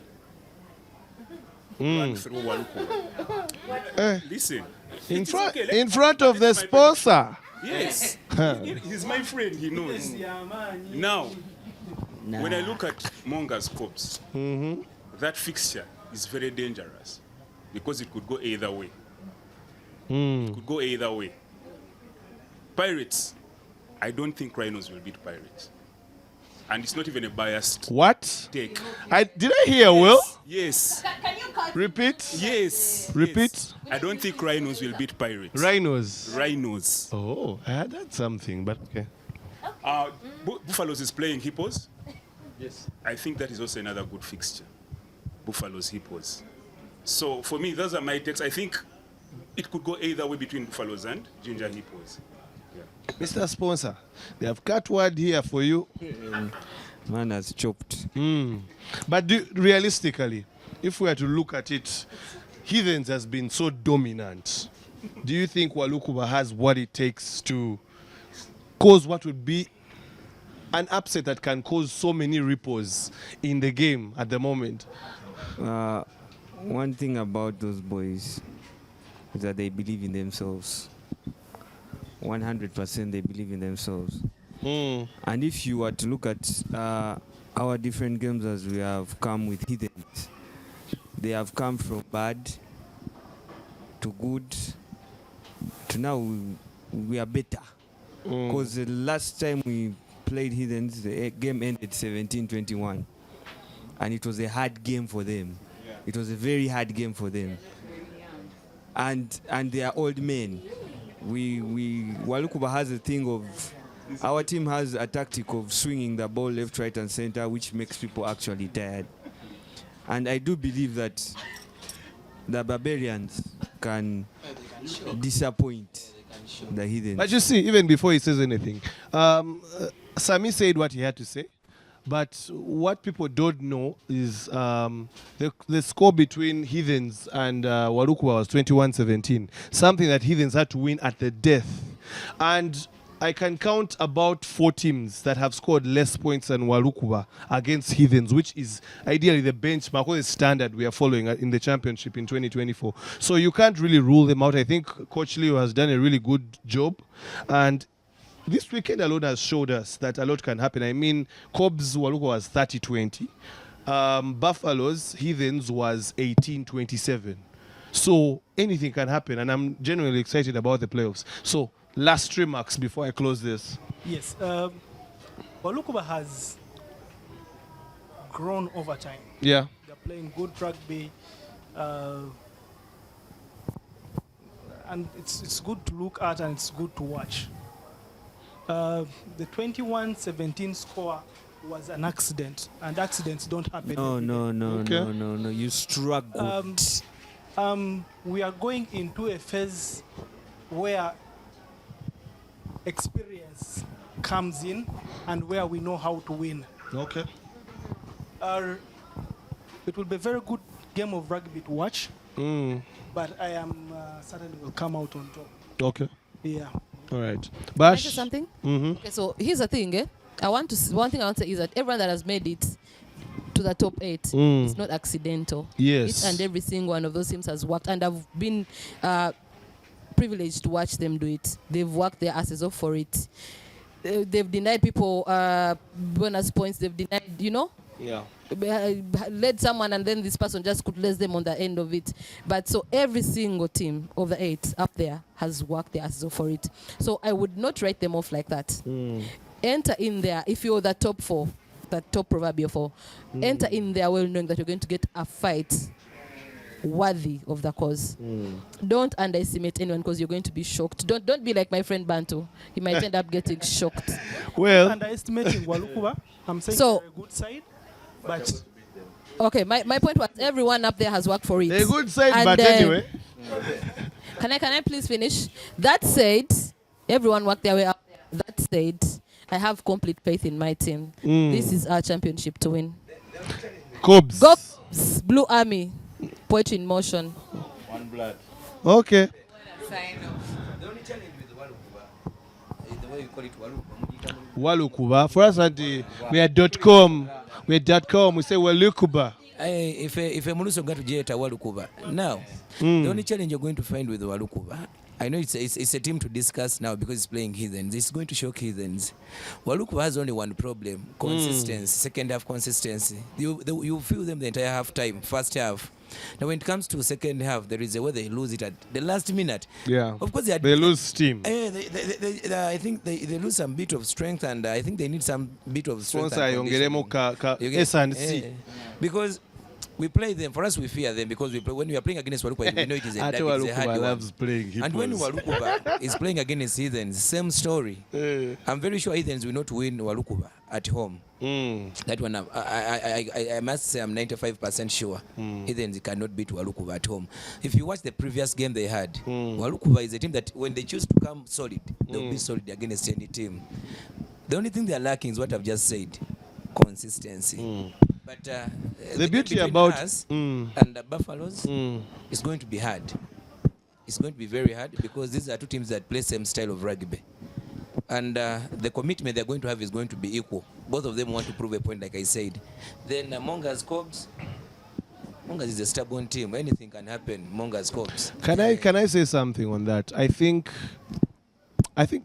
run through Walukuba. Listen. In front of the sponsor. Yes. He's my friend, he knows. Now, when I look at Mongas Cobs, that fixture is very dangerous because it could go either way. It could go either way. Pirates, I don't think Rhinos will beat Pirates. And it's not even a biased take. Did I hear well? Yes. Repeat? Yes. Repeat? Yes. I don't think Rhinos will beat Pirates. Rhinos? Oh, I had that something, but okay. Buffaloes is playing Hippos. Yes. I think that is also another good fixture. Buffaloes, Hippos. So for me, those are my takes. I think it could go either way between Buffaloes and Ginger Hippos. Yeah. Mr. Sponsor, they have cut word here for you. Man has chopped. But realistically, if we were to look at it, Heathens has been so dominant. Do you think Walukuba has what it takes to cause what would be an upset that can cause so many ripples in the game at the moment? One thing about those boys is that they believe in themselves. 100% they believe in themselves. And if you were to look at our different games as we have come with Heathens, they have come from bad to good to now we are better. Because the last time we played Heathens, the game ended 17-21. And it was a hard game for them. It was a very hard game for them. And they are old men. Walukuba has a thing of our team has a tactic of swinging the ball left, right, and center, which makes people actually tired. And I do believe that the Barbarians can disappoint the Heathens. But you see, even before he says anything, Sami said what he had to say. But what people don't know is the score between Heathens and Walukuba was 21-17, something that Heathens had to win at the death. And I can count about 4 teams that have scored less points than Walukuba against Heathens, which is ideally the benchmark or the standard we are following in the championship in 2024. So you can't really rule them out. I think Coach Leo has done a really good job. And this weekend alone has showed us that a lot can happen. I mean, Cobs Walukuba was 30-20. Buffaloes Heathens was 18-27. So anything can happen, and I'm genuinely excited about the playoffs. So last remarks before I close this. Yes, Walukuba has grown over time. Yeah. They're playing good rugby, and it's good to look at and it's good to watch. The 21-17 score was an accident, and accidents don't happen. No. You struggled. We are going into a phase where experience comes in and where we know how to win. Okay. It will be a very good game of rugby to watch, but I am certainly will come out on top. Okay. Yeah. All right. Can I Bash? say something? Mm-hmm. Okay, so here's the thing. One thing I want to say is that everyone that has made it to the top 8, it's not accidental. Yes. Each and every single one of those teams has worked, and I've been privileged to watch them do it. They've worked their asses off for it. They've denied people bonus points. They've denied, Yeah. led someone, and then this person just could less them on the end of it. But so every single team of the 8 up there has worked their asses off for it. So I would not write them off like that. Enter in there if you're the top 4, the top proverbial 4. Enter in there well knowing that you're going to get a fight worthy of the cause. Don't underestimate anyone because you're going to be shocked. Don't be like my friend Bantu. He might end up getting shocked. Well, underestimating Walukuba. I'm saying So- they're a good side, but Okay, my point was everyone up there has worked for it. A good side, And, but anyway. Can I please finish? That said, everyone worked their way up there. That said, I have complete faith in my team. This is our championship to win. Cobs. Go Cobs, Blue Army, poetry in motion. One blood. Okay. Sign off. The only challenge with Walukuba is the way you call it Walukuba. Walukuba. For us, we are .com. We are .com. We say Walukuba. If a Muluso got to Jeta Walukuba. Now, the only challenge you're going to find with Walukuba, I know it's a team to discuss now because it's playing Heathens. It's going to shock Heathens. Walukuba has only one problem: consistency. Second half consistency. You feel them the entire half time, first half. Now, when it comes to second half, there is a way they lose it at the last minute. Yeah. Of course, they lose steam. I think they lose some bit of strength, and I think they need some bit of strength. Sponsor yongeremo S&C. Because we play them. For us, we fear them because when we are playing against Walukuba, we know it is a hard one. loves playing And when Walukuba is playing against Heathens, same story. I'm very sure Heathens will not win Walukuba at home. That one, I must say I'm 95% sure Heathens cannot beat Walukuba at home. If you watch the previous game they had, Walukuba is a team that when they choose to come solid, they'll be solid against any team. The only thing they're lacking is what I've just said, consistency. But the beauty about us and the Buffaloes is going to be hard. It's going to be very hard because these are two teams that play same style of rugby. And the commitment they're going to have is going to be equal. Both of them want to prove a point, like I said. Then Monga's Cobs, Monga's is a stubborn team. Anything can happen. Monga's Cobs. Can I say something on that? I think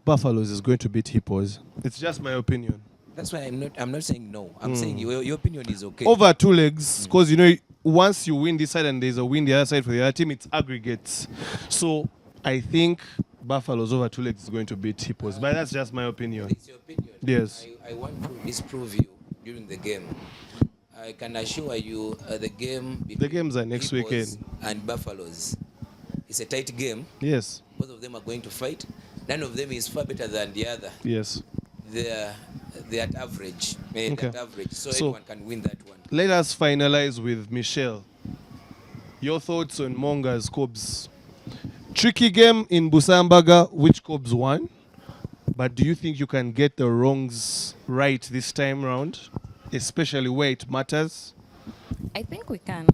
Buffaloes is going to beat Hippos. It's just my opinion. That's why I'm not saying no. I'm saying your opinion is okay. Over 2 legs, because once you win this side and there's a win the other side for the other team, it's aggregates. So I think Buffaloes over 2 legs is going to beat Hippos, but that's just my opinion. It's your opinion. Yes. I want to disprove you during the game. I can assure you the games are next Hippos weekend. And Buffaloes. It's a tight game. Yes. Both of them are going to fight. None of them is far better than the other. Yes. they're at average. They're Okay. at average, so So- anyone can win that one. Let us finalize with Michelle. Your thoughts on Monga's Cobs? Tricky game in Busambaga, which Cobs won. But do you think you can get the wrongs right this time round, especially where it matters? I think we can.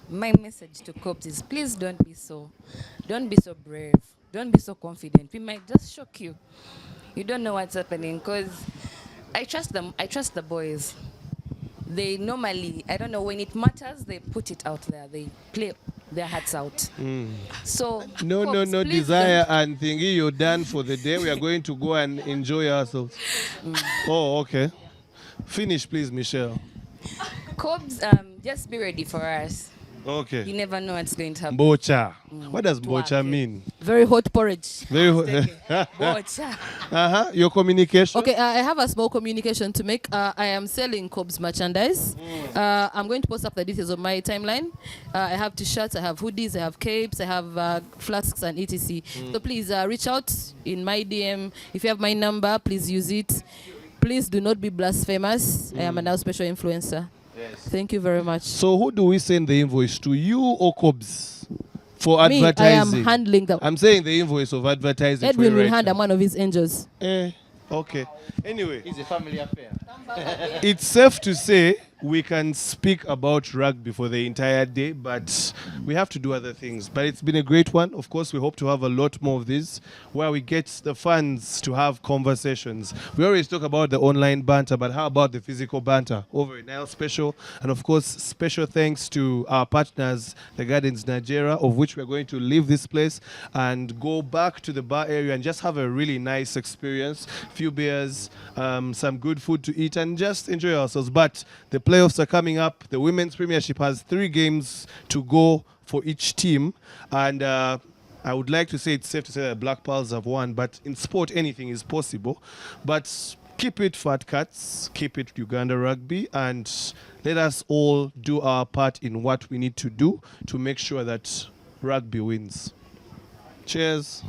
My message to Cobs is please don't be so brave. Don't be so confident. We might just shock you. You don't know what's happening because I trust them. I trust the boys. They normally, I don't know, when it matters, they put it out there. They play their hearts out. So No, Cobs, please desire and thingy, you're done for the day. We are going to go and enjoy ourselves. Oh, okay. Finish, please, Michelle. Cobs, just be ready for us. Okay. You never know what's going to happen. Bocha. What does bocha mean? Very hot porridge. Very Bocha. Your communication? Okay, I have a small communication to make. I am selling Cobs merchandise. I'm going to post up the details on my timeline. I have t-shirts, I have hoodies, I have capes, I have flasks and etc. So please reach out in my DM. If you have my number, please use it. Please do not be blasphemous. I am a now special influencer. Yes. Thank you very much. So who do we send the invoice to? You or Cobs? For Me, advertising? I am handling the... I'm saying the invoice of advertising. Edwin for will right hand. now. I'm one of his angels. Okay. Anyway. It's a family affair. It's safe to say we can speak about rugby for the entire day, but we have to do other things. But it's been a great one. Of course, we hope to have a lot more of this, where we get the fans to have conversations. We always talk about the online banter, but how about the physical banter over in Nile Special? And of course, special thanks to our partners, the Gardens Najjera, of which we're going to leave this place and go back to the bar area and just have a really nice experience. Few beers, some good food to eat, and just enjoy ourselves. But the playoffs are coming up. The Women's Premiership has 3 games to go for each team. And I would like to say it's safe to say that Black Pearls have won, but in sport, anything is possible. But keep it Fat Cats, keep it Uganda Rugby, and let us all do our part in what we need to do to make sure that rugby wins. Cheers.